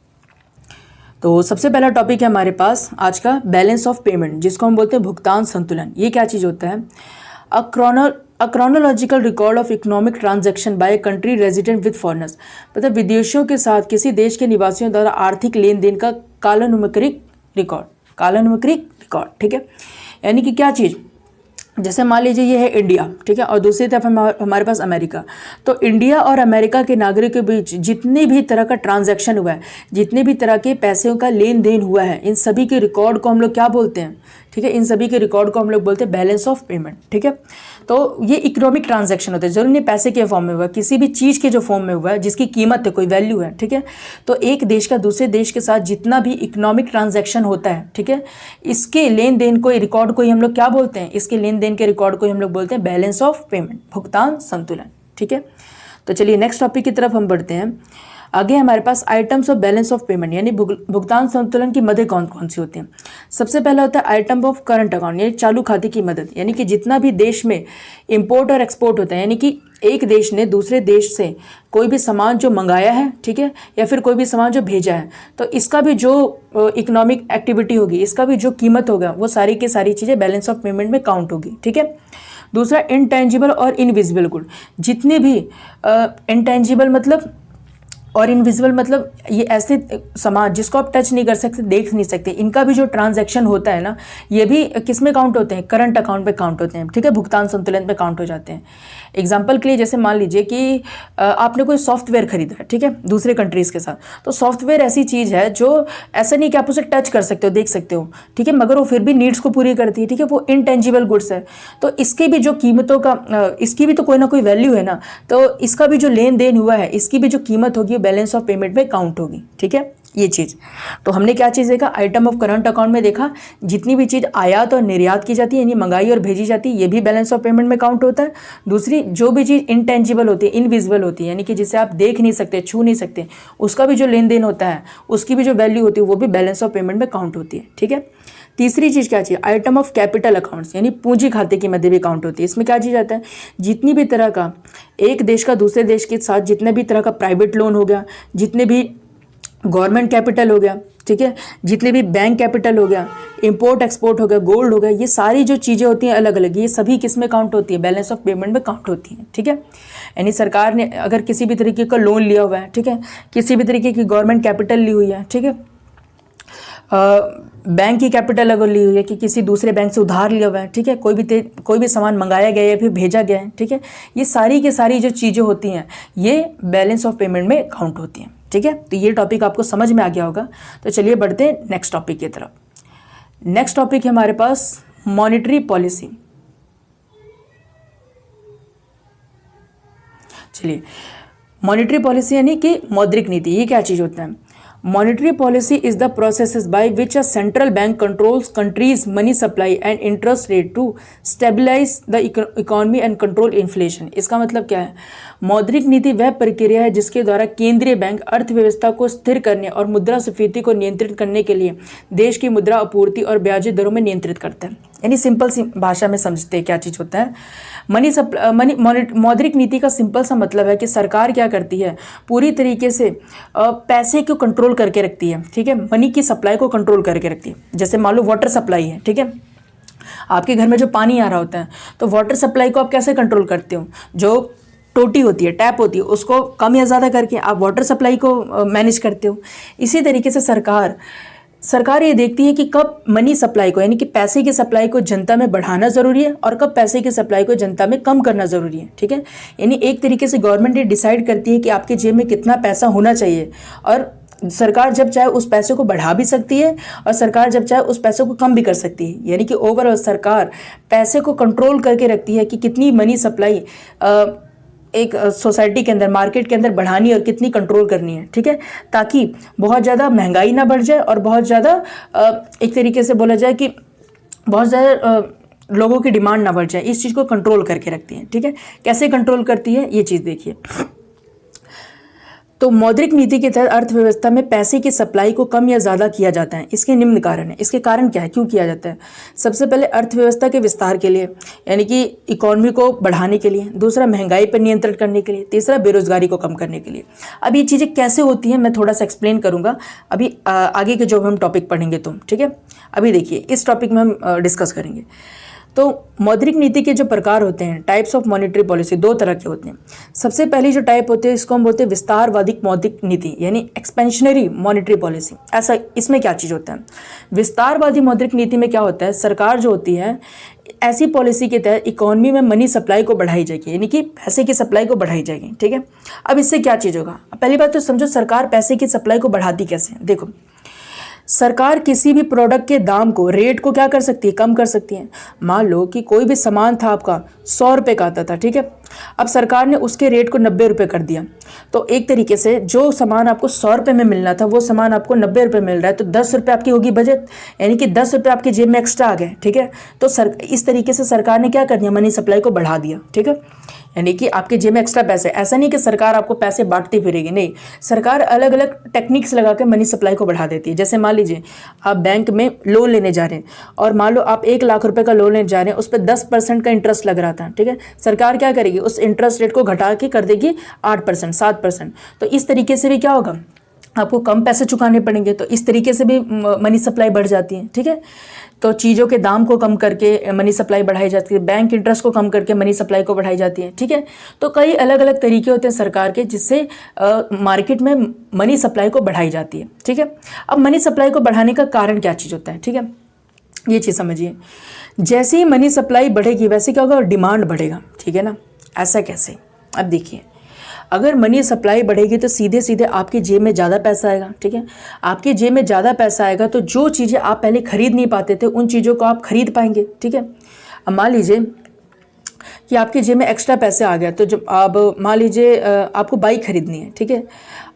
तो सबसे पहला टॉपिक है हमारे पास आज का बैलेंस ऑफ पेमेंट, जिसको हम बोलते हैं भुगतान संतुलन। ये क्या चीज़ होता है, अ chronological record of economic transaction by country resident with foreigners, मतलब विदेशियों के साथ किसी देश के निवासियों द्वारा आर्थिक लेन देन का कालानुक्रमिक रिकॉर्ड, कालानुक्रमिक रिकॉर्ड, ठीक है। यानी कि क्या चीज़, जैसे मान लीजिए ये है इंडिया, ठीक है, और दूसरी तरफ हमारे पास अमेरिका। तो इंडिया और अमेरिका के नागरिक के बीच जितने भी तरह का ट्रांजैक्शन हुआ है, जितने भी तरह के पैसों का लेन देन हुआ है, इन सभी के रिकॉर्ड को हम लोग क्या बोलते हैं, ठीक है, इन सभी के रिकॉर्ड को हम लोग बोलते हैं बैलेंस ऑफ पेमेंट, ठीक है। तो ये इकोनॉमिक ट्रांजैक्शन होते हैं, जरूर नहीं पैसे के फॉर्म में हुआ, किसी भी चीज़ के जो फॉर्म में हुआ है, जिसकी कीमत है, कोई वैल्यू है, ठीक है। तो एक देश का दूसरे देश के साथ जितना भी इकोनॉमिक ट्रांजैक्शन होता है, ठीक है, इसके लेन देन को, रिकॉर्ड को ही हम लोग क्या बोलते हैं, इसके लेन देन के रिकॉर्ड को ही हम लोग बोलते हैं बैलेंस ऑफ पेमेंट, भुगतान संतुलन, ठीक है। तो चलिए नेक्स्ट टॉपिक की तरफ हम बढ़ते हैं। आगे हमारे पास items of balance of payment यानी भुगतान संतुलन की मदद कौन कौन सी होती हैं। सबसे पहला होता है आइटम ऑफ करंट अकाउंट यानी चालू खाते की मदद, यानी कि जितना भी देश में इंपोर्ट और एक्सपोर्ट होता है, यानी कि एक देश ने दूसरे देश से कोई भी सामान जो मंगाया है, ठीक है, या फिर कोई भी सामान जो भेजा है, तो इसका भी जो इकोनॉमिक एक्टिविटी होगी, इसका भी जो कीमत होगा, वो सारी की सारी चीज़ें बैलेंस ऑफ पेमेंट में काउंट होगी, ठीक है। दूसरा इनटेंजिबल और इनविजिबल गुड, जितने भी इनटेंजिबल मतलब और इनविजिबल मतलब ये ऐसे सामान जिसको आप टच नहीं कर सकते, देख नहीं सकते, इनका भी जो ट्रांजैक्शन होता है ना, ये भी किस में काउंट होते हैं, करंट अकाउंट पे काउंट होते हैं, ठीक है, भुगतान संतुलन पे काउंट हो जाते हैं। एग्जांपल के लिए जैसे मान लीजिए कि आपने कोई सॉफ्टवेयर खरीदा है, ठीक है, दूसरे कंट्रीज़ के साथ, तो सॉफ्टवेयर ऐसी चीज़ है जो ऐसा नहीं कि आप उसे टच कर सकते हो, देख सकते हो, ठीक है, मगर वो फिर भी नीड्स को पूरी करती है, ठीक है, वो इनटेंजिबल गुड्स है। तो इसके भी जो कीमतों का इसकी भी तो कोई ना कोई वैल्यू है ना, तो इसका भी जो लेन देन हुआ है, इसकी भी जो कीमत होगी बैलेंस ऑफ पेमेंट में काउंट होगी, ठीक है, ये चीज़। तो हमने क्या चीज़ देखा, आइटम ऑफ करंट अकाउंट में देखा जितनी भी चीज़ आयात और निर्यात की जाती है, यानी मंगाई और भेजी जाती है, ये भी बैलेंस ऑफ पेमेंट में काउंट होता है। दूसरी जो भी चीज़ इनटेंजिबल होती है, इनविजिबल होती है, यानी कि जिसे आप देख नहीं सकते, छू नहीं सकते, उसका भी जो लेन देन होता है, उसकी भी जो वैल्यू होती है, वो भी बैलेंस ऑफ पेमेंट में काउंट होती है, ठीक है। तीसरी चीज़ क्या चाहिए, आइटम ऑफ कैपिटल अकाउंट्स यानी पूंजी खाते की मदद भी काउंट होती है। इसमें क्या चीज़ आता है, जितनी भी तरह का एक देश का दूसरे देश के साथ जितने भी तरह का प्राइवेट लोन हो गया, जितने भी गवर्नमेंट कैपिटल हो गया, ठीक है, जितने भी बैंक कैपिटल हो गया, इंपोर्ट एक्सपोर्ट हो गया, गोल्ड हो गया, ये सारी जो चीज़ें होती हैं अलग अलग, ये सभी किस में काउंट होती है, बैलेंस ऑफ पेमेंट में काउंट होती हैं, ठीक है। यानी सरकार ने अगर किसी भी तरीके का लोन लिया हुआ है, ठीक है, किसी भी तरीके की गवर्नमेंट कैपिटल ली हुई है, ठीक है, बैंक की कैपिटल अगर ली हुई है कि किसी दूसरे बैंक से उधार लिया हुआ है, ठीक है, कोई भी सामान मंगाया गया है या फिर भेजा गया है, ठीक है, ये सारी की सारी जो चीज़ें होती हैं ये बैलेंस ऑफ पेमेंट में काउंट होती हैं, ठीक है। तो ये टॉपिक आपको समझ में आ गया होगा। तो चलिए बढ़ते हैं नेक्स्ट टॉपिक की तरफ। नेक्स्ट टॉपिक है हमारे पास मॉनेटरी पॉलिसी। चलिए, मॉनेटरी पॉलिसी यानी कि मौद्रिक नीति, ये क्या चीज़ होता है। Monetary policy is the processes by which a central bank controls countries' money supply and interest rate to stabilize the economy and control inflation। इसका मतलब क्या है, मौद्रिक नीति वह प्रक्रिया है जिसके द्वारा केंद्रीय बैंक अर्थव्यवस्था को स्थिर करने और मुद्रास्फीति को नियंत्रित करने के लिए देश की मुद्रा आपूर्ति और ब्याज दरों में नियंत्रित करता है। यानी सिंपल सी भाषा में समझते हैं क्या चीज़ होता है। मौद्रिक नीति का सिंपल सा मतलब है कि सरकार क्या करती है, पूरी तरीके से पैसे को कंट्रोल करके रखती है, ठीक है, मनी की सप्लाई को कंट्रोल करके रखती है। जैसे मान लो वाटर सप्लाई है, ठीक है, आपके घर में जो पानी आ रहा होता है, तो वाटर सप्लाई को आप कैसे कंट्रोल करते हो, जो टोटी होती है, टैप होती है, उसको कम या ज़्यादा करके आप वाटर सप्लाई को मैनेज करते हो। इसी तरीके से सरकार ये देखती है कि कब मनी सप्लाई को यानी कि पैसे की सप्लाई को जनता में बढ़ाना ज़रूरी है और कब पैसे की सप्लाई को जनता में कम करना ज़रूरी है, ठीक है। यानी एक तरीके से गवर्नमेंट ये डिसाइड करती है कि आपके जेब में कितना पैसा होना चाहिए, और सरकार जब चाहे उस पैसे को बढ़ा भी सकती है और सरकार जब चाहे उस पैसे को कम भी कर सकती है। यानी कि ओवरऑल सरकार पैसे को कंट्रोल करके रखती है कि कितनी मनी सप्लाई एक सोसाइटी के अंदर, मार्केट के अंदर बढ़ानी और कितनी कंट्रोल करनी है, ठीक है, ताकि बहुत ज़्यादा महंगाई ना बढ़ जाए और बहुत ज़्यादा एक तरीके से बोला जाए कि बहुत ज़्यादा लोगों की डिमांड ना बढ़ जाए। इस चीज़ को कंट्रोल करके रखती है, ठीक है। कैसे कंट्रोल करती है ये चीज़ देखिए। तो मौद्रिक नीति के तहत अर्थव्यवस्था में पैसे की सप्लाई को कम या ज़्यादा किया जाता है। इसके निम्न कारण है। इसके कारण क्या है, क्यों किया जाता है। सबसे पहले अर्थव्यवस्था के विस्तार के लिए, यानी कि इकोनॉमी को बढ़ाने के लिए। दूसरा, महंगाई पर नियंत्रण करने के लिए। तीसरा, बेरोजगारी को कम करने के लिए। अब ये चीज़ें कैसे होती हैं मैं थोड़ा सा एक्सप्लेन करूँगा अभी आगे के जो हम टॉपिक पढ़ेंगे तो, ठीक है। अभी देखिए इस टॉपिक में हम डिस्कस करेंगे। तो मौद्रिक नीति के जो प्रकार होते हैं, टाइप्स ऑफ मॉनेटरी पॉलिसी, दो तरह के होते हैं। सबसे पहली जो टाइप होती है इसको हम बोलते हैं विस्तारवादी मौद्रिक नीति, यानी एक्सपेंशनरी मॉनेटरी पॉलिसी। ऐसा इसमें क्या चीज़ होता है? विस्तारवादी मौद्रिक नीति में क्या होता है, सरकार जो होती है ऐसी पॉलिसी के तहत इकोनॉमी में मनी सप्लाई को बढ़ाई जाएगी, यानी कि पैसे की सप्लाई को बढ़ाई जाएगी। ठीक है, अब इससे क्या चीज़ होगा? पहली बात तो समझो सरकार पैसे की सप्लाई को बढ़ाती कैसे है। देखो, सरकार किसी भी प्रोडक्ट के दाम को, रेट को क्या कर सकती है? कम कर सकती है। मान लो कि कोई भी सामान था आपका 100 रुपये का आता था, ठीक है, अब सरकार ने उसके रेट को 90 रुपये कर दिया, तो एक तरीके से जो सामान आपको 100 रुपये में मिलना था वो सामान आपको 90 रुपये मिल रहा है, तो 10 रुपये आपकी होगी बचत, यानी कि 10 रुपये आपकी जेब में एक्स्ट्रा आ गए। ठीक है, तो इस तरीके से सरकार ने क्या कर दिया? मनी सप्लाई को बढ़ा दिया। ठीक है, यानी कि आपके जेब में एक्स्ट्रा पैसे, ऐसा नहीं कि सरकार आपको पैसे बांटती फिरेगी, नहीं, सरकार अलग अलग टेक्निक्स लगा के मनी सप्लाई को बढ़ा देती है। जैसे मान लीजिए आप बैंक में लोन लेने जा रहे हैं और मान लो आप 1 लाख रुपए का लोन लेने जा रहे हैं, उस पर 10% का इंटरेस्ट लग रहा था। ठीक है, सरकार क्या करेगी? उस इंटरेस्ट रेट को घटा के कर देगी 8%, 7%। तो इस तरीके से भी क्या होगा? आपको कम पैसे चुकाने पड़ेंगे, तो इस तरीके से भी मनी सप्लाई बढ़ जाती है। ठीक है, तो चीज़ों के दाम को कम करके मनी सप्लाई बढ़ाई जाती है, बैंक इंटरेस्ट को कम करके मनी सप्लाई को बढ़ाई जाती है। ठीक है, तो कई अलग अलग तरीके होते हैं सरकार के जिससे मार्केट में मनी सप्लाई को बढ़ाई जाती है। ठीक है, अब मनी सप्लाई को बढ़ाने का कारण क्या चीज़ होता है? ठीक है, ये चीज़ समझिए, जैसे ही मनी सप्लाई बढ़ेगी वैसे क्या होगा? डिमांड बढ़ेगा। ठीक है ना, ऐसा कैसे? अब देखिए, अगर मनी सप्लाई बढ़ेगी तो सीधे सीधे आपकी जेब में ज़्यादा पैसा आएगा। ठीक है, आपकी जेब में ज़्यादा पैसा आएगा तो जो चीज़ें आप पहले खरीद नहीं पाते थे उन चीज़ों को आप खरीद पाएंगे। ठीक है, अब मान लीजिए कि आपकी जेब में एक्स्ट्रा पैसे आ गया, तो जब आप मान लीजिए आपको बाइक खरीदनी है। ठीक है,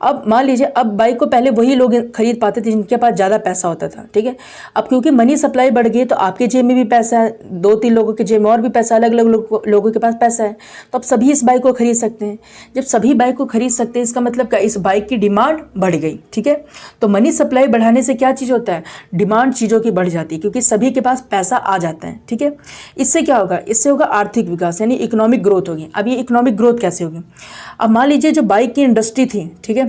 अब मान लीजिए अब बाइक को पहले वही लोग खरीद पाते थे जिनके पास ज़्यादा पैसा होता था। ठीक है, अब क्योंकि मनी सप्लाई बढ़ गई तो आपके जेब में भी पैसा है, 2-3 लोगों के जेब में और भी पैसा, अलग अलग लोगों के पास पैसा है, तो अब सभी इस बाइक को खरीद सकते हैं। जब सभी बाइक को खरीद सकते हैं इसका मतलब क्या? इस बाइक की डिमांड बढ़ गई। ठीक है, तो मनी सप्लाई बढ़ाने से क्या चीज़ होता है? डिमांड चीज़ों की बढ़ जाती है क्योंकि सभी के पास पैसा आ जाता है। ठीक है, इससे क्या होगा? इससे होगा आर्थिक विकास, यानी इकोनॉमिक ग्रोथ होगी। अब ये इकोनॉमिक ग्रोथ कैसे होगी? अब मान लीजिए जो बाइक की इंडस्ट्री थी, ठीक है,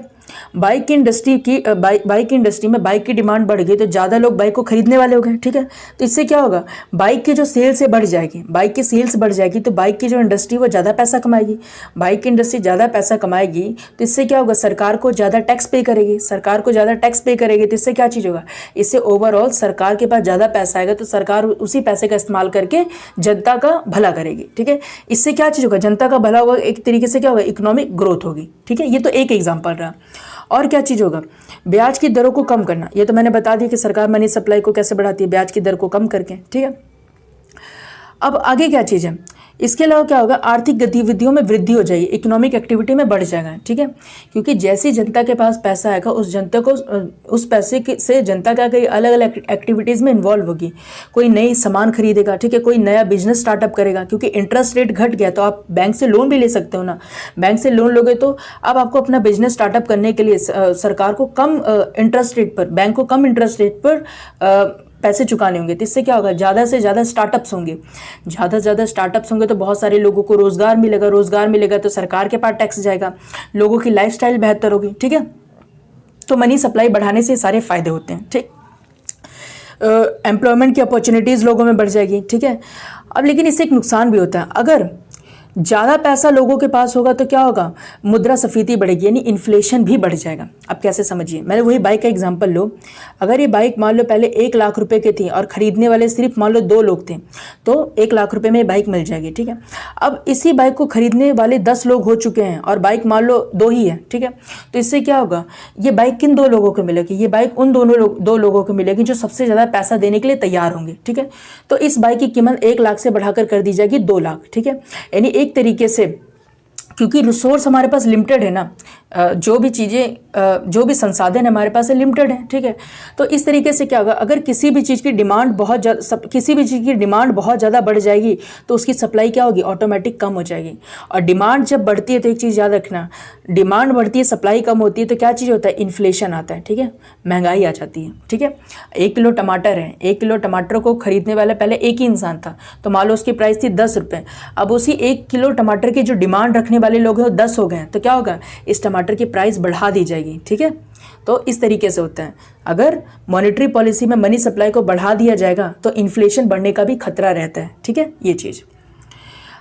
बाइक की इंडस्ट्री में बाइक की डिमांड बढ़ गई तो ज़्यादा लोग बाइक को खरीदने वाले हो गए। ठीक है, तो इससे क्या होगा? बाइक की जो सेल्स है बढ़ जाएगी, बाइक की सेल्स बढ़ जाएगी तो बाइक की जो इंडस्ट्री वो ज़्यादा पैसा कमाएगी। बाइक की इंडस्ट्री ज़्यादा पैसा कमाएगी तो इससे क्या होगा? सरकार को ज़्यादा टैक्स पे करेगी, सरकार को ज़्यादा टैक्स पे करेगी तो इससे क्या चीज़ होगा? इससे ओवरऑल सरकार के पास ज़्यादा पैसा आएगा तो सरकार उसी पैसे का इस्तेमाल करके जनता का भला करेगी। ठीक है, इससे क्या चीज़ होगा? जनता का भला होगा, एक तरीके से क्या होगा? इकोनॉमिक ग्रोथ होगी। ठीक है, ये तो एक एग्जाम्पल रहा। और क्या चीज़ होगा? ब्याज की दरों को कम करना। ये तो मैंने बता दिया कि सरकार मनी सप्लाई को कैसे बढ़ाती है, ब्याज की दर को कम करके। ठीक है, अब आगे क्या चीज़ है? इसके अलावा क्या होगा? आर्थिक गतिविधियों में वृद्धि हो जाएगी, इकोनॉमिक एक्टिविटी में बढ़ जाएगा। ठीक है, क्योंकि जैसी जनता के पास पैसा आएगा उस जनता को उस पैसे से जनता क्या करेगी? अलग अलग एक्टिविटीज़ में इन्वॉल्व होगी, कोई नई सामान खरीदेगा। ठीक है, कोई नया बिजनेस स्टार्टअप करेगा क्योंकि इंटरेस्ट रेट घट गया तो आप बैंक से लोन भी ले सकते हो ना। बैंक से लोन लोगे तो अब आपको अपना बिजनेस स्टार्टअप करने के लिए सरकार को कम इंटरेस्ट रेट पर, बैंक को कम इंटरेस्ट रेट पर पैसे चुकाने होंगे। तो इससे क्या होगा? ज़्यादा से ज़्यादा स्टार्टअप्स होंगे, ज़्यादा से ज़्यादा स्टार्टअप्स होंगे तो बहुत सारे लोगों को रोज़गार मिलेगा, रोज़गार मिलेगा तो सरकार के पास टैक्स जाएगा, लोगों की लाइफस्टाइल बेहतर होगी। ठीक है, तो मनी सप्लाई बढ़ाने से सारे फायदे होते हैं। ठीक, एम्प्लॉयमेंट की अपॉर्चुनिटीज़ लोगों में बढ़ जाएगी। ठीक है, अब लेकिन इससे एक नुकसान भी होता है, अगर ज़्यादा पैसा लोगों के पास होगा तो क्या होगा? मुद्रास्फीति बढ़ेगी, यानी इन्फ्लेशन भी बढ़ जाएगा। अब कैसे समझिए? मैंने वही बाइक का एग्जांपल लो, अगर ये बाइक मान लो पहले 1 लाख रुपए की थी और ख़रीदने वाले सिर्फ मान लो 2 लोग थे तो 1 लाख रुपए में बाइक मिल जाएगी। ठीक है, अब इसी बाइक को खरीदने वाले 10 लोग हो चुके हैं और बाइक मान लो 2 ही है। ठीक है, तो इससे क्या होगा? ये बाइक किन 2 लोगों को मिलेगी? ये बाइक उन 2 लोगों को मिलेगी जो सबसे ज़्यादा पैसा देने के लिए तैयार होंगे। ठीक है, तो इस बाइक की कीमत 1 लाख से बढ़ाकर कर दी जाएगी 2 लाख। ठीक है, यानी एक तरीके से, क्योंकि रिसोर्स हमारे पास लिमिटेड है ना, जो भी चीज़ें जो भी संसाधन हमारे पास है लिमिटेड है। ठीक है, तो इस तरीके से क्या होगा? अगर किसी भी चीज़ की डिमांड बहुत ज़्यादा बढ़ जाएगी तो उसकी सप्लाई क्या होगी? ऑटोमेटिक कम हो जाएगी। और डिमांड जब बढ़ती है तो एक चीज़ याद रखना, डिमांड बढ़ती है सप्लाई कम होती है तो क्या चीज़ होता है? इन्फ्लेशन आता है। ठीक है, महंगाई आ जाती है। ठीक है, 1 किलो टमाटर है, 1 किलो टमाटर को खरीदने वाला पहले एक ही इंसान था तो मान लो उसकी प्राइस थी 10 रुपये, अब उसी 1 किलो टमाटर की जो डिमांड रखने वाले लोग हैं वो 10 हो गए तो क्या होगा? इस टमाटर की प्राइस बढ़ा दी जाएगी। ठीक है, तो इस तरीके से होता है। अगर मॉनेटरी पॉलिसी में मनी सप्लाई को बढ़ा दिया जाएगा तो इन्फ्लेशन बढ़ने का भी खतरा रहता है, ठीक है, ये चीज़।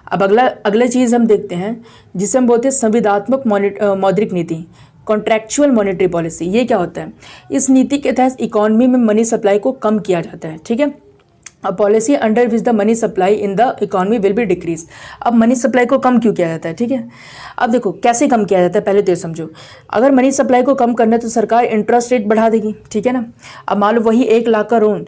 अब अगला चीज़ हम देखते हैं जिसे हम बोलते हैं संविदात्मक मौद्रिक नीति, कॉन्ट्रैक्चुअल मॉनेटरी पॉलिसी। ये क्या होता है? इस नीति के तहत इकोनॉमी में मनी सप्लाई को कम किया जाता है, ठीक है। A policy under which the money supply in the economy will be decrease. अब मनी सप्लाई को कम क्यों किया जाता है, ठीक है। अब देखो कैसे कम किया जाता है, पहले तो ये समझो। अगर मनी सप्लाई को कम करना है तो सरकार इंटरेस्ट रेट बढ़ा देगी, ठीक है ना। अब मान लो वही 1 लाख का लोन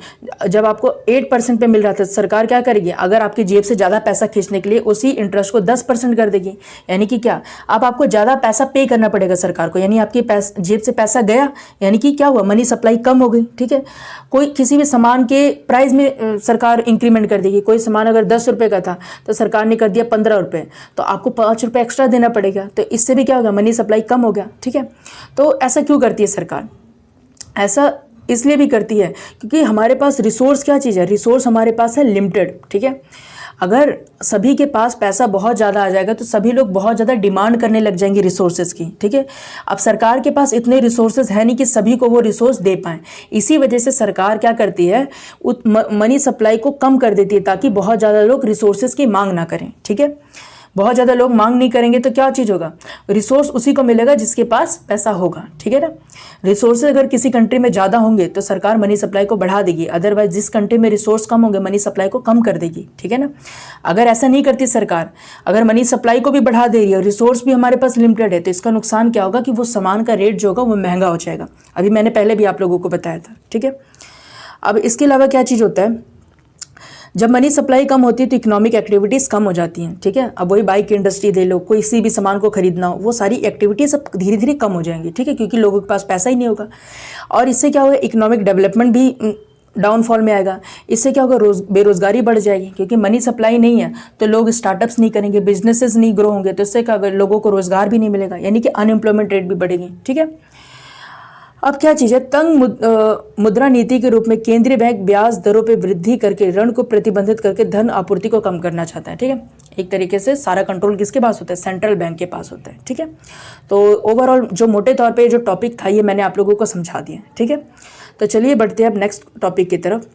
जब आपको 8% पे मिल रहा था, सरकार क्या करेगी, अगर आपकी जेब से ज़्यादा पैसा खींचने के लिए उसी इंटरेस्ट को 10% कर देगी। यानी कि क्या, अब आपको ज़्यादा पैसा पे करना पड़ेगा सरकार को, यानी आपकी जेब से पैसा गया, यानी कि क्या हुआ, मनी सप्लाई कम हो गई, ठीक है। कोई किसी भी सामान के प्राइस में सरकार इंक्रीमेंट कर देगी। कोई सामान अगर 10 रुपये का था तो सरकार ने कर दिया 15 रुपये, तो आपको 5 रुपये एक्स्ट्रा देना पड़ेगा। तो इससे भी क्या होगा, मनी सप्लाई कम हो गया, ठीक है। तो ऐसा क्यों करती है सरकार? ऐसा इसलिए भी करती है क्योंकि हमारे पास रिसोर्स, क्या चीज़ है, रिसोर्स हमारे पास है लिमिटेड, ठीक है। अगर सभी के पास पैसा बहुत ज़्यादा आ जाएगा तो सभी लोग बहुत ज़्यादा डिमांड करने लग जाएंगे रिसोर्सेज की, ठीक है। अब सरकार के पास इतने रिसोर्सेज है नहीं कि सभी को वो रिसोर्स दे पाएँ। इसी वजह से सरकार क्या करती है, मनी सप्लाई को कम कर देती है ताकि बहुत ज़्यादा लोग रिसोर्सेज की मांग ना करें, ठीक है। बहुत ज़्यादा लोग मांग नहीं करेंगे तो क्या चीज़ होगा, रिसोर्स उसी को मिलेगा जिसके पास पैसा होगा, ठीक है ना। रिसोर्स अगर किसी कंट्री में ज़्यादा होंगे तो सरकार मनी सप्लाई को बढ़ा देगी, अदरवाइज जिस कंट्री में रिसोर्स कम होंगे मनी सप्लाई को कम कर देगी, ठीक है ना। अगर ऐसा नहीं करती सरकार, अगर मनी सप्लाई को भी बढ़ा दे रही है और रिसोर्स भी हमारे पास लिमिटेड है, तो इसका नुकसान क्या होगा कि वो सामान का रेट जो होगा वो महंगा हो जाएगा। अभी मैंने पहले भी आप लोगों को बताया था, ठीक है। अब इसके अलावा क्या चीज़ होता है, जब मनी सप्लाई कम होती है तो इकोनॉमिक एक्टिविटीज़ कम हो जाती हैं, ठीक है। अब वही बाइक की इंडस्ट्री दे लो, कोई किसी भी सामान को खरीदना हो, वो सारी एक्टिविटीज़ अब धीरे धीरे कम हो जाएंगी, ठीक है, क्योंकि लोगों के पास पैसा ही नहीं होगा। और इससे क्या होगा, इकोनॉमिक डेवलपमेंट भी डाउनफॉल में आएगा। इससे क्या होगा, बेरोजगारी बढ़ जाएगी, क्योंकि मनी सप्लाई नहीं है तो लोग स्टार्टअप्स नहीं करेंगे, बिजनेसेस नहीं ग्रो होंगे, तो इससे क्या होगा, लोगों को रोजगार भी नहीं मिलेगा, यानी कि अनएम्प्लॉयमेंट रेट भी बढ़ेगी, ठीक है। अब क्या चीज़ है, तंग मुद्रा नीति के रूप में केंद्रीय बैंक ब्याज दरों पर वृद्धि करके ऋण को प्रतिबंधित करके धन आपूर्ति को कम करना चाहता है, ठीक है। एक तरीके से सारा कंट्रोल किसके पास होता है, सेंट्रल बैंक के पास होता है, ठीक है। तो ओवरऑल जो मोटे तौर पे जो टॉपिक था ये मैंने आप लोगों को समझा दिया, ठीक है। तो चलिए बढ़ते हैं अब नेक्स्ट टॉपिक की तरफ।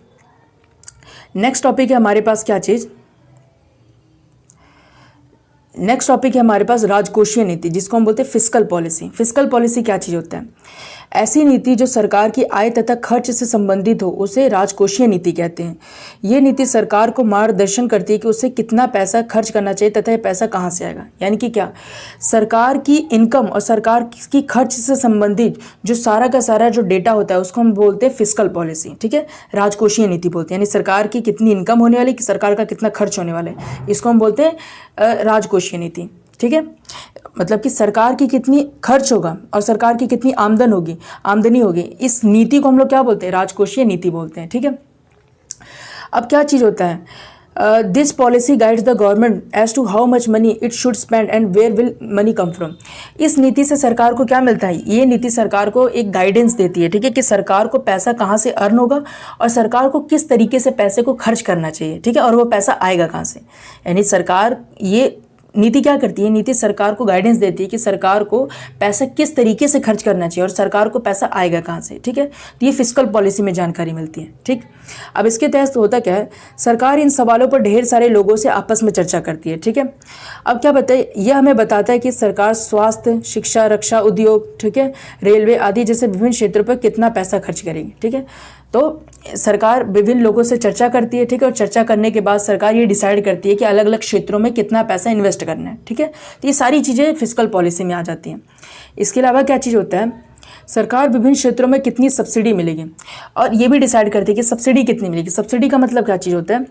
नेक्स्ट टॉपिक है हमारे पास क्या चीज़, नेक्स्ट टॉपिक है हमारे पास राजकोषीय नीति, जिसको हम बोलते हैं फिस्कल पॉलिसी। फिस्कल पॉलिसी क्या चीज़ होता है, ऐसी नीति जो सरकार की आय तथा खर्च से संबंधित हो उसे राजकोषीय नीति कहते हैं। ये नीति सरकार को मार्गदर्शन करती है कि उसे कितना पैसा खर्च करना चाहिए तथा ये पैसा कहाँ से आएगा। यानी कि क्या, सरकार की इनकम और सरकार की खर्च से संबंधित जो सारा का सारा जो डेटा होता है उसको हम बोलते हैं फिस्कल पॉलिसी, ठीक है, राजकोषीय नीति बोलते हैं। यानी सरकार की कितनी इनकम होने वाली, सरकार का कितना खर्च होने वाला है, इसको हम बोलते हैं राजकोषीय नीति, ठीक है। मतलब कि सरकार की कितनी खर्च होगा और सरकार की कितनी आमदनी होगी, इस नीति को हम लोग क्या बोलते हैं, राजकोषीय नीति बोलते हैं, ठीक है। अब क्या चीज़ होता है, this policy guides the government as to how much money it should spend and where will money come from. इस नीति से सरकार को क्या मिलता है, ये नीति सरकार को एक गाइडेंस देती है, ठीक है, कि सरकार को पैसा कहाँ से अर्न होगा और सरकार को किस तरीके से पैसे को खर्च करना चाहिए, ठीक है, और वो पैसा आएगा कहाँ से। यानी सरकार, ये नीति क्या करती है, नीति सरकार को गाइडेंस देती है कि सरकार को पैसा किस तरीके से खर्च करना चाहिए और सरकार को पैसा आएगा कहाँ से, ठीक है। तो ये फिस्कल पॉलिसी में जानकारी मिलती है, ठीक। अब इसके तहत होता क्या है, सरकार इन सवालों पर ढेर सारे लोगों से आपस में चर्चा करती है, ठीक है। अब क्या बताइए, यह हमें बताता है कि सरकार स्वास्थ्य, शिक्षा, रक्षा, उद्योग, ठीक है, रेलवे आदि जैसे विभिन्न क्षेत्रों पर कितना पैसा खर्च करेगी, ठीक है। तो सरकार विभिन्न लोगों से चर्चा करती है, ठीक है, और चर्चा करने के बाद सरकार ये डिसाइड करती है कि अलग अलग क्षेत्रों में कितना पैसा इन्वेस्ट करना है, ठीक है। तो ये सारी चीज़ें फिस्कल पॉलिसी में आ जाती हैं। इसके अलावा क्या चीज़ होता है, सरकार विभिन्न क्षेत्रों में कितनी सब्सिडी मिलेगी और ये भी डिसाइड करती है कि सब्सिडी कितनी मिलेगी। सब्सिडी का मतलब क्या चीज़ होता है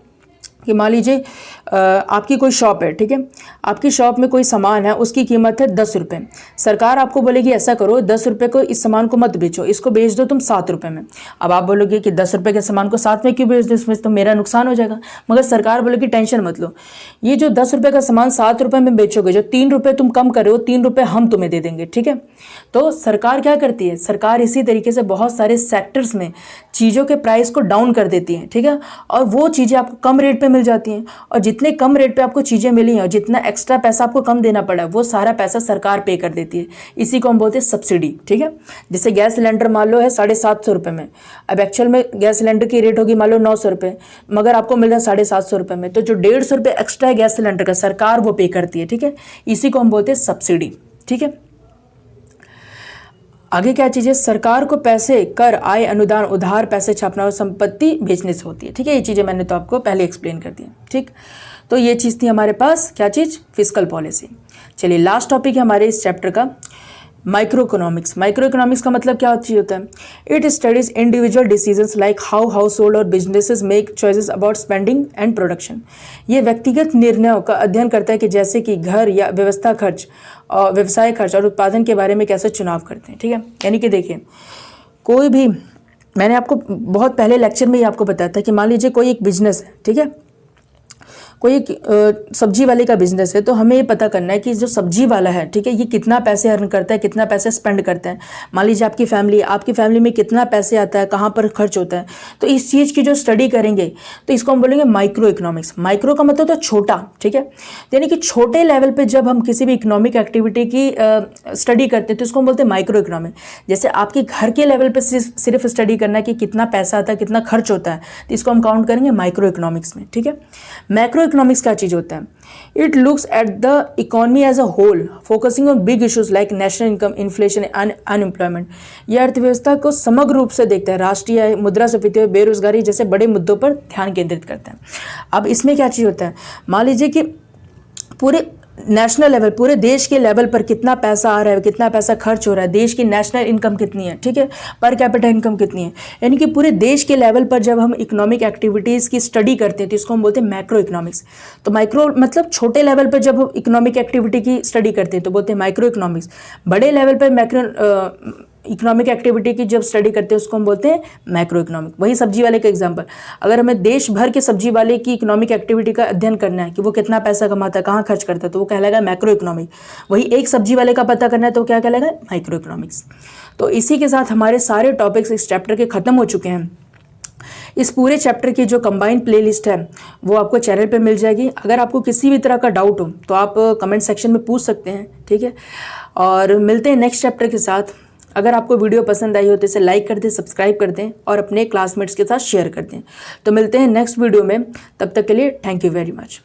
कि मान लीजिए आपकी कोई शॉप है, ठीक है, आपकी शॉप में कोई सामान है, उसकी कीमत है 10 रुपये। सरकार आपको बोलेगी ऐसा करो, 10 रुपये को इस सामान को मत बेचो, इसको बेच दो तुम 7 रुपये में। अब आप बोलोगे कि 10 रुपये के सामान को 7 में क्यों बेच दो, इसमें तो मेरा नुकसान हो जाएगा। मगर सरकार बोलेगी टेंशन मत लो, ये जो 10 रुपये का सामान 7 रुपये में बेचोगे, जो 3 रुपये तुम कम कर रहे हो, 3 रुपये हम तुम्हें दे देंगे, ठीक है। तो सरकार क्या करती है, सरकार इसी तरीके से बहुत सारे सेक्टर्स में चीज़ों के प्राइस को डाउन कर देती है, ठीक है, और वो चीज़ें आपको कम रेट पर मिल जाती हैं, और जितने कम रेट पे आपको चीज़ें मिली हैं और जितना एक्स्ट्रा पैसा आपको कम देना पड़ा वो सारा पैसा सरकार पे कर देती है। इसी को हम बोलते हैं सब्सिडी, ठीक है। जैसे गैस सिलेंडर मान लो है 750 रुपये में, अब एक्चुअल में गैस सिलेंडर की रेट होगी मान लो 900 रुपये, मगर आपको मिल रहा है 750 रुपये में, तो जो 150 रुपये एक्स्ट्रा है गैस सिलेंडर का सरकार वो पे करती है, ठीक है। इसी को हम बोलते हैं सब्सिडी, ठीक है। आगे क्या चीज़ है, सरकार को पैसे, कर, आय, अनुदान, उधार पैसे छापना और संपत्ति बेचने से होती है, ठीक है। ये चीज़ें मैंने तो आपको पहले एक्सप्लेन कर दी, ठीक। तो ये चीज़ थी हमारे पास, क्या चीज़, फिस्कल पॉलिसी। चलिए लास्ट टॉपिक है हमारे इस चैप्टर का, माइक्रो इकोनॉमिक्स। माइक्रो इकोनॉमिक्स का मतलब क्या होता है, it studies individual decisions like how household और businesses make choices about spending and production. ये व्यक्तिगत निर्णयों का अध्ययन करता है कि जैसे कि घर या व्यवस्था खर्च और व्यवसाय खर्च और उत्पादन के बारे में कैसे चुनाव करते हैं, ठीक है। यानी कि देखिए, कोई भी, मैंने आपको बहुत पहले लेक्चर में ही आपको बताया था कि मान लीजिए कोई एक बिजनेस है, ठीक है, कोई एक सब्जी वाले का बिजनेस है, तो हमें ये पता करना है कि जो सब्जी वाला है, ठीक है, ये कितना पैसे अर्न करता है, कितना पैसे स्पेंड करता है। मान लीजिए आपकी फैमिली में कितना पैसे आता है, कहाँ पर खर्च होता है, तो इस चीज़ की जो स्टडी करेंगे तो इसको हम बोलेंगे माइक्रो इकोनॉमिक्स। माइक्रो का मतलब तो छोटा, ठीक है, यानी कि छोटे लेवल पर जब हम किसी भी इकोनॉमिक एक्टिविटी की स्टडी करते हैं तो इसको हम बोलते हैं माइक्रो इकोनॉमिक। जैसे आपके घर के लेवल पर सिर्फ स्टडी करना है कि कितना पैसा आता है, कितना खर्च होता है, तो इसको हम काउंट करेंगे माइक्रो इकोनॉमिक्स में, ठीक है। मैक्रो इकोनॉमिक्स क्या चीज होता है, it looks at the economy as a whole, focusing on big issues like national income, inflation, unemployment. यह अर्थव्यवस्था को समग्र रूप से देखता है, राष्ट्रीय मुद्रास्फीति, बेरोजगारी जैसे बड़े मुद्दों पर ध्यान केंद्रित करता है। अब इसमें क्या चीज होता है, मान लीजिए कि पूरे नेशनल लेवल, पूरे देश के लेवल पर कितना पैसा आ रहा है, कितना पैसा खर्च हो रहा है, देश की नेशनल इनकम कितनी है, ठीक है, पर कैपिटा इनकम कितनी है, यानी कि पूरे देश के लेवल पर जब हम इकोनॉमिक एक्टिविटीज़ की स्टडी करते हैं तो इसको हम बोलते हैं मैक्रो इकोनॉमिक्स। तो माइक्रो मतलब छोटे लेवल पर जब हम इकोनॉमिक एक्टिविटी की स्टडी करते हैं तो बोलते हैं माइक्रो इकोनॉमिक्स। बड़े लेवल पर मैक्रो इकोनॉमिक एक्टिविटी की जब स्टडी करते हैं उसको हम बोलते हैं मैक्रो इकोनॉमिक। वही सब्जी वाले का एग्जांपल, अगर हमें देश भर के सब्जी वाले की इकोनॉमिक एक्टिविटी का अध्ययन करना है कि वो कितना पैसा कमाता है, कहाँ खर्च करता है, तो वो कहलाएगा मैक्रो इकोनॉमिक। वही एक सब्जी वाले का पता करना है तो क्या कहलाएगा, माइक्रो इकोनॉमिक्स। तो इसी के साथ हमारे सारे टॉपिक्स इस चैप्टर के खत्म हो चुके हैं। इस पूरे चैप्टर की जो कंबाइंड प्लेलिस्ट है वो आपको चैनल पे मिल जाएगी। अगर आपको किसी भी तरह का डाउट हो तो आप कमेंट सेक्शन में पूछ सकते हैं, ठीक है। और मिलते हैं नेक्स्ट चैप्टर के साथ। अगर आपको वीडियो पसंद आई हो तो इसे लाइक कर दें, सब्सक्राइब कर दें और अपने क्लासमेट्स के साथ शेयर कर दें। तो मिलते हैं नेक्स्ट वीडियो में, तब तक के लिए थैंक यू वेरी मच।